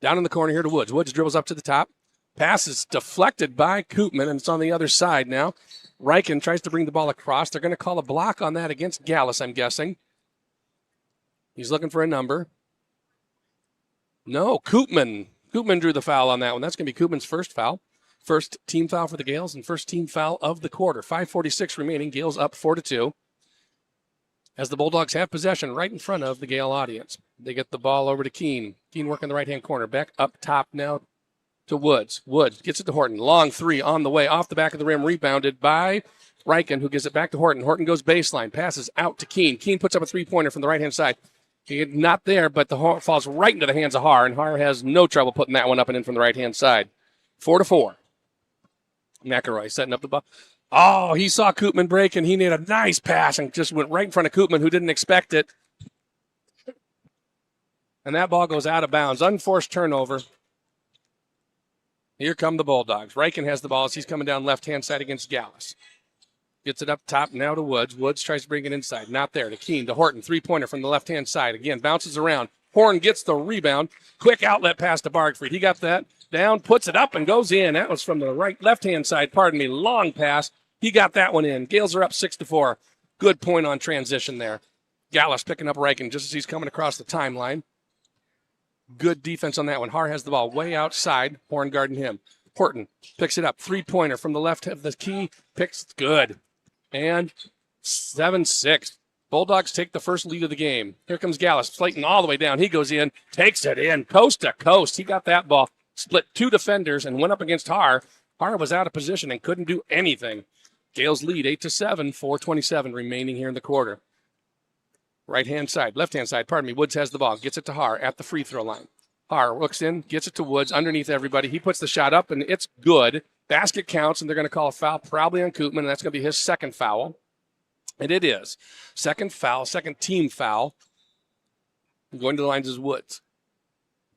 down in the corner here to Woods. Woods dribbles up to the top. Pass is deflected by Koopman, and it's on the other side now. Reichen tries to bring the ball across. They're going to call a block on that against Gaels, I'm guessing. He's looking for a number. No, Koopman. Koopman drew the foul on that one. That's going to be Koopman's first foul. First team foul for the Gaels and first team foul of the quarter. 5:46 remaining. Gaels up 4-2. As the Bulldogs have possession right in front of the Gael audience. They get the ball over to Keene. Keene working the right-hand corner. Back up top now to Woods. Woods gets it to Horton. Long three on the way. Off the back of the rim. Rebounded by Reichen, who gives it back to Horton. Horton goes baseline. Passes out to Keene. Keene puts up a three-pointer from the right-hand side. He's not there, but the falls right into the hands of Haar, and Haar has no trouble putting that one up and in from the right-hand side. 4-4. McElroy setting up the ball. Oh, he saw Koopman break, and he made a nice pass and just went right in front of Koopman, who didn't expect it. And that ball goes out of bounds. Unforced turnover. Here come the Bulldogs. Reichen has the ball as he's coming down left-hand side against Gaels. Gets it up top now to Woods. Woods tries to bring it inside. Not there. To Keene, to Horton. Three-pointer from the left-hand side. Again, bounces around. Horn gets the rebound. Quick outlet pass to Bargfried. He got that down, puts it up, and goes in. That was from the left-hand side. Long pass. He got that one in. Gaels are up 6-4. Good point on transition there. Gaels picking up Reichen just as he's coming across the timeline. Good defense on that one. Haar has the ball way outside. Horn guarding him. Horton picks it up. Three-pointer from the left of the key. Picks good. And 7-6. Bulldogs take the first lead of the game. Here comes Gaels, Slayton all the way down. He goes in, takes it in, coast to coast. He got that ball, split two defenders, and went up against Haar. Haar was out of position and couldn't do anything. Gaels lead 8-7, 4:27 remaining here in the quarter. Left-hand side, Woods has the ball, gets it to Haar at the free throw line. Haar looks in, gets it to Woods underneath everybody. He puts the shot up, and it's good. Basket counts, and they're going to call a foul probably on Koopman, and that's going to be his second foul. And it is. Second foul, second team foul. Going to the lines is Woods.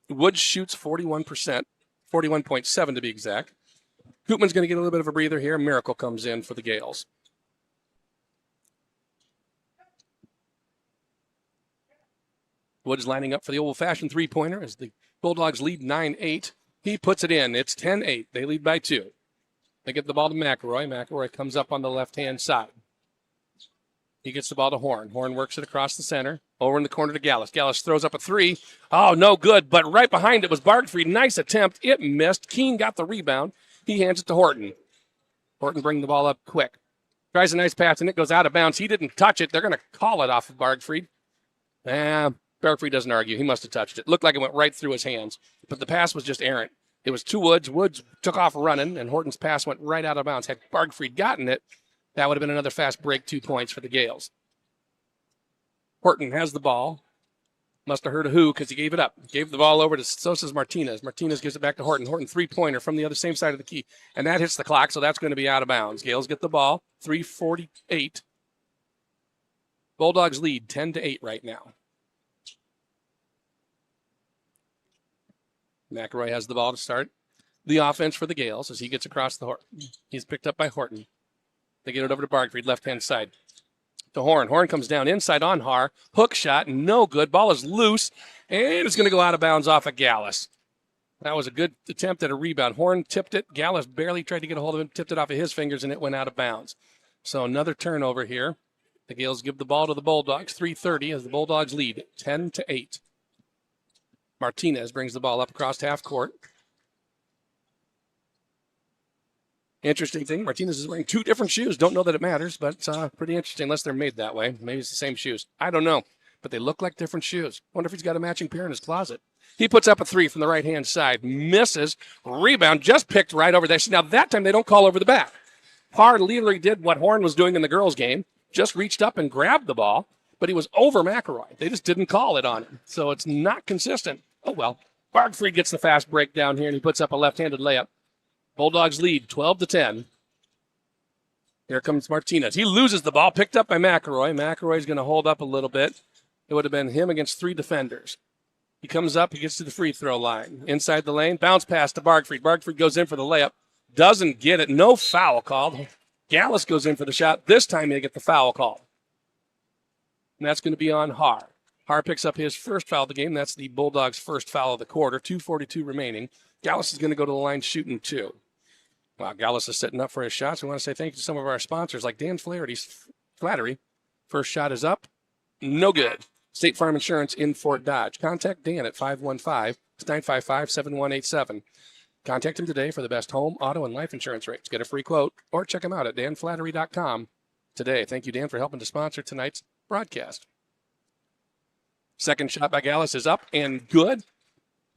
Woods shoots 41%, 41.7 to be exact. Koopman's going to get a little bit of a breather here. Miracle comes in for the Gaels. Woods lining up for the old-fashioned three-pointer as the Bulldogs lead 9-8. He puts it in. It's 10-8. They lead by 2. They get the ball to McElroy. McElroy comes up on the left-hand side. He gets the ball to Horn. Horn works it across the center. Over in the corner to Gaels. Gaels throws up a three. Oh, no good. But right behind it was Bargfried. Nice attempt. It missed. Keene got the rebound. He hands it to Horton. Horton bringing the ball up quick. Tries a nice pass, and it goes out of bounds. He didn't touch it. They're going to call it off of Bargfried. Bargfried doesn't argue. He must have touched it. Looked like it went right through his hands. But the pass was just errant. It was to Woods. Woods took off running, and Horton's pass went right out of bounds. Had Bargfried gotten it, that would have been another fast break, 2 points for the Gaels. Horton has the ball. Must have heard a who because he gave it up. Gave the ball over to Sosa's Martinez. Martinez gives it back to Horton. Horton three-pointer from the other same side of the key. And that hits the clock, so that's going to be out of bounds. Gaels get the ball. 3:48. Bulldogs lead 10-8 right now. McElroy has the ball to start the offense for the Gaels as he gets across the Horton. He's picked up by Horton. They get it over to Bargfried, left-hand side. To Horn. Horn comes down inside on Haar. Hook shot, no good. Ball is loose, and it's going to go out of bounds off of Gaels. That was a good attempt at a rebound. Horn tipped it. Gaels barely tried to get a hold of it, tipped it off of his fingers, and it went out of bounds. So another turnover here. The Gaels give the ball to the Bulldogs. 3:30 as the Bulldogs lead 10-8. Martinez brings the ball up across half court. Interesting thing, Martinez is wearing 2 different shoes. Don't know that it matters, but it's pretty interesting unless they're made that way. Maybe it's the same shoes. I don't know, but they look like different shoes. Wonder if he's got a matching pair in his closet. He puts up a 3 from the right-hand side. Misses. Rebound just picked right over there. Now, that time they don't call over the back. Haar literally did what Horn was doing in the girls' game. Just reached up and grabbed the ball, but he was over McElroy. They just didn't call it on him. So it's not consistent. Oh, well. Bargfried gets the fast break down here, and he puts up a left-handed layup. Bulldogs lead 12-10. Here comes Martinez. He loses the ball, picked up by McElroy. McElroy's going to hold up a little bit. It would have been him against 3 defenders. He comes up, he gets to the free throw line. Inside the lane, bounce pass to Bargfried. Bargfried goes in for the layup. Doesn't get it. No foul called. Gaels goes in for the shot. This time they get the foul call. And that's going to be on Har. Har picks up his first foul of the game. That's the Bulldogs' first foul of the quarter. 2:42 remaining. Gaels is going to go to the line shooting 2. Wow, Gaels is setting up for his shots. We want to say thank you to some of our sponsors like Dan Flaherty's Flattery. First shot is up. No good. State Farm Insurance in Fort Dodge. Contact Dan at 515-955-7187. Contact him today for the best home, auto, and life insurance rates. Get a free quote or check him out at danflattery.com today. Thank you, Dan, for helping to sponsor tonight's broadcast. Second shot by Gaels is up and good.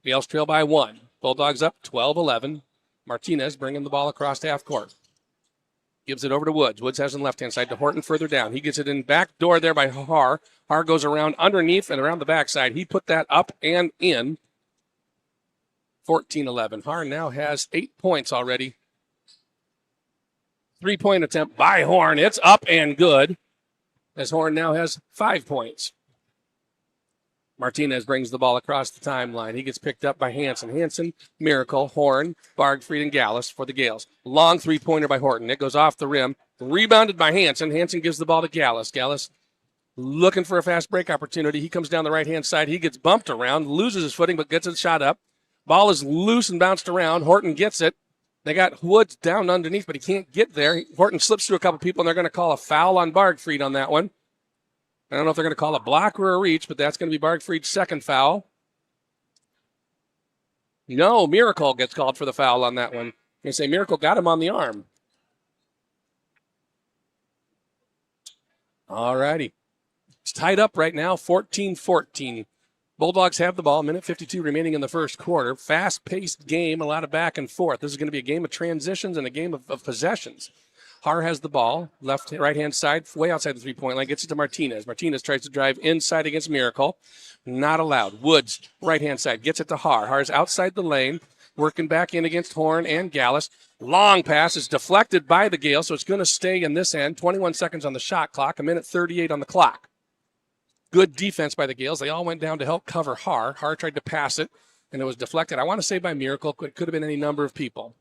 Gaels trail by 1. Bulldogs up 12-11. Martinez bringing the ball across half court. Gives it over to Woods. Woods has it on the left-hand side to Horton further down. He gets it in back door there by Har. Har goes around underneath and around the backside. He put that up and in. 14-11. Har now has 8 points already. 3-point attempt by Horn. It's up and good, as Horn now has 5 points. Martinez brings the ball across the timeline. He gets picked up by Hanson. Hanson, Miracle, Horn, Bargfried, and Gaels for the Gaels. Long three-pointer by Horton. It goes off the rim. Rebounded by Hanson. Hanson gives the ball to Gaels. Gaels looking for a fast break opportunity. He comes down the right-hand side. He gets bumped around, loses his footing, but gets a shot up. Ball is loose and bounced around. Horton gets it. They got Woods down underneath, but he can't get there. Horton slips through a couple people, and they're going to call a foul on Bargfried on that one. I don't know if they're going to call a block or a reach, but that's going to be Bargfried's second foul. No, Miracle gets called for the foul on that one. They say Miracle got him on the arm. All righty. It's tied up right now, 14-14. Bulldogs have the ball, minute 52 remaining in the first quarter. Fast-paced game, a lot of back and forth. This is going to be a game of transitions and a game of possessions. Har has the ball, right-hand side, way outside the three-point line, gets it to Martinez. Martinez tries to drive inside against Miracle. Not allowed. Woods, right-hand side, gets it to Har. Har's outside the lane, working back in against Horn and Gaels. Long pass is deflected by the Gaels, so it's going to stay in this end. 21 seconds on the shot clock, a minute 38 on the clock. Good defense by the Gaels. They all went down to help cover Har. Har tried to pass it, and it was deflected. I want to say by Miracle. It could have been any number of people.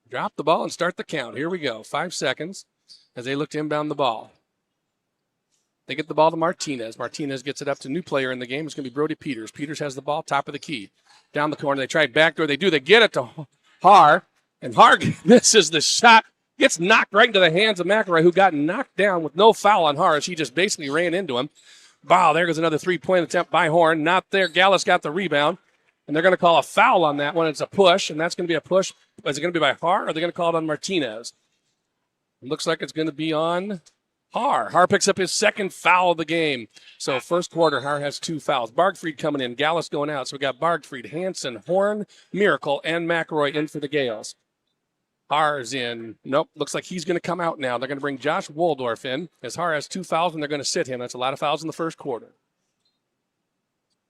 Drop the ball and start the count. Here we go. 5 seconds as they look to inbound the ball. They get the ball to Martinez. Martinez gets it up to new player in the game. It's going to be Brody Peters. Peters has the ball, top of the key. Down the corner. They try backdoor. They do. They get it to Har, and Har misses the shot. Gets knocked right into the hands of McElroy, who got knocked down with no foul on Har as he just basically ran into him. Wow, there goes another three-point attempt by Horn. Not there. Gaels got the rebound. And they're going to call a foul on that one. It's a push, and that's going to be a push. Is it going to be by Har, or are they going to call it on Martinez? It looks like it's going to be on Har. Har picks up his second foul of the game. So first quarter, Har has 2 fouls. Bargfried coming in, Gaels going out. So we got Bargfried, Hanson, Horn, Miracle, and McElroy in for the Gaels. Har's in. Nope, looks like he's going to come out now. They're going to bring Josh Waldorf in, as Har has 2 fouls, and they're going to sit him. That's a lot of fouls in the first quarter.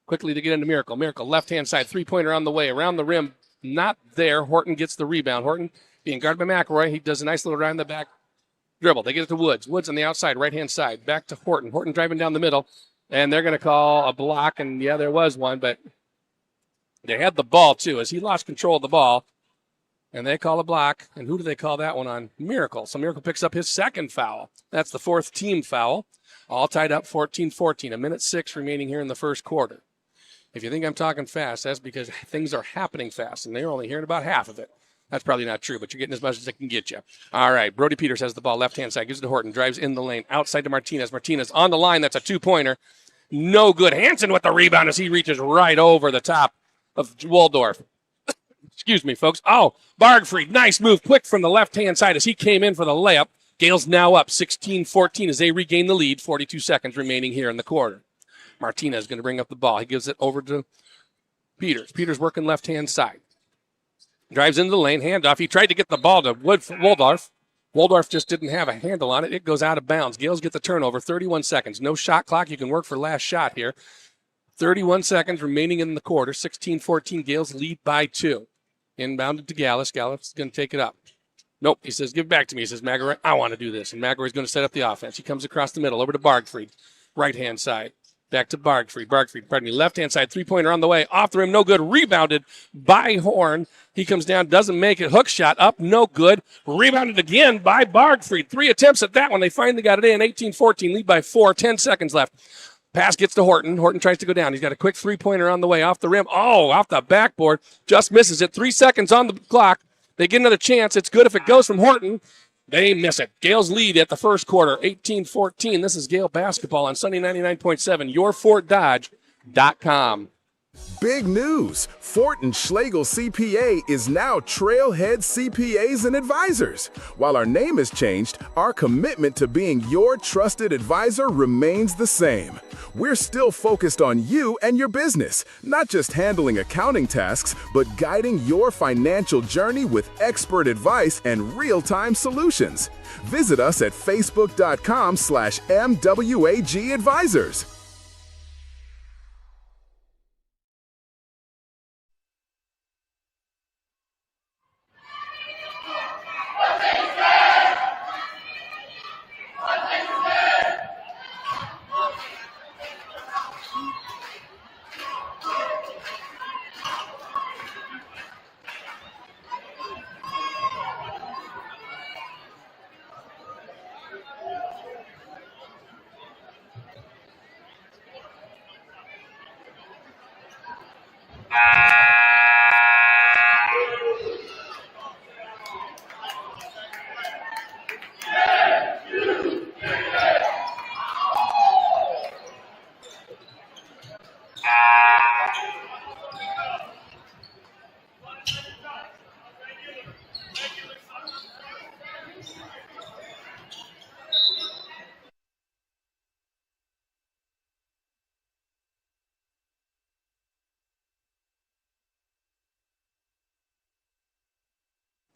Quickly to get into Miracle. Miracle, left-hand side, three-pointer on the way. Around the rim, not there. Horton gets the rebound. Horton being guarded by McElroy. He does a nice little round the back dribble. They get it to Woods. Woods on the outside, right-hand side. Back to Horton. Horton driving down the middle. And they're going to call a block. And, yeah, there was one. But they had the ball, too, as he lost control of the ball. And they call a block. And who do they call that one on? Miracle. So Miracle picks up his second foul. That's the 4th team foul. All tied up 14-14. A minute 6 remaining here in the first quarter. If you think I'm talking fast, that's because things are happening fast, and they're only hearing about half of it. That's probably not true, but you're getting as much as they can get you. All right, Brody Peters has the ball left-hand side, gives it to Horton, drives in the lane, outside to Martinez. Martinez on the line, that's a 2-pointer. No good. Hanson with the rebound as he reaches right over the top of Waldorf. Excuse me, folks. Oh, Bargfried, nice move, quick from the left-hand side as he came in for the layup. Gaels now up 16-14 as they regain the lead, 42 seconds remaining here in the quarter. Martinez going to bring up the ball. He gives it over to Peters. Peters working left-hand side. Drives into the lane, handoff. He tried to get the ball to Waldorf. Waldorf just didn't have a handle on it. It goes out of bounds. Gaels get the turnover, 31 seconds. No shot clock. You can work for last shot here. 31 seconds remaining in the quarter. 16-14. Gaels lead by 2. Inbounded to Gaels. Gaels is going to take it up. Nope. He says, give it back to me. He says, McElroy, I want to do this. And McElroy's going to set up the offense. He comes across the middle over to Bargfried. right-hand side. Back to Bargfried, left-hand side, three-pointer on the way. Off the rim, no good. Rebounded by Horn. He comes down, doesn't make it. Hook shot up, no good. Rebounded again by Bargfried. 3 attempts at that one. They finally got it in. 18-14, lead by 4, 10 seconds left. Pass gets to Horton. Horton tries to go down. He's got a quick three-pointer on the way. Off the rim. Oh, off the backboard. Just misses it. 3 seconds on the clock. They get another chance. It's good if it goes from Horton. They miss it. Gales lead at the first quarter, 18-14. This is Gale basketball on Sunday 99.7, yourfortdodge.com. Big news! Fort and Schlegel CPA is now Trailhead CPAs and Advisors. While our name has changed, our commitment to being your trusted advisor remains the same. We're still focused on you and your business, not just handling accounting tasks, but guiding your financial journey with expert advice and real-time solutions. Visit us at facebook.com/MWAG Advisors.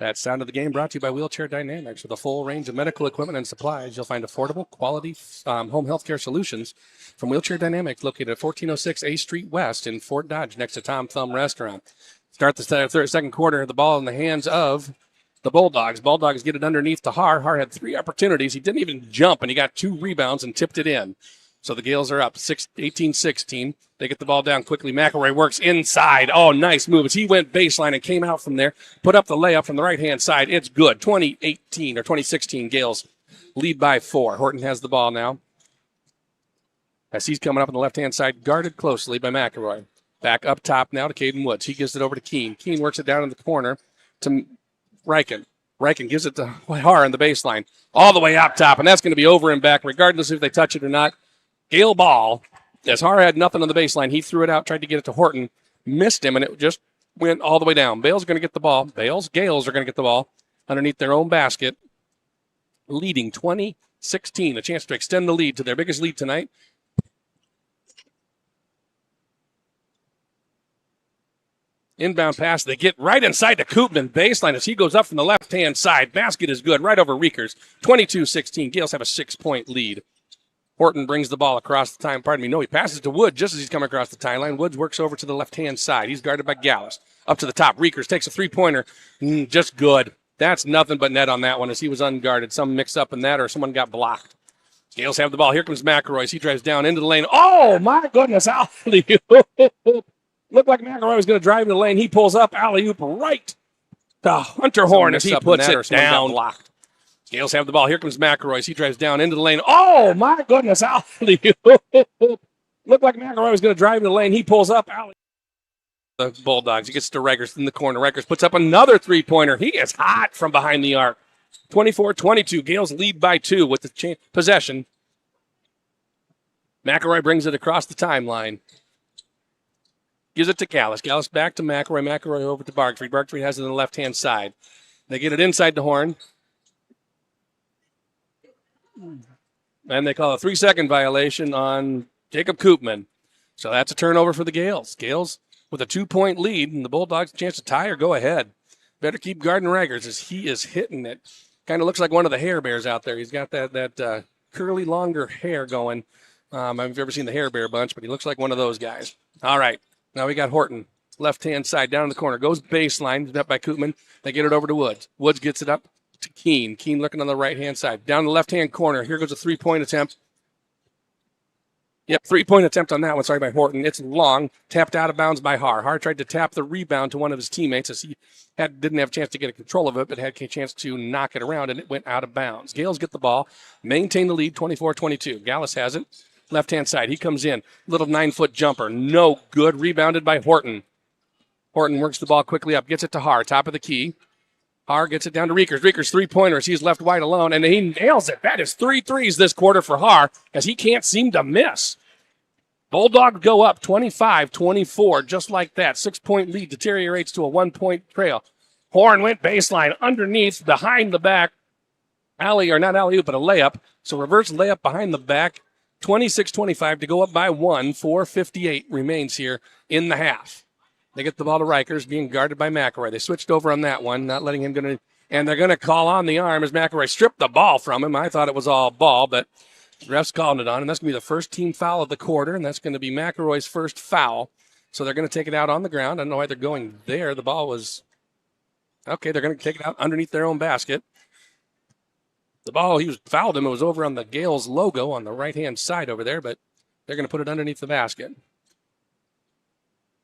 That sound of the game brought to you by Wheelchair Dynamics. With a full range of medical equipment and supplies, you'll find affordable, quality home health care solutions from Wheelchair Dynamics, located at 1406 A Street West in Fort Dodge, next to Tom Thumb Restaurant. Start the second quarter, the ball in the hands of the Bulldogs. Bulldogs get it underneath to Har. Har had 3 opportunities. He didn't even jump, and he got 2 rebounds and tipped it in. So the Gales are up 18-16. They get the ball down quickly. McElroy works inside. Oh, nice move. As he went baseline and came out from there, put up the layup from the right-hand side. It's good. 2018 or 2016, Gales lead by 4. Horton has the ball now. As he's coming up on the left-hand side, guarded closely by McElroy. Back up top now to Caden Woods. He gives it over to Keene. Keene works it down in the corner to Reichen. Reichen gives it to Har on the baseline. All the way up top, and that's going to be over and back, regardless if they touch it or not. Gale ball. As Har had nothing on the baseline, he threw it out, tried to get it to Horton, missed him, and it just went all the way down. Gales are going to get the ball. Gales are going to get the ball underneath their own basket, leading 20-16. A chance to extend the lead to their biggest lead tonight. Inbound pass. They get right inside the Koopman baseline as he goes up from the left-hand side. Basket is good, right over Riekers. 22-16. Gales have a 6-point lead. Horton brings the ball across the time. He passes to Wood just as he's coming across the timeline. Woods works over to the left-hand side. He's guarded by Gaels. Up to the top. Riekers takes a three-pointer. Just good. That's nothing but net on that one as he was unguarded. Some mix up in that or someone got blocked. Gales have the ball. Here comes McElroy. He drives down into the lane. Oh, my goodness. Alley-oop. Looked like McElroy was going to drive in the lane. He pulls up. Alley-oop right to Hunter Horn as he puts it down. Blocked. Gales have the ball. Here comes McElroy. He drives down into the lane. Oh, my goodness. Alley-oop. Looked like McElroy was going to drive in the lane. He pulls up. Alley. The Bulldogs. He gets to Riekers in the corner. Riekers puts up another three-pointer. He is hot from behind the arc. 24-22. Gales lead by 2 with the possession. McElroy brings it across the timeline. Gives it to Gaels. Gaels back to McElroy. McElroy over to Bargfried. Bargfried has it on the left-hand side. They get it inside the Horn. And they call a 3-second violation on Jacob Koopman. So that's a turnover for the Gales. Gales with a 2-point lead, and the Bulldogs a chance to tie or go ahead. Better keep guarding Riekers as he is hitting it. Kind of looks like one of the Hair Bears out there. He's got that curly, longer hair going. I don't know if you've ever seen the Hair Bear bunch, but he looks like one of those guys. All right. Now we got Horton, left-hand side, down in the corner. Goes baseline, up by Koopman. They get it over to Woods. Woods gets it up to Keene. Keene looking on the right-hand side. Down the left-hand corner. Here goes a 3-point attempt. Yep, 3-point attempt on that one. Sorry, by Horton. It's long, tapped out of bounds by Har. Har tried to tap the rebound to one of his teammates as he didn't have a chance to get a control of it, but had a chance to knock it around, and it went out of bounds. Gaels get the ball, maintain the lead, 24-22. Gaels has it, left-hand side. He comes in, little 9-foot jumper, no good, rebounded by Horton. Horton works the ball quickly up, gets it to Har, top of the key. Har gets it down to Riekers. Riekers, three-pointers. He's left wide alone, and he nails it. That is 3 threes this quarter for Har, as he can't seem to miss. Bulldogs go up 25-24, just like that. 6-point lead deteriorates to a 1-point trail. Horn went baseline, underneath, behind the back. Alley, or not alley-oop, but a layup. So reverse layup behind the back. 26-25 to go up by 1. 4:58 remains here in the half. They get the ball to Riekers, being guarded by McElroy. They switched over on that one, not letting him go to, and they're going to call on the arm as McElroy stripped the ball from him. I thought it was all ball, but the ref's calling it on, and that's going to be the first team foul of the quarter, and that's going to be McElroy's first foul. So they're going to take it out on the ground. I don't know why they're going there. The ball was, okay, they're going to take it out underneath their own basket. The ball, he was fouled him. It was over on the Gaels logo on the right-hand side over there, but they're going to put it underneath the basket.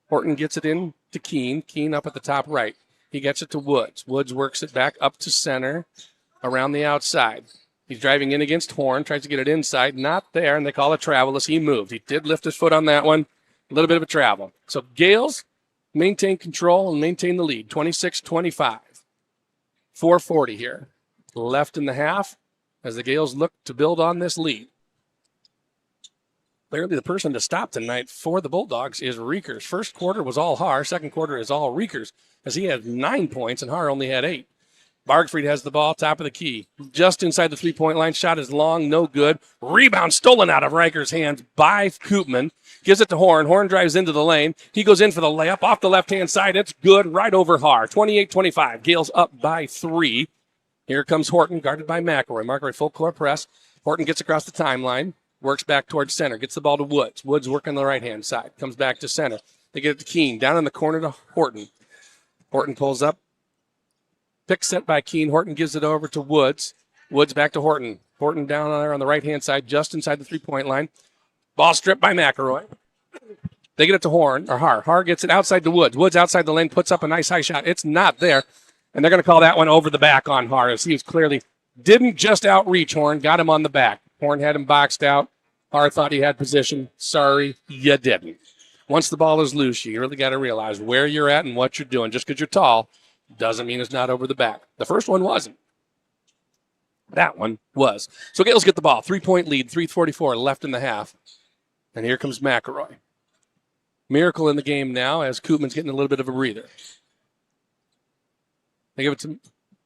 Horton gets it in to Keene. Keene up at the top right. He gets it to Woods. Woods works it back up to center around the outside. He's driving in against Horn, tries to get it inside. Not there, and they call it travel as he moved. He did lift his foot on that one. A little bit of a travel. So Gaels maintain control and maintain the lead. 26-25. 4:40 here. Left in the half as the Gaels look to build on this lead. Clearly, the person to stop tonight for the Bulldogs is Riekers. First quarter was all Har. Second quarter is all Riekers, as he had 9 points and Har only had 8. Bargfried has the ball, top of the key. Just inside the three-point line. Shot is long, no good. Rebound stolen out of Riekers' hands by Koopman. Gives it to Horn. Horn drives into the lane. He goes in for the layup off the left-hand side. It's good, right over Har. 28-25. Gaels up by 3. Here comes Horton, guarded by McElroy. McElroy full court press. Horton gets across the timeline. Works back towards center. Gets the ball to Woods. Woods working the right-hand side. Comes back to center. They get it to Keene. Down in the corner to Horton. Horton pulls up. Pick set by Keene. Horton gives it over to Woods. Woods back to Horton. Horton down there on the right-hand side, just inside the three-point line. Ball stripped by McElroy. They get it to Har. Har gets it outside to Woods. Woods outside the lane, puts up a nice high shot. It's not there. And they're going to call that one over the back on Har, as he was clearly didn't just outreach Horn, got him on the back. Horn had him boxed out. Har thought he had position. Sorry, you didn't. Once the ball is loose, you really got to realize where you're at and what you're doing. Just because you're tall doesn't mean it's not over the back. The first one wasn't. That one was. So Gaels get the ball. 3-point lead, 3:44 left in the half. And here comes McElroy. Miracle in the game now as Koopman's getting a little bit of a breather. They give it to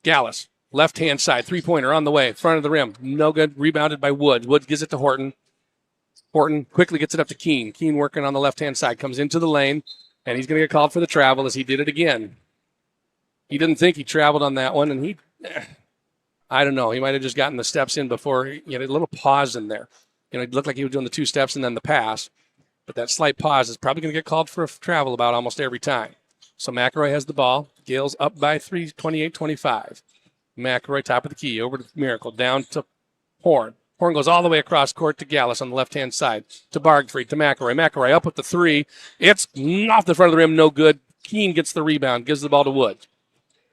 Gaels. Left-hand side, three-pointer on the way, front of the rim. No good, rebounded by Woods. Woods gives it to Horton. Horton quickly gets it up to Keene. Keene working on the left-hand side, comes into the lane, and he's going to get called for the travel as he did it again. He didn't think he traveled on that one, and I don't know. He might have just gotten the steps in before. He had a little pause in there. It looked like he was doing the 2 steps and then the pass, but that slight pause is probably going to get called for a travel about almost every time. So McElroy has the ball. Gaels up by 3, 28-25. McElroy, top of the key, over to Miracle, down to Horn. Horn goes all the way across court to Gaels on the left-hand side, to Bargfried, to McElroy. McElroy up with the 3. It's off the front of the rim, no good. Keene gets the rebound, gives the ball to Woods.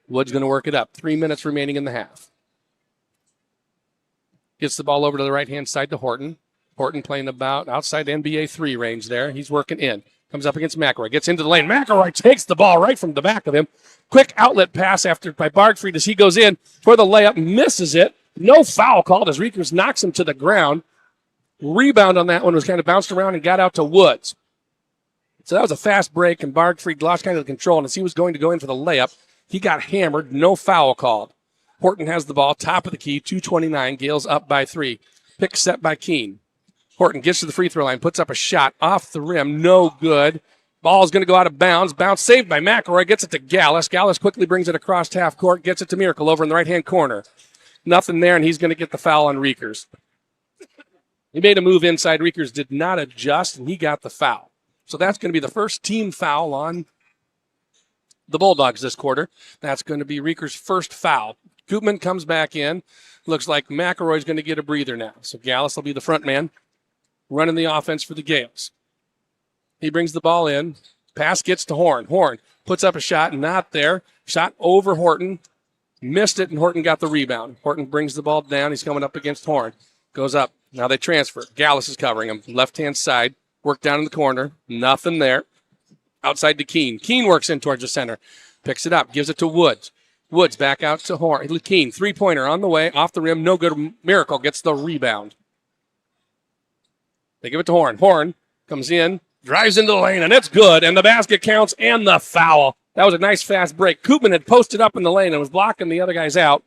Woods going to work it up. 3 minutes remaining in the half. Gets the ball over to the right-hand side to Horton. Horton playing about outside the NBA 3 range there. He's working in. Comes up against McElroy. Gets into the lane. McElroy takes the ball right from the back of him. Quick outlet pass by Bargfried as he goes in for the layup. Misses it. No foul called as Riekers knocks him to the ground. Rebound on that one was kind of bounced around and got out to Woods. So that was a fast break, and Bargfried lost kind of the control. And as he was going to go in for the layup, he got hammered. No foul called. Horton has the ball, top of the key, 2:29. Gaels up by 3. Pick set by Keene. Horton gets to the free throw line, puts up a shot off the rim, no good. Ball is going to go out of bounds. Bounce saved by McElroy, gets it to Gaels. Gaels quickly brings it across half court, gets it to Miracle over in the right-hand corner. Nothing there, and he's going to get the foul on Riekers. He made a move inside. Riekers did not adjust, and he got the foul. So that's going to be the first team foul on the Bulldogs this quarter. That's going to be Riekers' first foul. Koopman comes back in. Looks like McElroy's going to get a breather now. So Gaels will be the front man. running the offense for the Gaels. He brings the ball in. Pass gets to Horn. Horn puts up a shot, not there. Shot over Horton. Missed it, and Horton got the rebound. Horton brings the ball down. He's coming up against Horn. Goes up. Now they transfer. Gaels is covering him. Left-hand side. Work down in the corner. Nothing there. Outside to Keene. Keene works in towards the center. Picks it up. Gives it to Woods. Woods back out to Horn. Keene, three-pointer on the way. Off the rim. No good. Miracle gets the rebound. They give it to Horn. Horn comes in. Drives into the lane, and it's good. And the basket counts and the foul. That was a nice fast break. Koopman had posted up in the lane and was blocking the other guys out.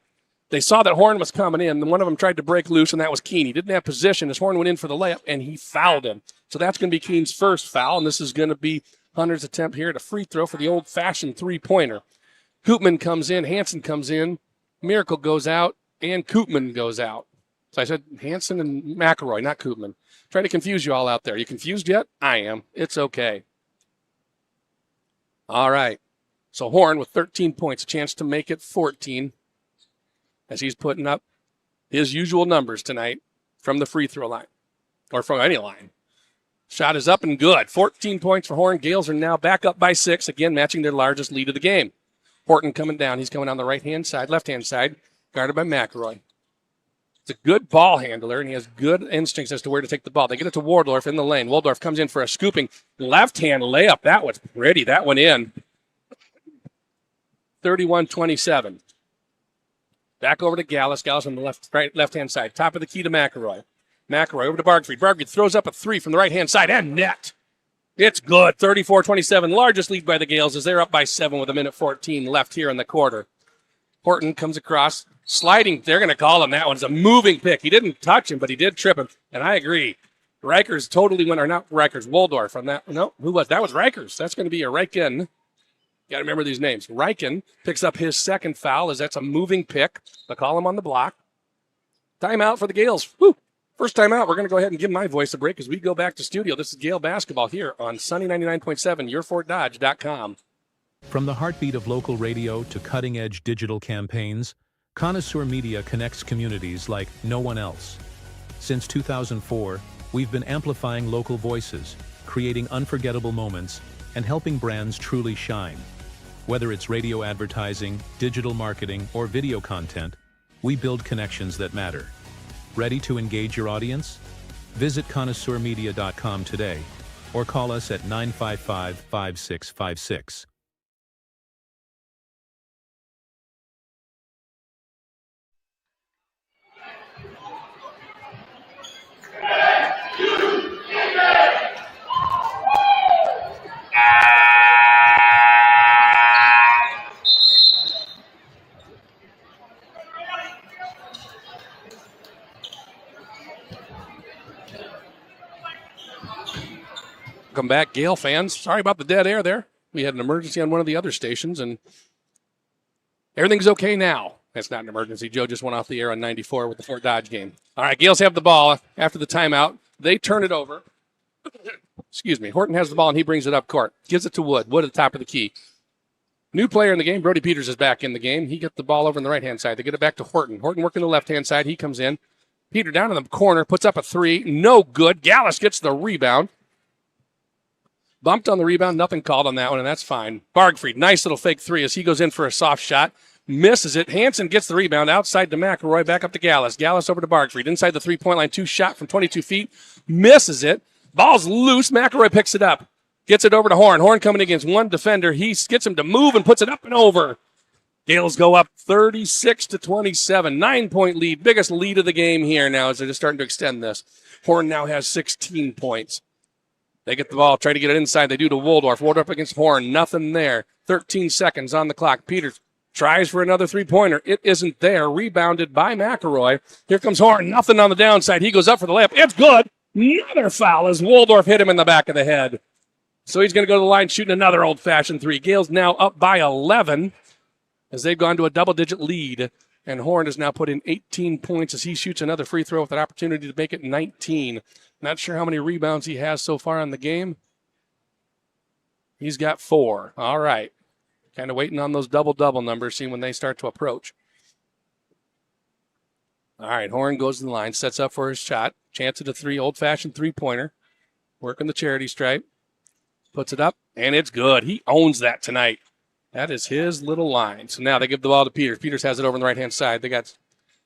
They saw that Horn was coming in, and one of them tried to break loose, and that was Keene. He didn't have position as Horn went in for the layup, and he fouled him. So that's going to be Keene's first foul, and this is going to be Hunter's attempt here at a free throw for the old-fashioned three-pointer. Koopman comes in, Hansen comes in, Miracle goes out, and Koopman goes out. So I said Hansen and McElroy, not Koopman. Trying to confuse you all out there. You confused yet? I am. It's okay. All right. So Horn with 13 points, a chance to make it 14 as he's putting up his usual numbers tonight from the free throw line or from any line. Shot is up and good. 14 points for Horn. Gaels are now back up by 6, again matching their largest lead of the game. Horton coming down. He's coming on the right-hand side, left-hand side, guarded by McElroy. It's a good ball handler, and he has good instincts as to where to take the ball. They get it to Waldorf in the lane. Waldorf comes in for a scooping left-hand layup. That was pretty. That went in. 31-27. Back over to Gaels. Gaels on the left-hand side. Top of the key to McElroy. McElroy over to Bargfried. Bargfried throws up a three from the right-hand side and net. It's good. 34-27. Largest lead by the Gaels as they're up by 7 with 1:14 left here in the quarter. Horton comes across. Sliding, they're going to call him that one. It's a moving pick. He didn't touch him, but he did trip him. And I agree. Rikers totally went, or not Rikers, Waldorf on that. No, who was? That was Rikers. That's going to be a Riken. Got to remember these names. Riken picks up his second foul as that's a moving pick. They'll call him on the block. Timeout for the Gaels. Woo! First time out. We're going to go ahead and give my voice a break as we go back to studio. This is Gael basketball here on Sunny 99.7, yourfortdodge.com. From the heartbeat of local radio to cutting-edge digital campaigns, Connoisseur Media connects communities like no one else. Since 2004, we've been amplifying local voices, creating unforgettable moments, and helping brands truly shine. Whether it's radio advertising, digital marketing, or video content, we build connections that matter. Ready to engage your audience? Visit connoisseurmedia.com today or call us at 955-5656. Welcome back, Gael fans. Sorry about the dead air there. We had an emergency on one of the other stations, and everything's okay now. That's not an emergency. Joe just went off the air on 94 with the Fort Dodge game. All right, Gaels have the ball after the timeout. They turn it over. Excuse me. Horton has the ball, and he brings it up court. Gives it to Wood. Wood at the top of the key. New player in the game. Brody Peters is back in the game. He gets the ball over on the right-hand side. They get it back to Horton. Horton working the left-hand side. He comes in. Peter down in the corner. Puts up a three. No good. Gaels gets the rebound. Bumped on the rebound. Nothing called on that one, and that's fine. Bargfried, nice little fake three as he goes in for a soft shot. Misses it. Hansen gets the rebound outside to McElroy. Back up to Gaels. Gaels over to Bargfried. Inside the three-point line. 2 shot from 22 feet. Misses it. Ball's loose. McElroy picks it up. Gets it over to Horn. Horn coming against one defender. He gets him to move and puts it up and over. Gaels go up 36-27. 9-point lead. Biggest lead of the game here now as they're just starting to extend this. Horn now has 16 points. They get the ball, try to get it inside. They do to Waldorf. Waldorf against Horn. Nothing there. 13 seconds on the clock. Peters tries for another three-pointer. It isn't there. Rebounded by McElroy. Here comes Horn. Nothing on the downside. He goes up for the layup. It's good. Another foul as Waldorf hit him in the back of the head. So he's going to go to the line shooting another old-fashioned three. Gaels now up by 11 as they've gone to a double-digit lead. And Horn has now put in 18 points as he shoots another free throw with an opportunity to make it 19. Not sure how many rebounds he has so far in the game. He's got 4. All right. Kind of waiting on those double-double numbers, seeing when they start to approach. All right, Horn goes to the line, sets up for his shot. Chance at a three, old-fashioned three-pointer. Working the charity stripe. Puts it up, and it's good. He owns that tonight. That is his little line. So now they give the ball to Peters. Peters has it over on the right-hand side. They got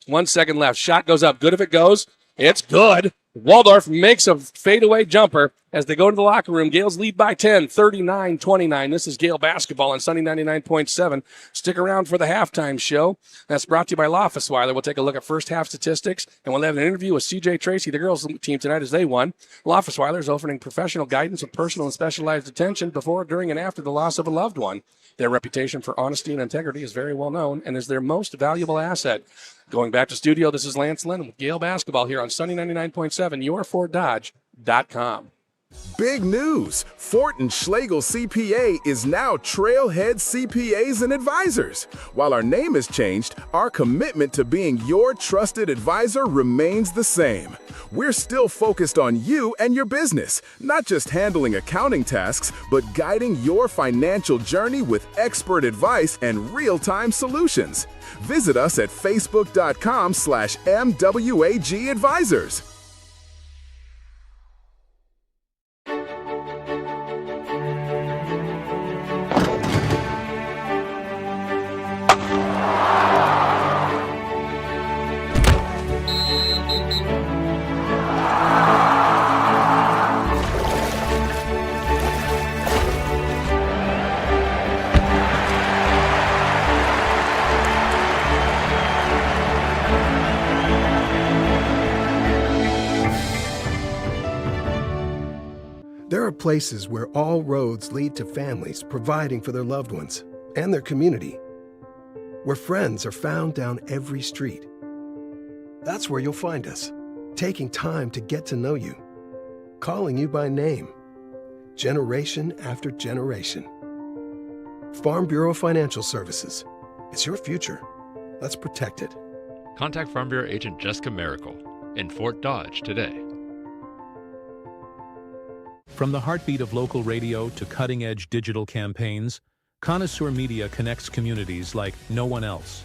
1 second left. Shot goes up. Good if it goes. It's good. Waldorf makes a fadeaway jumper as they go to the locker room. Gales lead by 10, 39-29. This is Gale basketball on Sunny 99.7. Stick around for the halftime show. That's brought to you by Loftusweiler. We'll take a look at first half statistics, and we'll have an interview with CJ Tracy, the girls team tonight, as they won. Loftusweiler is offering professional guidance and personal and specialized attention before, during, and after the loss of a loved one. Their reputation for honesty and integrity is very well known and is their most valuable asset. Going back to studio, this is Lance Lennon with Gale basketball here on Sunny 99.7, yourfortdodge.com. Big news! Fort & Schlegel CPA is now Trailhead CPAs and Advisors. While our name has changed, our commitment to being your trusted advisor remains the same. We're still focused on you and your business, not just handling accounting tasks, but guiding your financial journey with expert advice and real-time solutions. Visit us at facebook.com/MWAG Advisors. There are places where all roads lead to families providing for their loved ones and their community, where friends are found down every street. That's where you'll find us, taking time to get to know you, calling you by name, generation after generation. Farm Bureau Financial Services. It's your future. Let's protect it. Contact Farm Bureau agent Jessica Miracle in Fort Dodge today. From the heartbeat of local radio to cutting-edge digital campaigns, Connoisseur Media connects communities like no one else.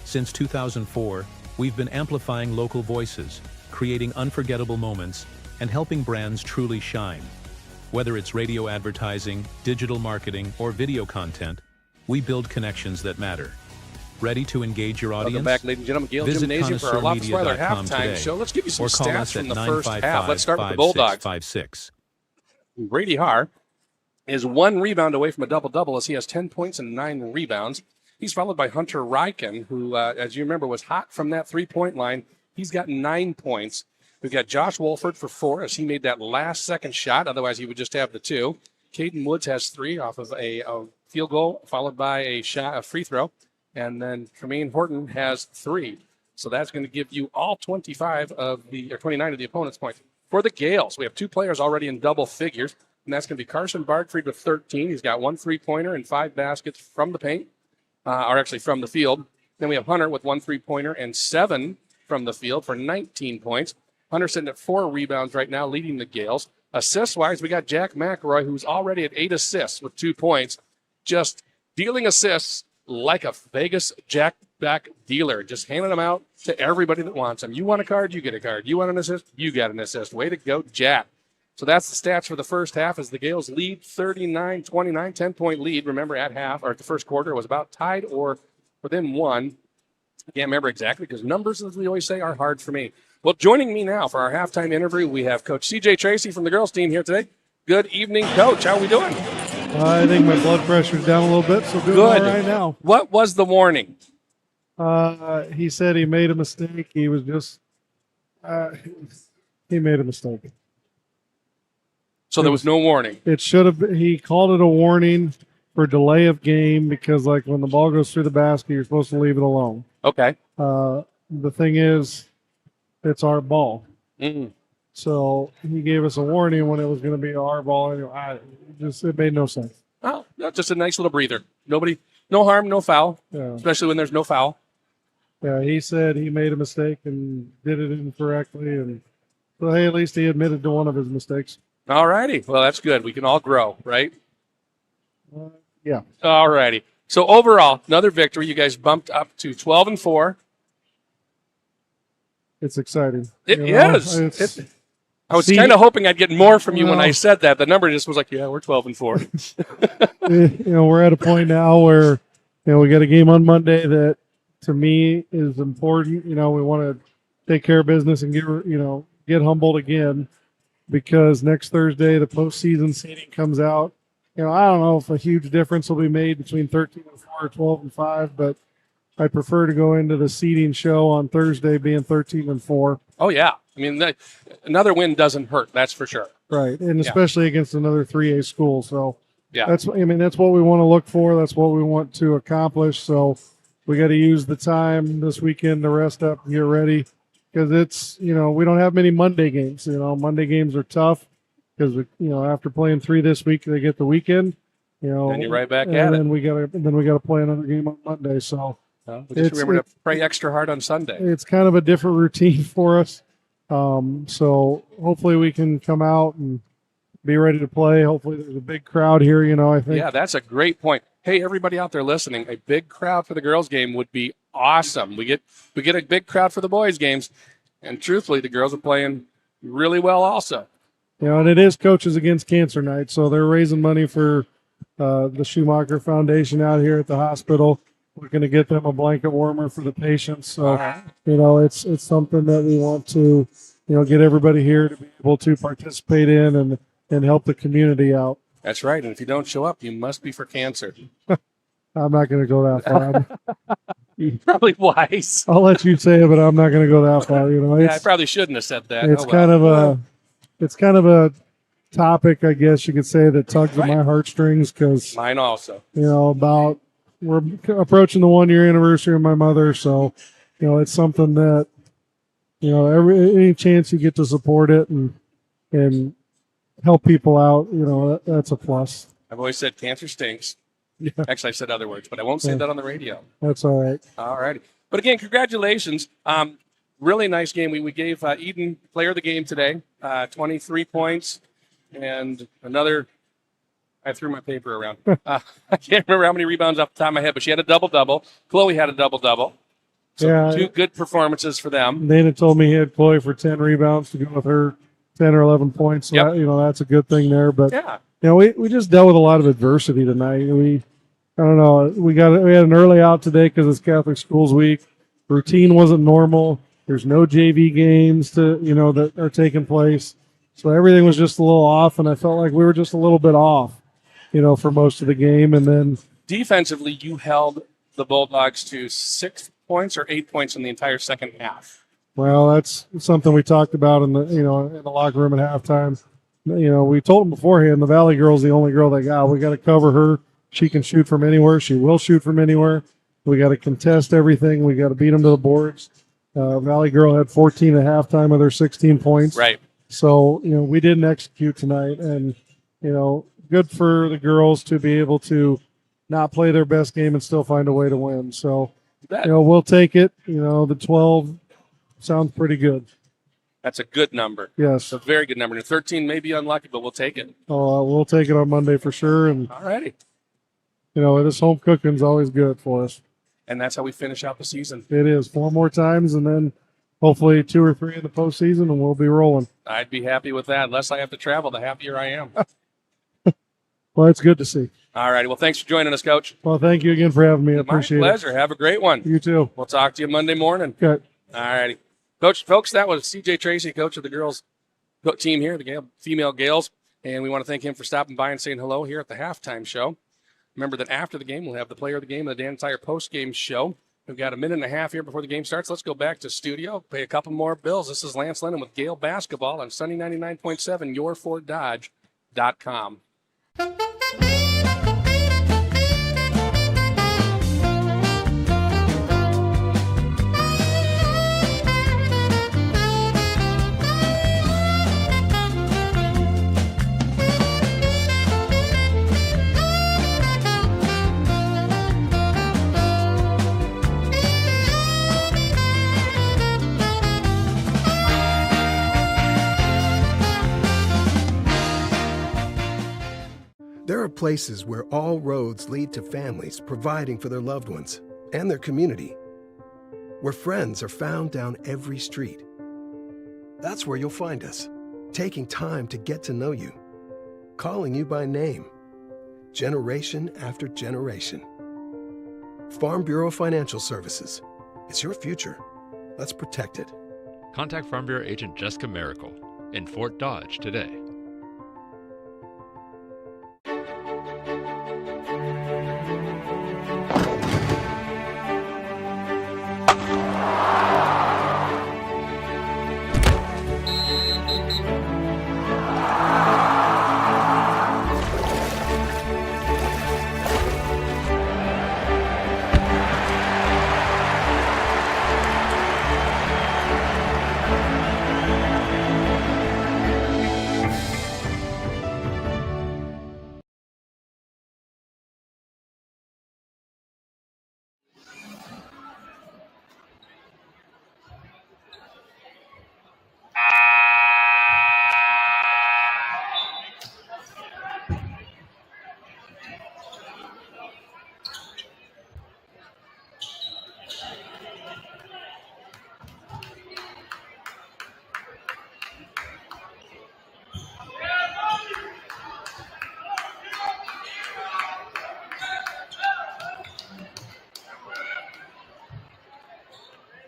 Since 2004, we've been amplifying local voices, creating unforgettable moments, and helping brands truly shine. Whether it's radio advertising, digital marketing, or video content, we build connections that matter. Ready to engage your audience? Welcome back, ladies and gentlemen. Gale Visit Gymnasium for our Loftusweiler halftime show. Let's give you some stats from the first half. Let's start with the Bulldogs. Brady Haar is 1 rebound away from a double-double as he has 10 points and 9 rebounds. He's followed by Hunter Ryken, who, as you remember, was hot from that three-point line. He's got 9 points. We've got Josh Wolford for 4 as he made that last-second shot. Otherwise, he would just have the 2. Caden Woods has 3 off of a field goal, followed by a free throw. And then Tremaine Horton has 3. So that's going to give you all 29 of the opponent's points. For the Gales, we have 2 players already in double figures, and that's going to be Carson Bartfried with 13. He's got 1 3-pointer and 5 baskets from the paint, or actually from the field. Then we have Hunter with 1 3-pointer and 7 from the field for 19 points. Hunter sitting at 4 rebounds right now, leading the Gales. Assists-wise, we got Jack McElroy, who's already at 8 assists with 2 points, just dealing assists like a Vegas jackback dealer, just handing them out to everybody that wants them. You want a card, you get a card. You want an assist, you got an assist. Way to go, Jack. So that's the stats for the first half as the Gales lead 39-29, 10-point lead. Remember, at half, or at the first quarter, it was about tied or within 1. I can't remember exactly because numbers, as we always say, are hard for me. Well, joining me now for our halftime interview, we have Coach CJ Tracy from the girls team here today. Good evening, Coach. How are we doing? I think my blood pressure's down a little bit, so doing all right now. What was the warning? He said he made a mistake. He was just he made a mistake. So there was no warning. It should have been, he called it a warning for delay of game because, like, when the ball goes through the basket, you're supposed to leave it alone. Okay. The thing is, it's our ball. Mm-hmm. So he gave us a warning when it was going to be our ball. It made no sense. Oh, just a nice little breather. No harm, no foul, especially when there's no foul. Yeah, he said he made a mistake and did it incorrectly. And so, hey, at least he admitted to one of his mistakes. All righty. Well, that's good. We can all grow, right? Yeah. All righty. So overall, another victory. You guys bumped up to 12-4. it's exciting. It You know, is. it's- I was See- kind of hoping I'd get more from you when I Well- said that. The number just was like, yeah, we're 12-4. we're at a point now where, we got a game on Monday that to me is important. We want to take care of business and get Humboldt again, because next Thursday, the postseason seeding comes out. I don't know if a huge difference will be made between 13-4 or 12-5, but I prefer to go into the seeding show on Thursday being 13-4. Oh, yeah. I mean, another win doesn't hurt. That's for sure. Right. And especially against another 3A school. So Yeah. that's what we want to look for. That's what we want to accomplish. So we got to use the time this weekend to rest up and get ready, because it's, we don't have many Monday games. Monday games are tough because after playing 3 this week, they get the weekend, Then you're right back and at it. then we got to play another game on Monday. So We just remember to pray extra hard on Sunday. it's kind of a different routine for us. So hopefully we can come out and be ready to play. Hopefully there's a big crowd here, I think. Yeah, that's a great point. Hey, everybody out there listening, a big crowd for the girls' game would be awesome. We get a big crowd for the boys' games, and truthfully, the girls are playing really well also. And it is Coaches Against Cancer Night, so they're raising money for the Schumacher Foundation out here at the hospital. We're going to get them a blanket warmer for the patients. So, it's something that we want to, get everybody here to be able to participate in and help the community out. That's right, and if you don't show up, you must be for cancer. I'm not going to go that far. Probably wise. I'll let you say it, but I'm not going to go that far. Yeah, I probably shouldn't have said that. It's kind of a topic, I guess you could say, that tugs at my heartstrings, because mine also. We're approaching the 1-year anniversary of my mother, so it's something that any chance you get to support it and help people out, that's a plus. I've always said cancer stinks. Yeah. Actually, I said other words, but I won't say that on the radio. That's all right. All righty. But again, congratulations. Really nice game. We gave Eden player of the game today, 23 points, and another. I threw my paper around. I can't remember how many rebounds off the top of my head, but she had a double-double. Chloe had a double-double. So 2 good performances for them. Dana told me he had Chloe for 10 rebounds to go with her 10 or 11 points. So that's a good thing there. But we just dealt with a lot of adversity tonight. I don't know. We had an early out today because it's Catholic Schools Week. Routine wasn't normal. There's no JV games that are taking place. So everything was just a little off, and I felt like we were just a little bit off, for most of the game. And then defensively, you held the Bulldogs to 6 points or 8 points in the entire second half. Well, that's something we talked about in the locker room at halftime. We told them beforehand, the Valley girl's the only girl they got. We got to cover her. She can shoot from anywhere. She will shoot from anywhere. We got to contest everything. We got to beat them to the boards. Valley girl had 14 at halftime of their 16 points. Right. So, we didn't execute tonight, and, good for the girls to be able to not play their best game and still find a way to win. So, we'll take it. The 12 sounds pretty good. That's a good number. Yes. It's a very good number. 13 may be unlucky, but we'll take it. Oh, we'll take it on Monday for sure. And, all righty. This home cooking's always good for us. And that's how we finish out the season. It is 4 more times, and then hopefully 2 or 3 in the postseason, and we'll be rolling. I'd be happy with that. Less I have to travel, the happier I am. Well, it's good to see. All righty. Well, thanks for joining us, Coach. Well, thank you again for having me. I appreciate it. My pleasure. Have a great one. You too. We'll talk to you Monday morning. Okay. All righty. Coach, folks, that was CJ Tracy, coach of the girls team here, the female Gaels. And we want to thank him for stopping by and saying hello here at the halftime show. Remember that after the game, we'll have the player of the game and the Dan Tire post-game show. We've got a minute and a half here before the game starts. Let's go back to studio, pay a couple more bills. This is Lance Lennon with Gael Basketball on Sunny 99.7, yourfortdodge.com. There are places where all roads lead to families providing for their loved ones and their community, where friends are found down every street, That's where you'll find us, taking time to get to know you, calling you by name, generation after generation. Farm Bureau Financial Services. It's your future. Let's protect it. Contact Farm Bureau agent Jessica Miracle in Fort Dodge today.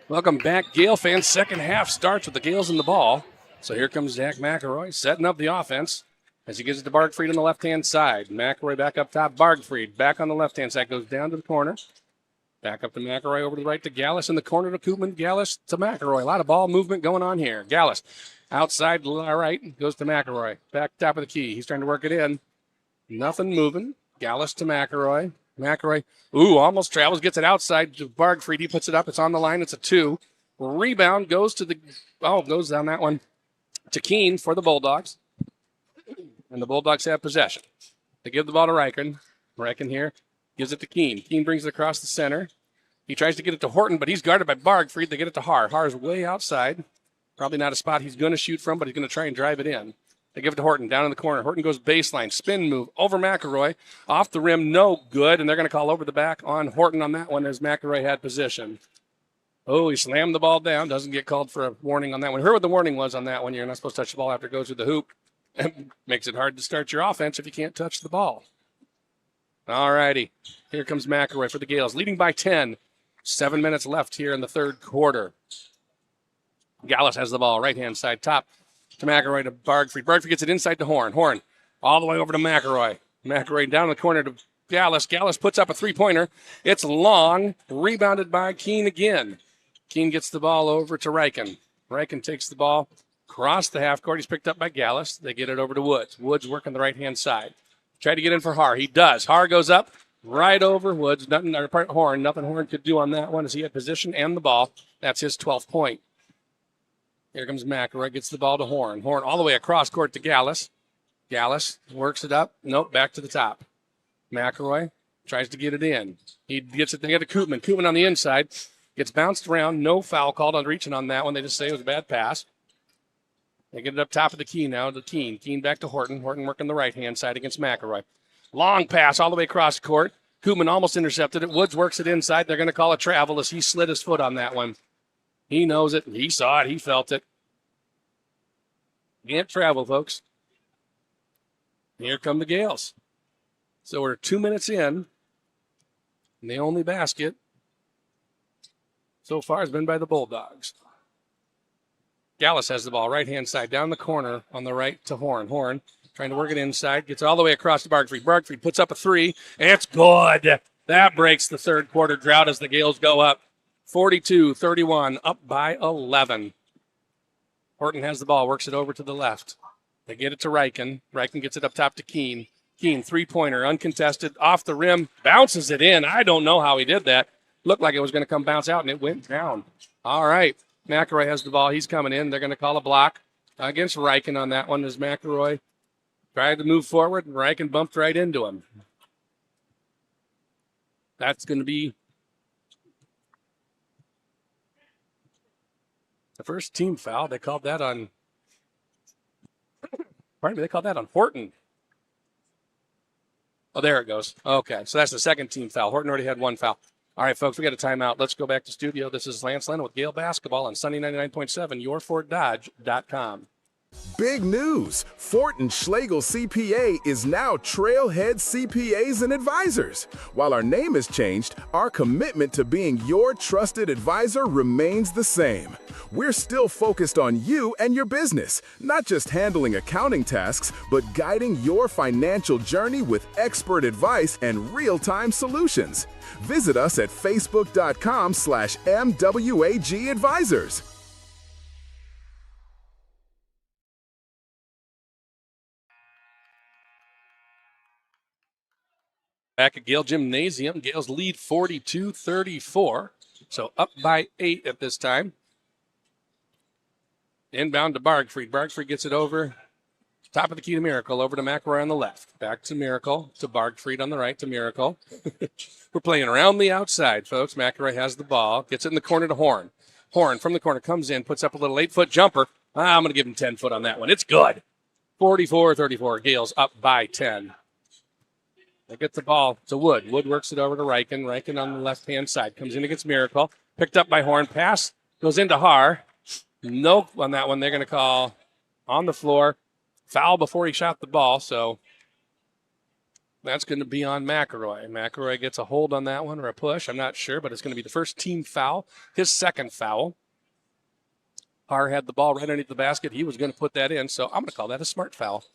Welcome back, Gale fans. Second half starts with the Gales in the ball. So here comes Zach McElroy setting up the offense as he gives it to Bargfried on the left-hand side. McElroy back up top. Bargfried back on the left-hand side. Goes down to the corner. Back up to McElroy over to the right to Gallus in the corner to Koopman. Gallus to McElroy. A lot of ball movement going on here. Gallus outside right goes to McElroy. Back top of the key. He's trying to work it in. Nothing moving. Gallus to McElroy. McElroy, almost travels, gets it outside to Bargfried. He puts it up. It's on the line. It's a 2. Rebound goes down that one to Keene for the Bulldogs. And the Bulldogs have possession. They give the ball to Reichen. Reichen here gives it to Keene. Keene brings it across the center. He tries to get it to Horton, but he's guarded by Bargfried. They get it to Har. Har's way outside. Probably not a spot he's going to shoot from, but he's going to try and drive it in. They give it to Horton down in the corner. Horton goes baseline, spin move over McElroy. Off the rim, no good. And they're going to call over the back on Horton on that one as McElroy had position. Oh, he slammed the ball down. Doesn't get called for a warning on that one. Heard what the warning was on that one. You're not supposed to touch the ball after it goes through the hoop. It makes it hard to start your offense if you can't touch the ball. All righty. Here comes McElroy for the Gales, leading by 10. 7 minutes left here in the third quarter. Gallus has the ball, right-hand side, top to McElroy to Bargfried. Bargfried gets it inside to Horn. Horn all the way over to McElroy. McElroy down in the corner to Gallus. Gallus puts up a three-pointer. It's long, rebounded by Keene again. Keene gets the ball over to Reichen. Reichen takes the ball across the half court. He's picked up by Gallus. They get it over to Woods. Woods working the right-hand side. Try to get in for Har. He does. Har goes up right over Woods. Nothing Horn could do on that one as he had position and the ball. That's his 12th point. Here comes McElroy, gets the ball to Horn. Horn all the way across court to Gallus. Gallus works it up. Nope, back to the top. McElroy tries to get it in. He gets it to Koopman. Koopman on the inside. Gets bounced around. No foul called on reaching on that one. They just say it was a bad pass. They get it up top of the key now to Keene. Keene back to Horton. Horton working the right-hand side against McElroy. Long pass all the way across court. Koopman almost intercepted it. Woods works it inside. They're going to call a travel as he slid his foot on that one. He knows it. He saw it. He felt it. Can't travel, folks. Here come the Gales. So we're 2 minutes in. And the only basket so far has been by the Bulldogs. Gallus has the ball, right-hand side, down the corner on the right to Horn. Horn trying to work it inside, gets it all the way across to Bargfried. Bargfried puts up a 3, and it's good. That breaks the third quarter drought as the Gales go up 42-31, up by 11. Horton has the ball, works it over to the left. They get it to Reichen. Reichen gets it up top to Keene. Keene, three-pointer, uncontested, off the rim, bounces it in. I don't know how he did that. Looked like it was going to come bounce out, and it went down. All right, McElroy has the ball. He's coming in. They're going to call a block against Reichen on that one as McElroy tried to move forward, and Reichen bumped right into him. That's going to be the first team foul. They called that on Horton. Oh, there it goes. Okay, so that's the second team foul. Horton already had one foul. All right, folks, we got a timeout. Let's go back to studio. This is Lance Lennon with Gale Basketball on Sunny 99.7, yourfortdodge.com. Big news! Fort and Schlegel CPA is now Trailhead CPAs and Advisors. While our name has changed, our commitment to being your trusted advisor remains the same. We're still focused on you and your business, not just handling accounting tasks, but guiding your financial journey with expert advice and real-time solutions. Visit us at facebook.com/MWAG Advisors. Back at Gale Gymnasium, Gales lead 42-34, so up by 8 at this time. Inbound to Bargfried. Bargfried gets it over. Top of the key to Miracle. Over to McElroy on the left. Back to Miracle. To Bargfried on the right to Miracle. We're playing around the outside, folks. McElroy has the ball. Gets it in the corner to Horn. Horn from the corner comes in. Puts up a little 8-foot jumper. I'm going to give him 10 foot on that one. It's good. 44-34. Gales up by 10. They get the ball to Wood. Wood works it over to Reichen. Reichen on the left-hand side. Comes in against Miracle. Picked up by Horn. Pass goes into Har. Nope on that one. They're going to call on the floor. Foul before he shot the ball, so that's going to be on McElroy. McElroy gets a hold on that one or a push. I'm not sure, but it's going to be the first team foul, his second foul. Har had the ball right underneath the basket. He was going to put that in, so I'm going to call that a smart foul.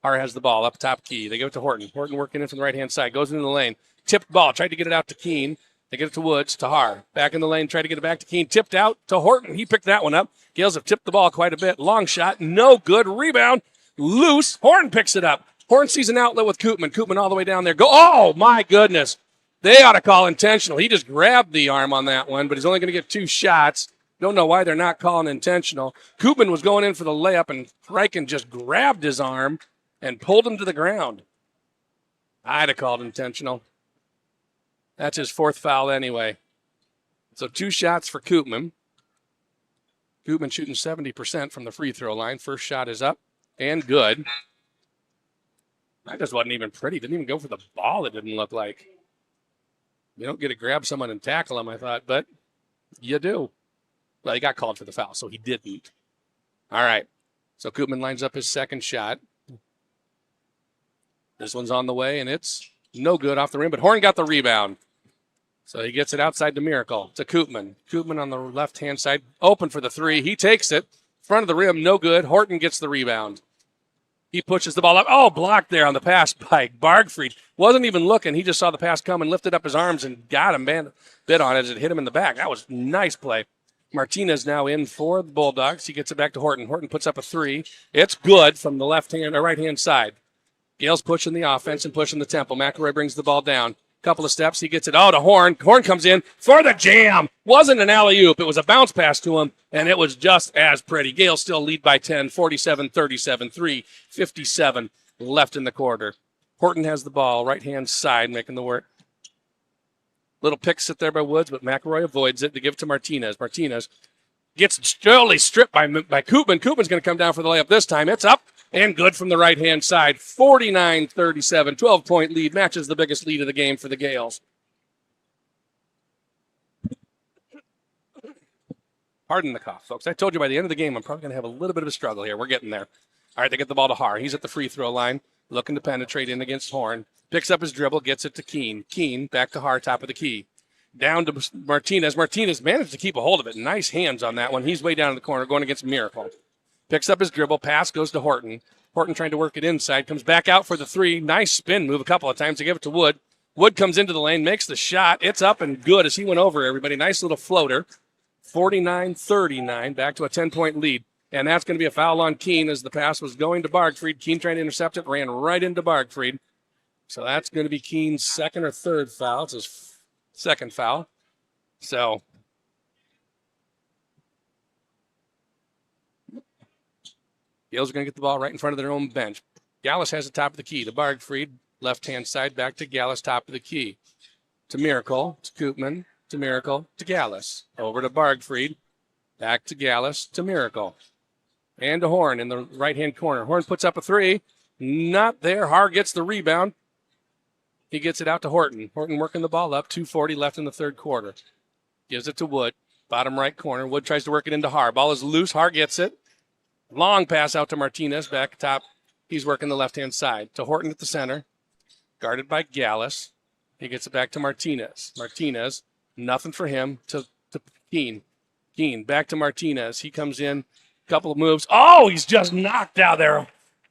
Har has the ball up top key. They give it to Horton. Horton working in from the right-hand side. Goes into the lane. Tipped ball. Tried to get it out to Keene. They get it to Woods, to Har. Back in the lane, tried to get it back to Keene. Tipped out to Horton. He picked that one up. Gales have tipped the ball quite a bit. Long shot. No good. Rebound. Loose. Horn picks it up. Horn sees an outlet with Koopman. Koopman all the way down there. Go. Oh, my goodness. They ought to call intentional. He just grabbed the arm on that one, but he's only going to get 2 shots. Don't know why they're not calling intentional. Koopman was going in for the layup, and Reichen just grabbed his arm and pulled him to the ground. I'd have called intentional. That's his 4th foul anyway. So 2 shots for Koopman. Koopman shooting 70% from the free throw line. First shot is up and good. That just wasn't even pretty. Didn't even go for the ball, it didn't look like. You don't get to grab someone and tackle him, I thought, but you do. Well, he got called for the foul, so he didn't. All right. So Koopman lines up his second shot. This one's on the way, and it's no good off the rim, but Horn got the rebound. So he gets it outside to Miracle, to Koopman. Koopman on the left-hand side, open for the 3. He takes it. Front of the rim, no good. Horton gets the rebound. He pushes the ball up. Oh, blocked there on the pass by Bargfried. Wasn't even looking. He just saw the pass come and lifted up his arms and got him, bit on it as it hit him in the back. That was a nice play. Martinez now in for the Bulldogs. He gets it back to Horton. Horton puts up a 3. It's good from the left-hand or right-hand side. Gales pushing the offense and pushing the tempo. McElroy brings the ball down. Couple of steps. He gets it. Oh, to Horn. Horn comes in for the jam. Wasn't an alley-oop. It was a bounce pass to him, and it was just as pretty. Gales still lead by 10, 47-37, 3:57 left in the quarter. Horton has the ball, right-hand side, making the work. Little pick sit there by Woods, but McElroy avoids it to give it to Martinez. Martinez gets totally stripped by Koopman. Koopman's going to come down for the layup this time. It's up and good from the right-hand side. 49-37, 12-point lead, matches the biggest lead of the game for the Gales. Pardon the cough, folks. I told you by the end of the game, I'm probably going to have a little bit of a struggle here. We're getting there. All right, they get the ball to Har. He's at the free throw line, looking to penetrate in against Horn. Picks up his dribble, gets it to Keene. Keene back to Har, top of the key. Down to Martinez. Martinez managed to keep a hold of it. Nice hands on that one. He's way down in the corner going against Miracle. Picks up his dribble. Pass goes to Horton. Horton trying to work it inside. Comes back out for the 3. Nice spin move a couple of times to give it to Wood. Wood comes into the lane, makes the shot. It's up and good as he went over everybody. Nice little floater. 49-39, back to a 10-point lead. And that's going to be a foul on Keene as the pass was going to Bargfried. Keene trying to intercept it, ran right into Bargfried. So that's going to be Keene's second or third foul. It's his second foul. So Gales are going to get the ball right in front of their own bench. Gaels has the top of the key to Bargfried. Left-hand side back to Gaels, top of the key. To Miracle, to Koopman, to Miracle, to Gaels. Over to Bargfried. Back to Gaels, to Miracle. And to Horn in the right-hand corner. Horn puts up a 3. Not there. Har gets the rebound. He gets it out to Horton. Horton working the ball up. 2:40 left in the third quarter. Gives it to Wood. Bottom right corner. Wood tries to work it into Har. Ball is loose. Har gets it. Long pass out to Martinez. Back top. He's working the left-hand side. To Horton at the center. Guarded by Gaels. He gets it back to Martinez. Martinez. Nothing for him. To Keene. Keene back to Martinez. He comes in. Couple of moves. Oh, he's just knocked out there.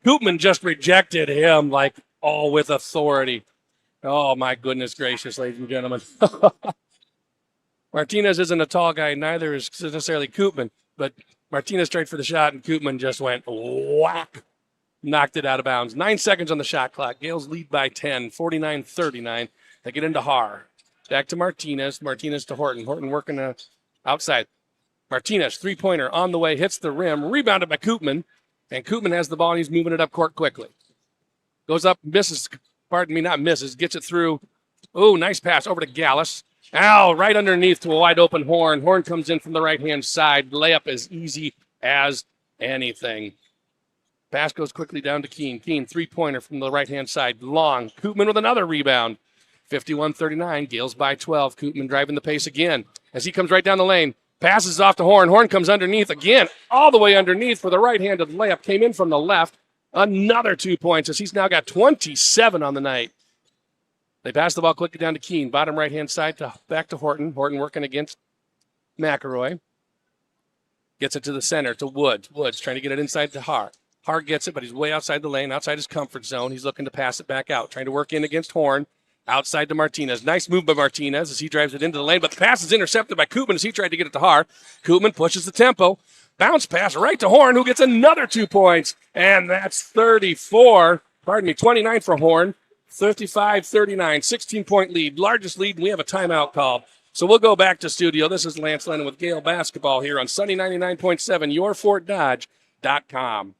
Koopman just rejected him like all with authority. Oh, my goodness gracious, ladies and gentlemen. Martinez isn't a tall guy. Neither is necessarily Koopman. But Martinez tried for the shot, and Koopman just went whack. Knocked it out of bounds. 9 seconds on the shot clock. Gaels lead by 10, 49-39. They get into Har. Back to Martinez. Martinez to Horton. Horton working outside. Martinez, three-pointer on the way, hits the rim. Rebounded by Koopman. And Koopman has the ball, and he's moving it up court quickly. Goes up, misses. Pardon me, not misses. Gets it through. Oh, nice pass over to Gaels. Ow, right underneath to a wide-open Horn. Horn comes in from the right-hand side. Layup as easy as anything. Pass goes quickly down to Keene. Keene, three-pointer from the right-hand side. Long. Koopman with another rebound. 51-39. Gaels by 12. Koopman driving the pace again as he comes right down the lane. Passes off to Horn. Horn comes underneath again. All the way underneath for the right-handed layup. Came in from the left. Another 2 points as he's now got 27 on the night. They pass the ball quickly down to Keene. Bottom right-hand side back to Horton. Horton working against McElroy. Gets it to the center to Woods. Woods trying to get it inside to Har. Har gets it, but he's way outside the lane, outside his comfort zone. He's looking to pass it back out. Trying to work in against Horn. Outside to Martinez. Nice move by Martinez as he drives it into the lane, but the pass is intercepted by Koopman as he tried to get it to Har. Koopman pushes the tempo. Bounce pass right to Horn, who gets another 2 points. And that's 29 for Horn. 35-39, 16-point lead. Largest lead, and we have a timeout called. So we'll go back to studio. This is Lance Lennon with Gael Basketball here on Sunny 99.7, yourfortdodge.com.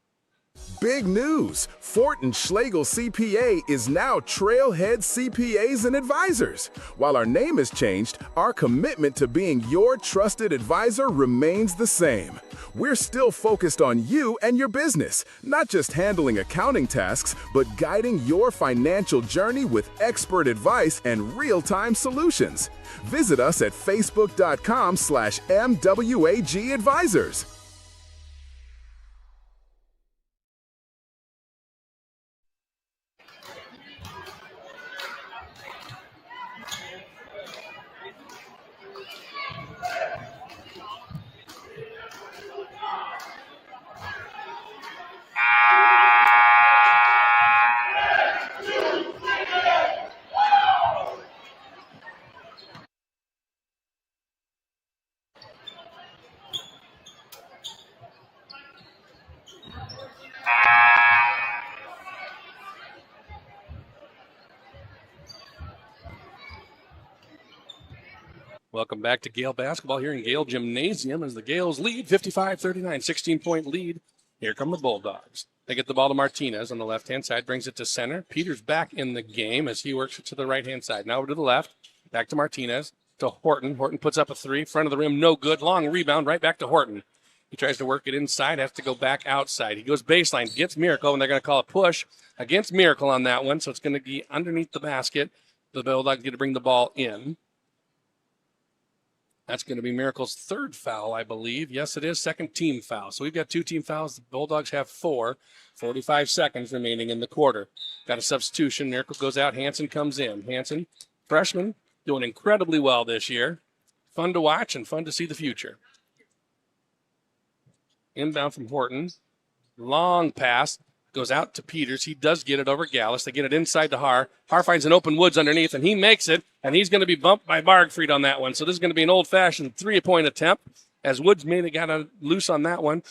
Big news! Fort and Schlegel CPA is now Trailhead CPAs and Advisors. While our name has changed, our commitment to being your trusted advisor remains the same. We're still focused on you and your business, not just handling accounting tasks, but guiding your financial journey with expert advice and real-time solutions. Visit us at facebook.com/MWAG Advisors. Welcome back to Gael Basketball here in Gael Gymnasium as the Gaels lead 55-39, 16-point lead. Here come the Bulldogs. They get the ball to Martinez on the left-hand side, brings it to center. Peters back in the game as he works it to the right-hand side. Now over to the left, back to Martinez, to Horton. Horton puts up a three, front of the rim, no good. Long rebound, right back to Horton. He tries to work it inside, has to go back outside. He goes baseline, gets Miracle, and they're going to call a push against Miracle on that one, so it's going to be underneath the basket. The Bulldogs get to bring the ball in. That's going to be Miracle's third foul, I believe. Yes, it is. Second team foul. So we've got 2 team fouls. The Bulldogs have 4. 45 seconds remaining in the quarter. Got a substitution. Miracle goes out. Hansen comes in. Hansen, freshman, doing incredibly well this year. Fun to watch and fun to see the future. Inbound from Horton. Long pass. Goes out to Peters. He does get it over Gaels. They get it inside to Har. Har finds an open Woods underneath, and he makes it, and he's going to be bumped by Bargfried on that one. So this is going to be an old-fashioned 3-point attempt as Woods got loose on that one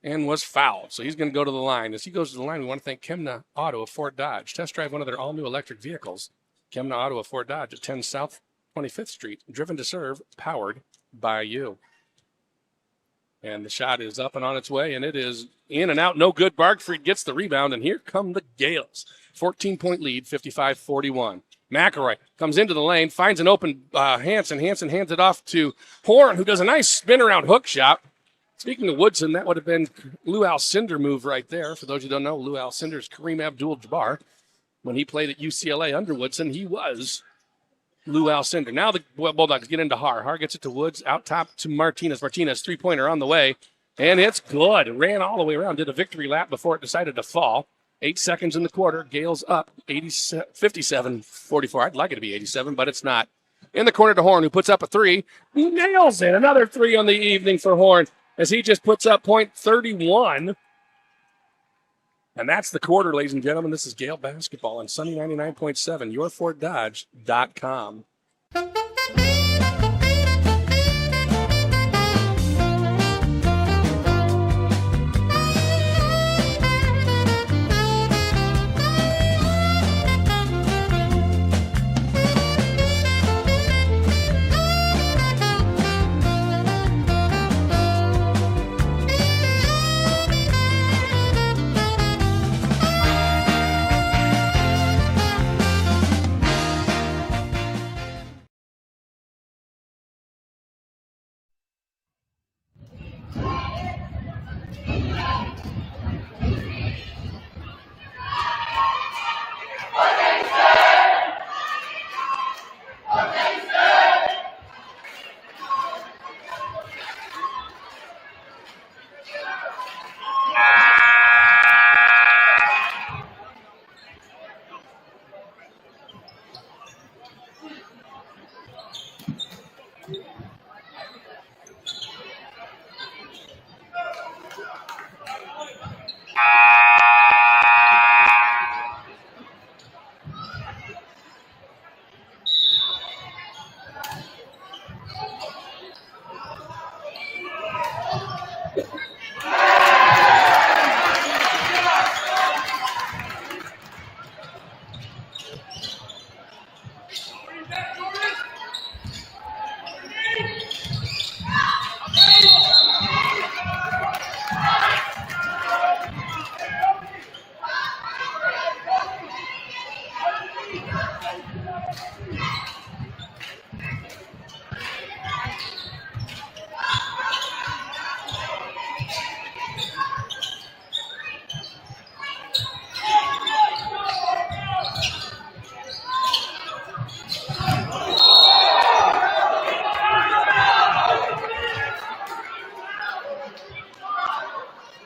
and was fouled. So he's going to go to the line. As he goes to the line, we want to thank Kemna Auto of Fort Dodge. Test drive one of their all-new electric vehicles. Kemna Auto of Fort Dodge at 10 South 25th Street. Driven to serve, powered by you. And the shot is up and on its way, and it is in and out. No good. Bargfried gets the rebound, and here come the Gaels. 14-point lead, 55-41. McElroy comes into the lane, finds an open Hansen. Hansen hands it off to Horn, who does a nice spin-around hook shot. Speaking of Woodson, that would have been Lou Alcindor move right there. For those who don't know, Lou Alcindor is Kareem Abdul-Jabbar. When he played at UCLA under Woodson, he was Lou Alcindor. Now the Bulldogs get into Har. Har gets it to Woods, out top to Martinez. Martinez, three-pointer on the way, and it's good. Ran all the way around, did a victory lap before it decided to fall. 8 seconds in the quarter. Gaels up 57-44. I'd like it to be 87, but it's not. In the corner to Horn, who puts up a three. He nails it. Another three on the evening for Horn as he just puts up .31. And that's the quarter, ladies and gentlemen. This is Gael basketball on Sunny 99.7, yourfortdodge.com.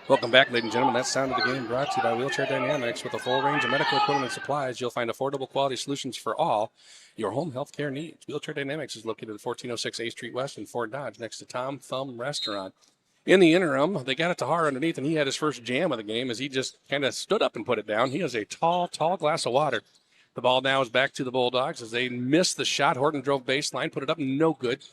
Welcome back, ladies and gentlemen. That sound of the game brought to you by Wheelchair Dynamics. With a full range of medical equipment and supplies, you'll find affordable quality solutions for all your home health care needs. Wheelchair Dynamics is located at 1406 A Street West in Fort Dodge, next to Tom Thumb Restaurant. In the interim, they got it to Har underneath, and he had his first jam of the game as he just kind of stood up and put it down. He has a tall glass of water. The ball now is back to the Bulldogs as they missed the shot. Horton drove baseline, put it up, no good.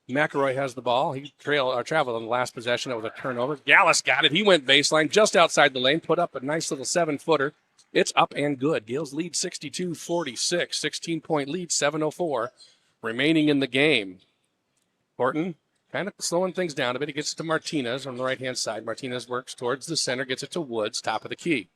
McElroy has the ball. He traveled on the last possession. It was a turnover. Gaels got it. He went baseline just outside the lane, put up a nice little 7-footer. It's up and good. Gaels lead 62-46, 16-point lead, 7:04 remaining in the game. Horton kind of slowing things down a bit. He gets it to Martinez on the right-hand side. Martinez works towards the center, gets it to Woods, top of the key.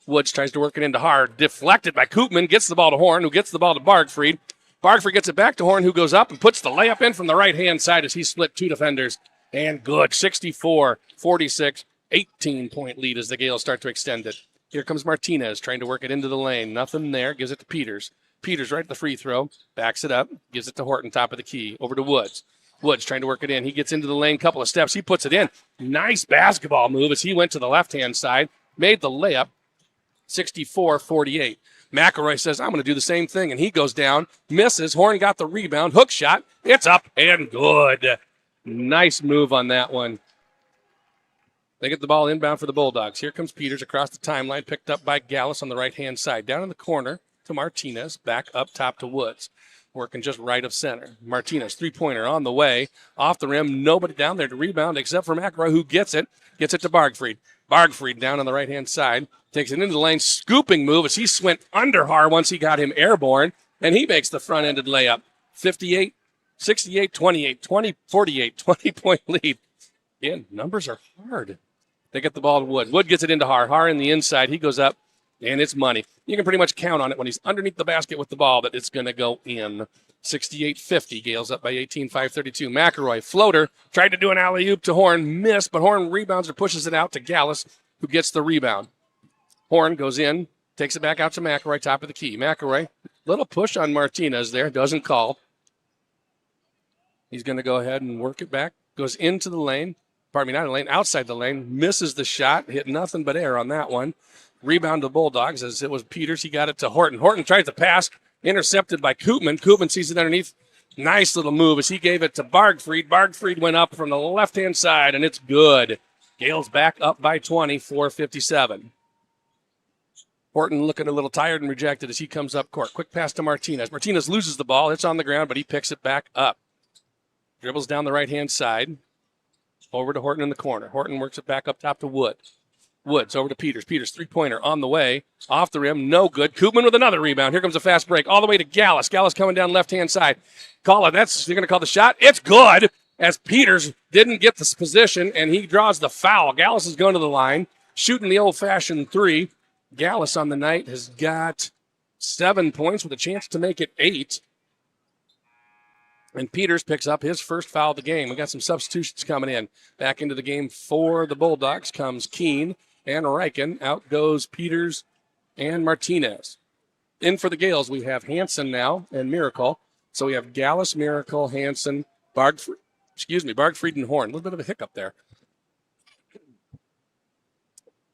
Woods tries to work it into Hard, deflected by Koopman, gets the ball to Horn, who gets the ball to Bargfried. Bargfried gets it back to Horn, who goes up and puts the layup in from the right-hand side as he split two defenders. And good, 64-46, 18-point lead as the Gaels start to extend it. Here comes Martinez trying to work it into the lane. Nothing there, gives it to Peters. Peters right at the free throw, backs it up, gives it to Horton, top of the key, over to Woods. Woods trying to work it in. He gets into the lane, couple of steps. He puts it in. Nice basketball move as he went to the left-hand side, made the layup, 64-48. McElroy says, I'm going to do the same thing, and he goes down, misses. Horn got the rebound, hook shot. It's up and good. Nice move on that one. They get the ball inbound for the Bulldogs. Here comes Peters across the timeline, picked up by Gaels on the right-hand side. Down in the corner to Martinez, back up top to Woods. Working just right of center. Martinez, three-pointer on the way. Off the rim, nobody down there to rebound except for McElroy, who gets it to Bargfried. Bargfried down on the right-hand side. Takes it into the lane, scooping move as he went under Har once he got him airborne, and he makes the front-ended layup. 58, 68, 28, 20, 48, 20-point lead. Again, numbers are hard. They get the ball to Wood. Wood gets it into Har. Har in the inside. He goes up, and it's money. You can pretty much count on it when he's underneath the basket with the ball that it's going to go in. 68-50. Gaels up by 18, 5:32. McElroy, floater, tried to do an alley-oop to Horn, missed, but Horn rebounds or pushes it out to Gaels, who gets the rebound. Horn goes in Takes it back out to McElroy, top of the key. McElroy, little push on Martinez there, doesn't call. He's going to go ahead and work it back. Goes into the lane. Pardon me, not in the lane, outside the lane. Misses the shot. Hit nothing but air on that one. Rebound to Bulldogs as it was Peters. He got it to Horton. Horton tries to pass. Intercepted by Koopman. Koopman sees it underneath. Nice little move as he gave it to Bargfried. Bargfried went up from the left-hand side, and it's good. Gaels back up by 20, 4:57. Horton looking a little tired and rejected as he comes up court. Quick pass to Martinez. Martinez loses the ball. It's on the ground, but he picks it back up. Dribbles down the right-hand side. Over to Horton in the corner. Horton works it back up top to Wood. Woods over to Peters. Peters, three-pointer on the way. Off the rim, no good. Koopman with another rebound. Here comes a fast break all the way to Gaels. Gaels coming down left-hand side. Call it. You're going to call the shot. It's good as Peters didn't get this position, and he draws the foul. Gaels is going to the line, shooting the old-fashioned three. Gaels on the night has got 7 points with a chance to make it 8. And Peters picks up his first foul of the game. We got some substitutions coming in. Back into the game for the Bulldogs comes Keene and Reichen. Out goes Peters and Martinez. In for the Gaels, we have Hansen now and Miracle. So we have Gaels, Miracle, Hansen, Bargfried and Horn. A little bit of a hiccup there.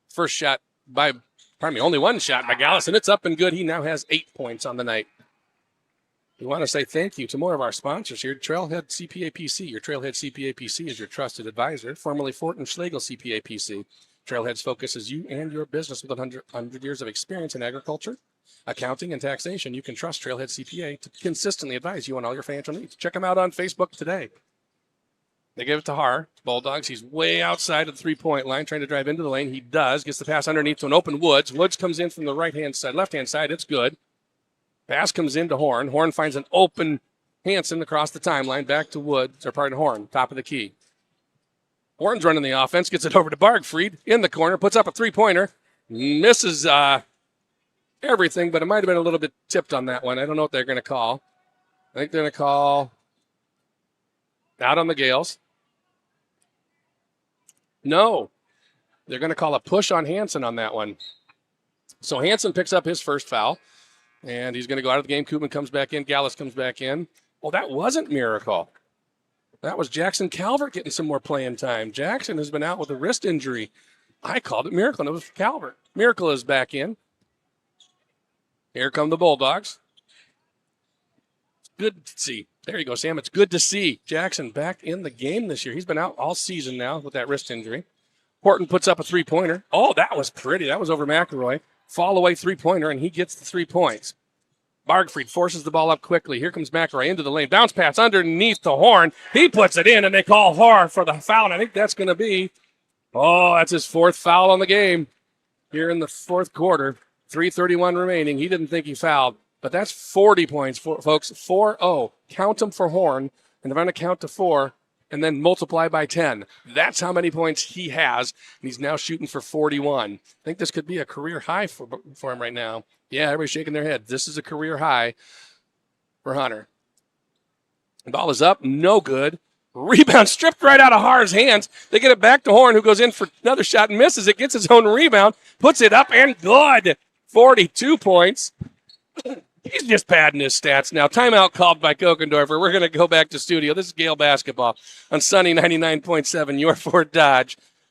First shot only one shot by Gaels, and it's up and good. He now has 8 points on the night. We want to say thank you to more of our sponsors here. Trailhead CPA PC. Your Trailhead CPA PC is your trusted advisor, formerly Fortin Schlegel CPA PC. Trailhead's focuses you and your business with 100 years of experience in agriculture, accounting, and taxation. You can trust Trailhead CPA to consistently advise you on all your financial needs. Check them out on Facebook today. They give it to Har, Bulldogs. He's way outside of the three-point line, trying to drive into the lane. He does. Gets the pass underneath to an open Woods. Woods comes in from the left-hand side. It's good. Pass comes into Horn. Horn finds an open Hansen across the timeline. Back to Woods, Horn, top of the key. Horn's running the offense. Gets it over to Bargfried in the corner. Puts up a three-pointer. Misses everything, but it might have been a little bit tipped on that one. I don't know what they're going to call. I think they're going to call out on the Gaels. No, they're going to call a push on Hansen on that one. So Hansen picks up his first foul, and he's going to go out of the game. Koopman comes back in. Gaels comes back in. Well, that wasn't Miracle. That was Jackson Calvert getting some more playing time. Jackson has been out with a wrist injury. I called it Miracle, and it was Calvert. Miracle is back in. Here come the Bulldogs. It's good to see. There you go, Sam. It's good to see Jackson back in the game this year. He's been out all season now with that wrist injury. Horton puts up a three-pointer. Oh, that was pretty. That was over McElroy. Fall away three-pointer, and he gets the 3 points. Bargfried forces the ball up quickly. Here comes McElroy into the lane. Bounce pass underneath to Horn. He puts it in, and they call Har for the foul. And I think that's going to be, that's his fourth foul on the game here in the fourth quarter. 3:31 remaining. He didn't think he fouled. But that's 40 points, folks. 4-0. Count them for Horn, and they're going to count to 4, and then multiply by 10. That's how many points he has, and he's now shooting for 41. I think this could be a career high for him right now. Yeah, everybody's shaking their head. This is a career high for Hunter. The ball is up. No good. Rebound stripped right out of Har's hands. They get it back to Horn, who goes in for another shot and misses it. Gets his own rebound. Puts it up, and good. 42 points. He's just padding his stats now. Timeout called by Kokendorfer. We're going to go back to studio. This is Gael Basketball on Sunny 99.7,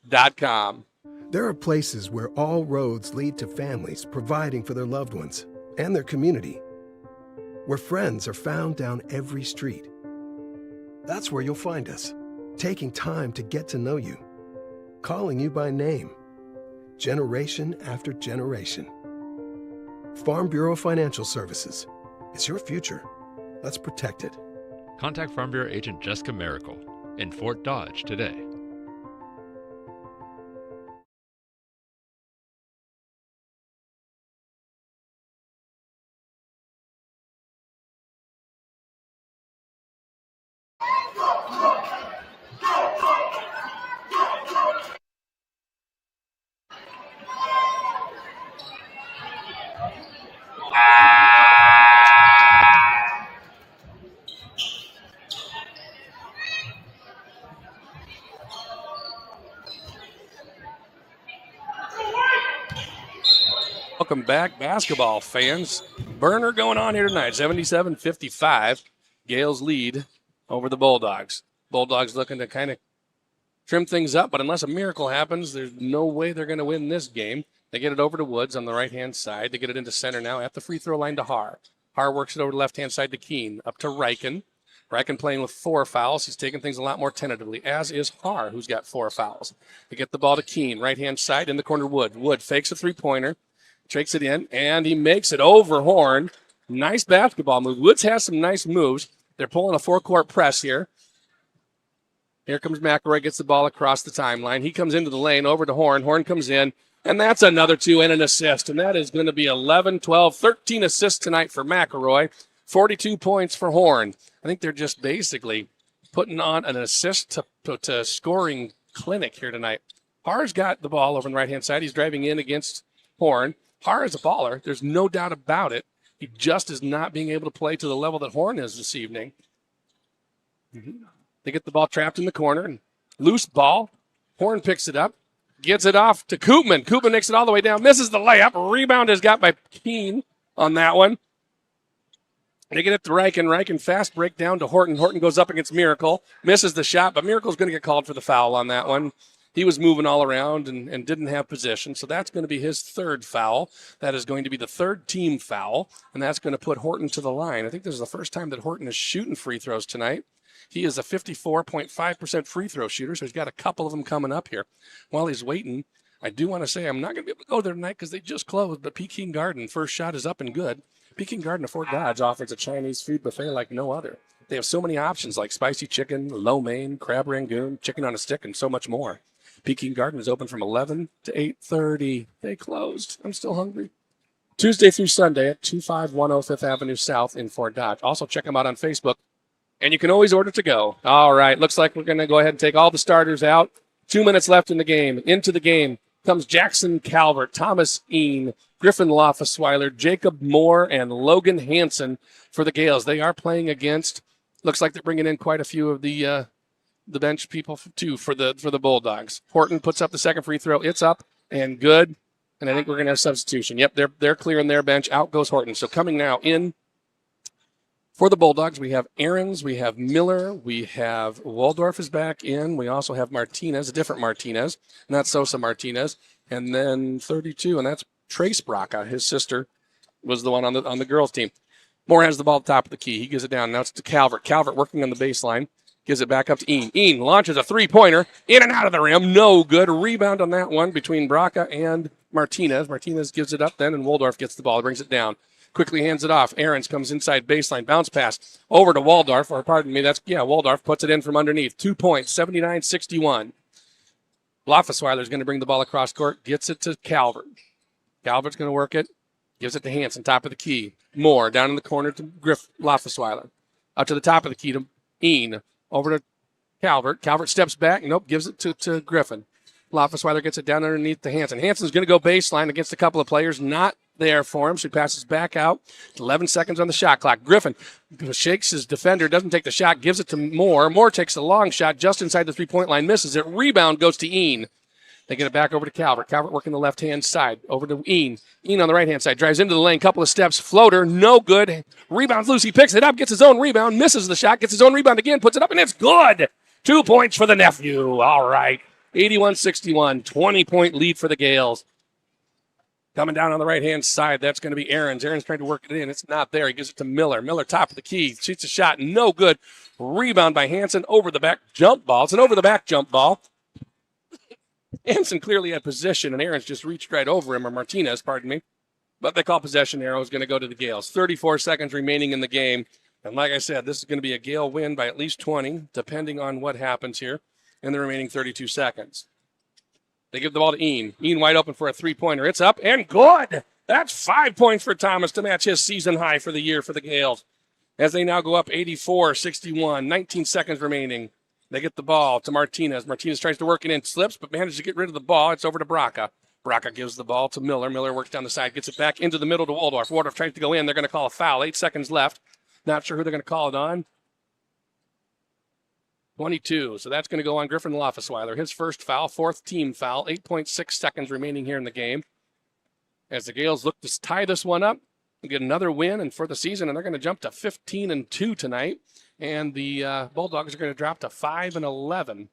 yourfortdodge.com. There are places where all roads lead to families providing for their loved ones and their community, where friends are found down every street. That's where you'll find us, taking time to get to know you, calling you by name, generation after generation. Farm Bureau Financial Services. It's your future. Let's protect it. Contact Farm Bureau Agent Jessica Miracle in Fort Dodge today. Welcome back, basketball fans. Burner going on here tonight, 77-55. Gaels lead over the Bulldogs. Bulldogs looking to kind of trim things up, but unless a miracle happens, there's no way they're going to win this game. They get it over to Woods on the right-hand side. They get it into center now at the free throw line to Haar. Haar works it over to the left-hand side to Keene, up to Reichen. Reichen playing with 4 fouls. He's taking things a lot more tentatively, as is Haar, who's got 4 fouls. They get the ball to Keene, right-hand side, in the corner Wood. Wood fakes a three-pointer, takes it in, and he makes it over Horn. Nice basketball move. Woods has some nice moves. They're pulling a 4-court press here. Here comes McElroy, gets the ball across the timeline. He comes into the lane, over to Horn. Horn comes in, and that's another 2 and an assist. And that is going to be 11, 12, 13 assists tonight for McElroy. 42 points for Horn. I think they're just basically putting on an assist to scoring clinic here tonight. Haar's got the ball over on the right-hand side. He's driving in against Horn. Haar is a baller. There's no doubt about it. He just is not being able to play to the level that Horn is this evening. They get the ball trapped in the corner. Loose ball. Horn picks it up. Gets it off to Koopman. Koopman makes it all the way down. Misses the layup. Rebound is got by Keene on that one. They get it to Reichen. Reichen fast break down to Horton. Horton goes up against Miracle. Misses the shot, but Miracle's going to get called for the foul on that one. He was moving all around and didn't have position, so that's going to be his 3rd foul. That is going to be the 3rd team foul, and that's going to put Horton to the line. I think this is the first time that Horton is shooting free throws tonight. He is a 54.5% free throw shooter, so he's got a couple of them coming up here. While he's waiting, I do want to say I'm not going to be able to go there tonight because they just closed, but Peking Garden, first shot is up and good. Peking Garden of Fort Dodge offers a Chinese food buffet like no other. They have so many options like spicy chicken, lo mein, crab rangoon, chicken on a stick, and so much more. Peking Garden is open from 11 to 8:30. They closed. I'm still hungry. Tuesday through Sunday at 2510 5th Avenue South in Fort Dodge. Also check them out on Facebook. And you can always order to go. All right, looks like we're going to go ahead and take all the starters out. 2 minutes left in the game. Into the game comes Jackson Calvert, Thomas Ean, Griffin Loffesweiler, Jacob Moore, and Logan Hansen for the Gaels. They are playing against, looks like they're bringing in quite a few of the bench people too for the Bulldogs. Horton puts up the second free throw. It's up and good. And I think we're going to have substitution. Yep, they're clearing their bench. Out goes Horton. So coming now in for the Bulldogs, we have Ahrens, we have Miller, we have Waldorf is back in. We also have Martinez, a different Martinez, not Sosa Martinez. And then 32, and that's Trace Braca. His sister was the one on the girls' team. Moore has the ball at the top of the key. He gives it down. Now it's to Calvert. Calvert working on the baseline. Gives it back up to Ean. Ean launches a three-pointer in and out of the rim. No good. Rebound on that one between Braca and Martinez. Martinez gives it up then, and Waldorf gets the ball. Brings it down. Quickly hands it off. Ahrens comes inside baseline. Bounce pass over to Waldorf. Or pardon me, Waldorf puts it in from underneath. 2 points, 79-61. Loffesweiler's going to bring the ball across court. Gets it to Calvert. Calvert's going to work it. Gives it to Hansen, top of the key. Moore down in the corner to Loffesweiler. Up to the top of the key to Ean. Over to Calvert. Calvert steps back. Nope, gives it to Griffin. Loffesweiler gets it down underneath to Hansen. Hansen's going to go baseline against a couple of players. Not there for him. So he passes back out. 11 seconds on the shot clock. Griffin shakes his defender, doesn't take the shot, gives it to Moore. Moore takes a long shot just inside the three-point line, misses it. Rebound goes to Ean. They get it back over to Calvert. Calvert working the left-hand side. Over to Ean. Ean on the right-hand side. Drives into the lane. Couple of steps. Floater. No good. Rebounds loose. He picks it up. Gets his own rebound. Misses the shot. Gets his own rebound again. Puts it up, and it's good. 2 points for the nephew. All right. 81-61. 20-point lead for the Gaels. Coming down on the right-hand side, that's going to be Ahrens. Ahrens trying to work it in. It's not there. He gives it to Miller. Miller, top of the key. Shoots a shot. No good. Rebound by Hansen. Over the back jump ball. It's an over-the-back jump ball. Hansen clearly had position, and Ahrens just reached right over him, or Martinez, pardon me. But they call possession arrow is going to go to the Gaels. 34 seconds remaining in the game. And like I said, this is going to be a Gael win by at least 20, depending on what happens here in the remaining 32 seconds. They give the ball to Ean. Ean wide open for a three-pointer. It's up and good. That's 5 points for Thomas to match his season high for the year for the Gaels. As they now go up 84-61, 19 seconds remaining. They get the ball to Martinez. Martinez tries to work it in, slips, but manages to get rid of the ball. It's over to Braca. Braca gives the ball to Miller. Miller works down the side, gets it back into the middle to Waldorf. Waldorf tries to go in. They're going to call a foul. 8 seconds left. Not sure who they're going to call it on. 22. So that's going to go on Griffin Loffesweiler. His first foul, fourth team foul. 8.6 seconds remaining here in the game. as the Gaels look to tie this one up and get another win and for the season, and they're going to jump to 15-2 tonight. And the Bulldogs are going to drop to 5-11.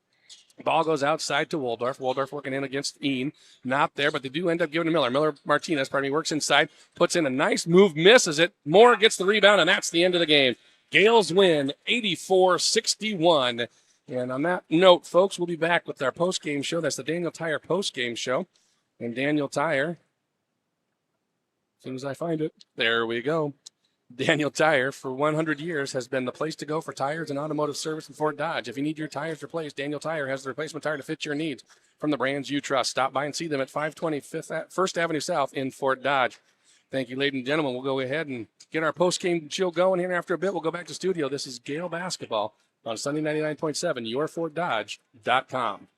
Ball goes outside to Waldorf. Waldorf working in against Ian. Not there, but they do end up giving to Miller. Miller-Martinez, works inside, puts in a nice move, misses it. Moore gets the rebound, and that's the end of the game. Gaels win 84-61. And on that note, folks, we'll be back with our post-game show. That's the Daniel Tire post-game show. And Daniel Tire, as soon as I find it, there we go. Daniel Tire, for 100 years, has been the place to go for tires and automotive service in Fort Dodge. If you need your tires replaced, Daniel Tire has the replacement tire to fit your needs from the brands you trust. Stop by and see them at 520 First Avenue South in Fort Dodge. Thank you, ladies and gentlemen. We'll go ahead and get our post-game show going here. After a bit, we'll go back to studio. This is Gael Basketball on Sunday 99.7, yourfortdodge.com.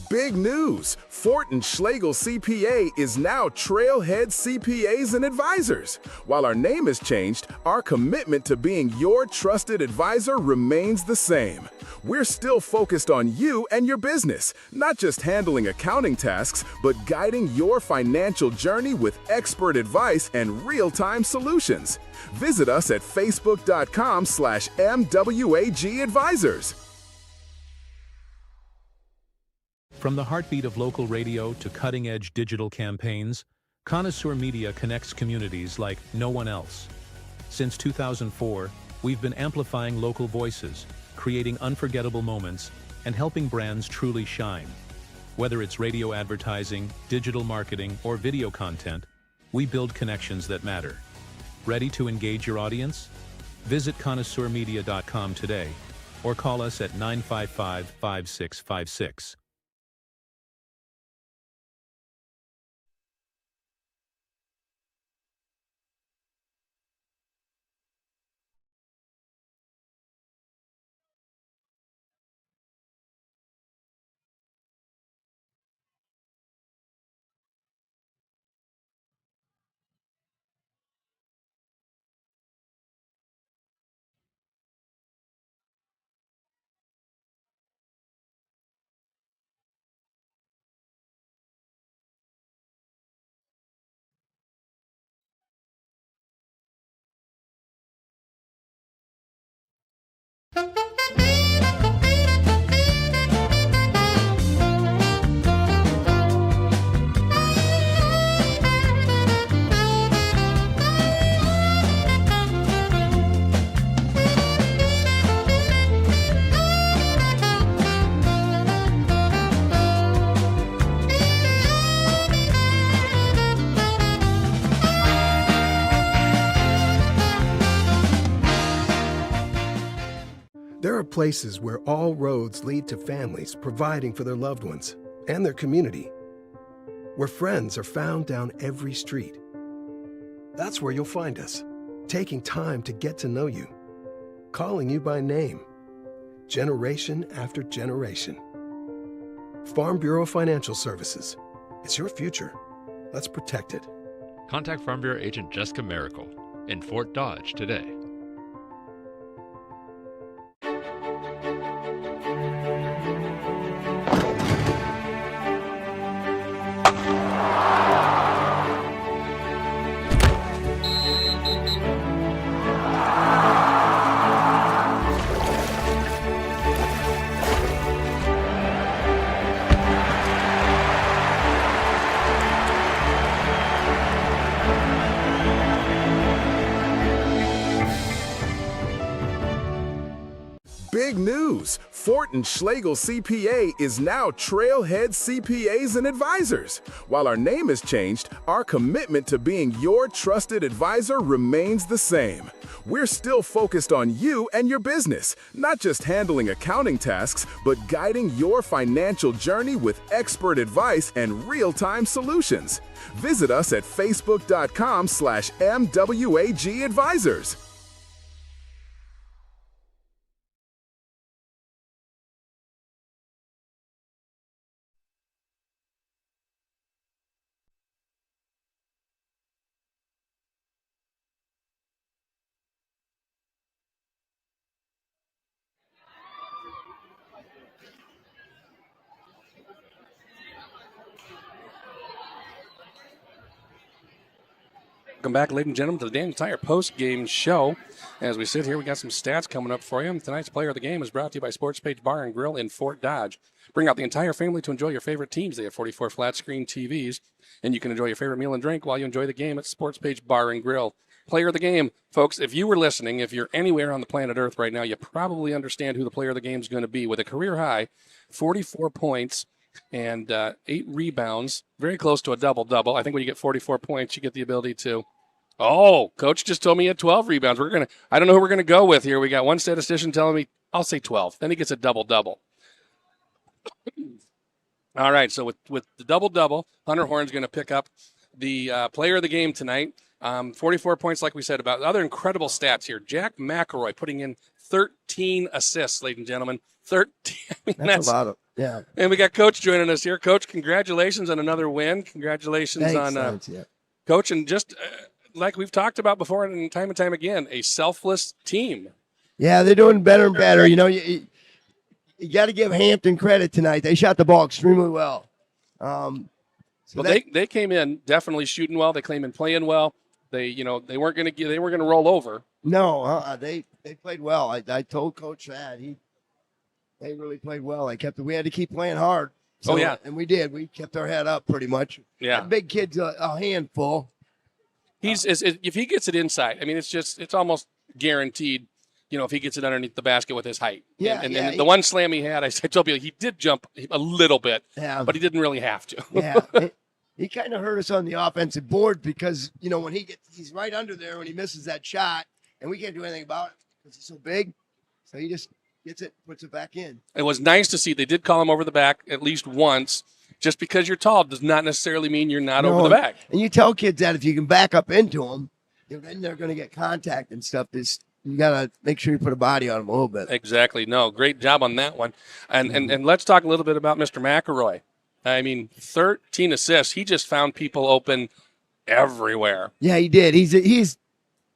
Big news! Fort & Schlegel CPA is now Trailhead CPAs and Advisors. While our name has changed, our commitment to being your trusted advisor remains the same. We're still focused on you and your business, not just handling accounting tasks, but guiding your financial journey with expert advice and real-time solutions. Visit us at facebook.com/MWAG Advisors. From the heartbeat of local radio to cutting-edge digital campaigns, Connoisseur Media connects communities like no one else. Since 2004, we've been amplifying local voices, creating unforgettable moments, and helping brands truly shine. Whether it's radio advertising, digital marketing, or video content, we build connections that matter. Ready to engage your audience? Visit connoisseurmedia.com today or call us at 955-5656. There are places where all roads lead to families providing for their loved ones and their community, where friends are found down every street. That's where you'll find us, taking time to get to know you, calling you by name, generation after generation. Farm Bureau Financial Services. It's your future. Let's protect it. Contact Farm Bureau Agent Jessica Miracle in Fort Dodge today. Big news! Fort and Schlegel CPA is now Trailhead CPAs and Advisors. While our name has changed, our commitment to being your trusted advisor remains the same. We're still focused on you and your business, not just handling accounting tasks, but guiding your financial journey with expert advice and real-time solutions. Visit us at facebook.com/MWAG Advisors. Welcome back, ladies and gentlemen, to the Daniel Tire post-game show. As we sit here, we got some stats coming up for you. Tonight's player of the game is brought to you by Sports Page Bar and Grill in Fort Dodge. Bring out the entire family to enjoy your favorite teams. They have 44 flat-screen TVs, and you can enjoy your favorite meal and drink while you enjoy the game at Sports Page Bar and Grill. Player of the game, folks, if you were listening, if you're anywhere on the planet Earth right now, you probably understand who the player of the game is going to be. With a career high, 44 points, and 8 rebounds, very close to a double-double. I think when you get 44 points, you get the ability to... Oh, Coach just told me he had 12 rebounds. I don't know who we're going to go with here. We got one statistician telling me, I'll say 12. Then he gets a double-double. All right, so with the double-double, Hunter Horn's going to pick up the player of the game tonight. 44 points, like we said, about other incredible stats here. Jack McElroy putting in 13 assists, ladies and gentlemen. 13. I mean, that's a lot of, yeah. And we got Coach joining us here. Coach, congratulations on another win. Congratulations. Thanks, on Coach, and just like we've talked about before and time again, a selfless team. Yeah, they're doing better and better. You know, you got to give Hampton credit tonight. They shot the ball extremely well. They came in definitely shooting well. They came in playing well. They weren't going to roll over. No, they played well. I told Coach that they really played well. We had to keep playing hard. So, and we did. We kept our head up pretty much. Yeah, that big kid's a handful. If he gets it inside, I mean, it's almost guaranteed. You know, if he gets it underneath the basket with his height. Yeah, and the one slam he had, I told you, he did jump a little bit, but he didn't really have to. Yeah, he kind of hurt us on the offensive board because, you know, when he's right under there when he misses that shot, and we can't do anything about it because he's so big. So he just gets it, puts it back in. It was nice to see. They did call him over the back at least once. Just because you're tall does not necessarily mean you're not over the back. And you tell kids that if you can back up into them, then they're going to get contact and stuff. You got to make sure you put a body on them a little bit. Exactly. No, great job on that one. And let's talk a little bit about Mr. McElroy. I mean, 13 assists. He just found people open everywhere. Yeah, he did. He's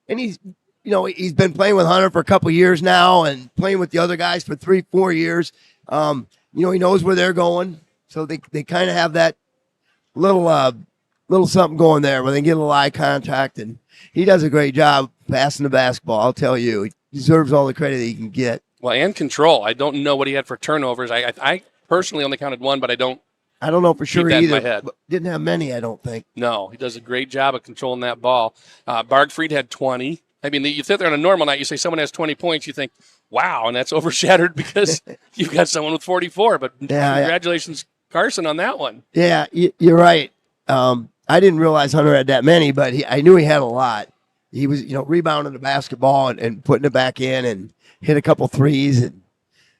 been playing with Hunter for a couple years now and playing with the other guys for 3-4 years. He knows where they're going. So they kind of have that little something going there where they get a little eye contact, and he does a great job passing the basketball. I'll tell you, he deserves all the credit he can get. Well, and control. I don't know what he had for turnovers. I personally only counted one, but I don't know for sure either. In my head. Didn't have many, I don't think. No, he does a great job of controlling that ball. Bargfried had 20. I mean, you sit there on a normal night, you say someone has 20 points, you think, wow, and that's overshadowed because you've got someone with 44. But congratulations, Carson, on that one. Yeah, you're right. I didn't realize Hunter had that many, but I knew he had a lot. He was, rebounding the basketball and putting it back in and hit a couple threes. And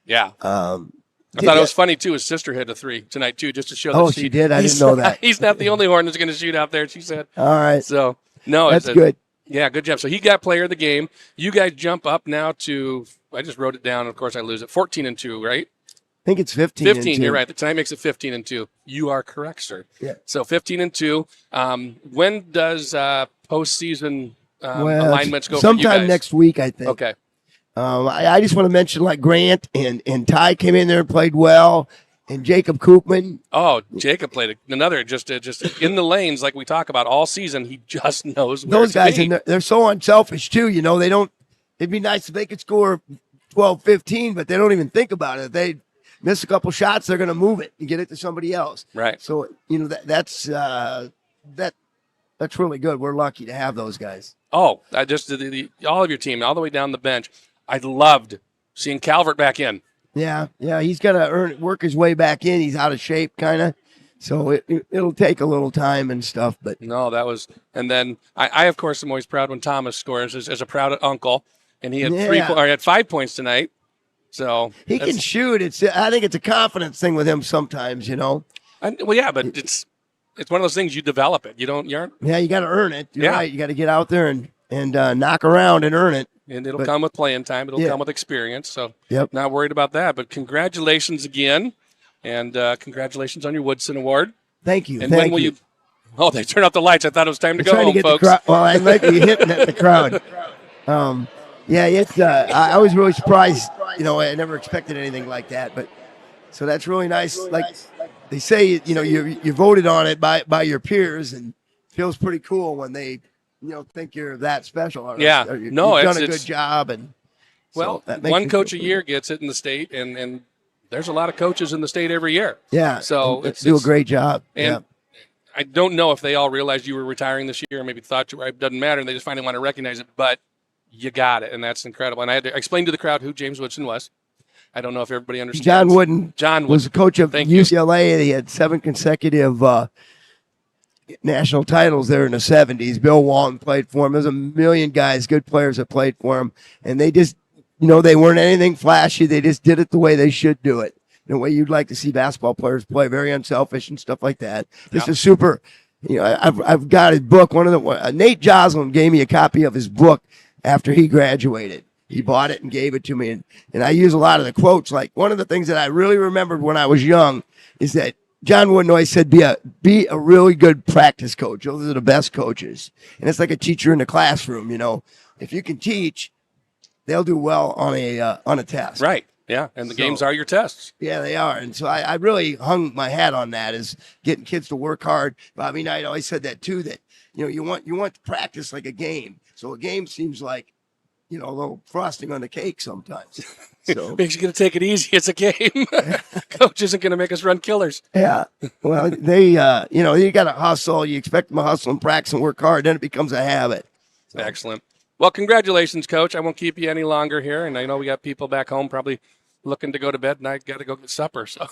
I thought it was funny, too. His sister hit a 3 tonight, too, just to show that Oh, she did? I didn't know that. He's not the only Horn that's going to shoot out there, she said. All right. So, no. That's good. Yeah, good job. So he got player of the game. You guys jump up now to, I just wrote it down. Of course, I lose it. 14-2, right? I think it's 15. 15, you're right. The time makes it 15-2. You are correct, sir. Yeah. So 15-2. When does postseason alignments go for you guys? Sometime next week, I think. Okay. I just want to mention like Grant and Ty came in there and played well, and Jacob Koopman. Oh, Jacob played another just in the lanes like we talk about all season. He just knows where those guys, to be. and they're so unselfish too. They don't. It'd be nice if they could score 12, 15, but they don't even think about it. If they miss a couple shots, they're going to move it and get it to somebody else. Right. So that's really good. We're lucky to have those guys. Oh, all of your team, all the way down the bench. I loved Seeing Calvert back in. Yeah, he's got to work his way back in. He's out of shape, kind of. So it'll take a little time and stuff. But no, that was. And then I of course, am always proud when Thomas scores as a proud uncle. And he had had 5 points tonight. So he can shoot. I think it's a confidence thing with him sometimes, well, yeah, but it's one of those things you develop it. You aren't. Yeah, you got to earn it. You're right. You got to get out there and knock around and earn it. And it'll come with playing time. It'll come with experience. So not worried about that. But congratulations again. And congratulations on your Woodson Award. Thank you. And when will you? Oh, they turned off the lights. I thought it was time to go home, folks. Well, I might be hitting at the crowd. It's. I was really surprised. I never expected anything like that. But so that's really nice. Like they say, you voted on it by your peers, and it feels pretty cool when they, think you're that special. Yeah. You've done a good job, and well, one coach a year gets it in the state, and there's a lot of coaches in the state every year. Yeah. So it's do a great job. And I don't know if they all realized you were retiring this year, or maybe thought you were. It doesn't matter. And they just finally want to recognize it, but you got it, and that's incredible. And I had to explain to the crowd who James Woodson was. I don't know if everybody understands. John Wooden was the coach of UCLA. He had 7 consecutive national titles there in the 70s. Bill Walton played for him. There's a million guys, good players that played for him, and they just, they weren't anything flashy. They just did it the way they should do it, the way you'd like to see basketball players play, very unselfish and stuff like that. Just a super. I've got his book. Nate Joslin gave me a copy of his book after he graduated. He bought it and gave it to me, and I use a lot of the quotes. Like, one of the things that I really remembered when I was young is that John Wooden always said, be a really good practice coach. Those are the best coaches. And it's like a teacher in the classroom, If you can teach, they'll do well on a test. Right. Yeah. And the games are your tests. Yeah, they are. And so I really hung my hat on that, is getting kids to work hard. Bobby Knight always said that too, that you want to practice like a game. So a game seems like, a little frosting on the cake sometimes. So makes you going to take it easy. It's a game. Coach isn't going to make us run killers. Yeah. Well, they, you got to hustle. You expect them to hustle and practice and work hard. Then it becomes a habit. So. Excellent. Well, congratulations, Coach. I won't keep you any longer here. And I know we got people back home probably looking to go to bed, and I got to go get supper. So.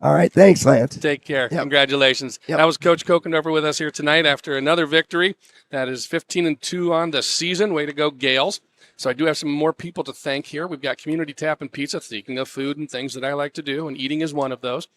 All right. Thanks, Lance. Take care. Yep. Congratulations. Yep. That was Coach Kokenover with us here tonight after another victory. That is 15-2 on the season. Way to go, Gaels. So I do have some more people to thank here. We've got Community Tap and Pizza, speaking of food and things that I like to do, and eating is one of those.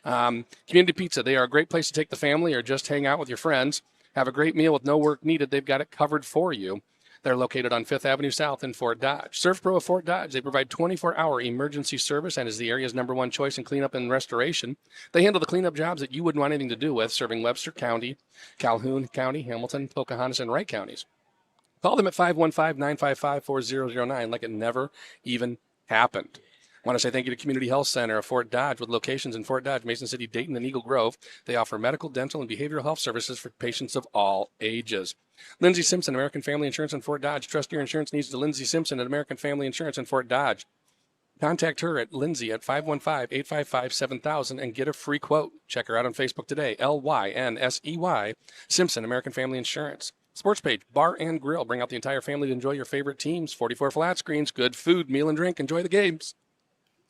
Community Pizza, they are a great place to take the family or just hang out with your friends. Have a great meal with no work needed. They've got it covered for you. They're located on 5th Avenue South in Fort Dodge. Surf Pro of Fort Dodge, they provide 24-hour emergency service and is the area's #1 choice in cleanup and restoration. They handle the cleanup jobs that you wouldn't want anything to do with, serving Webster County, Calhoun County, Hamilton, Pocahontas, and Wright counties. Call them at 515-955-4009 like it never even happened. I want to say thank you to Community Health Center of Fort Dodge with locations in Fort Dodge, Mason City, Dayton, and Eagle Grove. They offer medical, dental, and behavioral health services for patients of all ages. Lindsay Simpson, American Family Insurance in Fort Dodge. Trust your insurance needs to Lindsay Simpson at American Family Insurance in Fort Dodge. Contact her at Lindsay at 515-855-7000 and get a free quote. Check her out on Facebook today, Lynsey, Simpson, American Family Insurance. Sports Page, Bar and Grill. Bring out the entire family to enjoy your favorite teams. 44 flat screens, good food, meal and drink. Enjoy the games.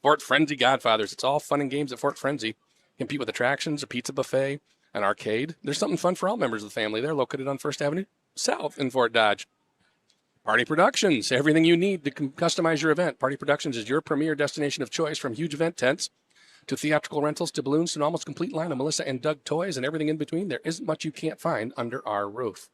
Fort Frenzy Godfathers. It's all fun and games at Fort Frenzy. Compete with attractions, a pizza buffet, an arcade. There's something fun for all members of the family. They're located on 1st Avenue South in Fort Dodge. Party Productions. Everything you need to customize your event. Party Productions is your premier destination of choice, from huge event tents to theatrical rentals to balloons to an almost complete line of Melissa and Doug toys and everything in between. There isn't much you can't find under our roof.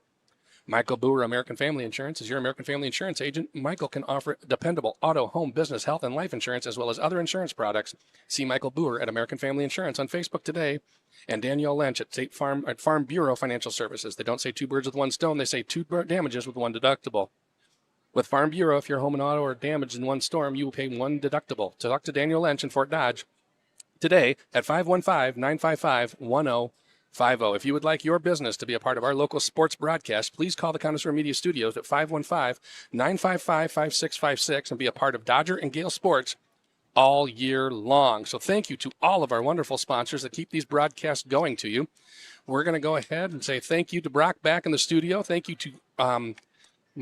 Michael Boer, American Family Insurance, is your American Family Insurance agent. Michael can offer dependable auto, home, business, health, and life insurance, as well as other insurance products. See Michael Boer at American Family Insurance on Facebook today. And Danielle Lynch at Farm Bureau Financial Services. They don't say 2 birds with 1 stone. They say 2 damages with 1 deductible. With Farm Bureau, if your home and auto are damaged in 1 storm, you will pay 1 deductible. Talk to Danielle Lynch in Fort Dodge today at 515-955-1050. If you would like your business to be a part of our local sports broadcast, please call the Connoisseur Media Studios at 515-955-5656 and be a part of Dodger and Gale Sports all year long. So thank you to all of our wonderful sponsors that keep these broadcasts going to you. We're going to go ahead and say thank you to Brock back in the studio. Thank you to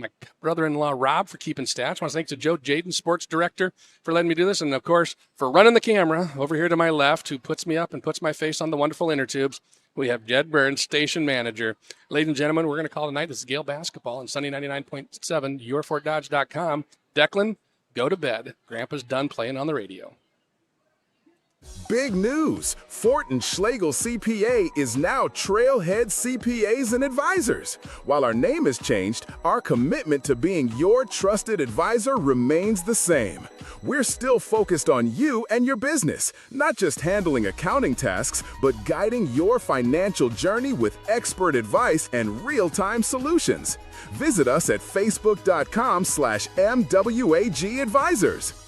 my brother-in-law, Rob, for keeping stats. I want to thank to Joe Jaden, sports director, for letting me do this. And, of course, for running the camera over here to my left, who puts me up and puts my face on the wonderful inner tubes. We have Jed Burns, station manager. Ladies and gentlemen, we're going to call tonight. This is Gale Basketball on Sunny 99.7, yourfortdodge.com. Declan, go to bed. Grandpa's done playing on the radio. Big news! Fort & Schlegel CPA is now Trailhead CPAs and Advisors. While our name has changed, our commitment to being your trusted advisor remains the same. We're still focused on you and your business, not just handling accounting tasks, but guiding your financial journey with expert advice and real-time solutions. Visit us at facebook.com/MWAG Advisors.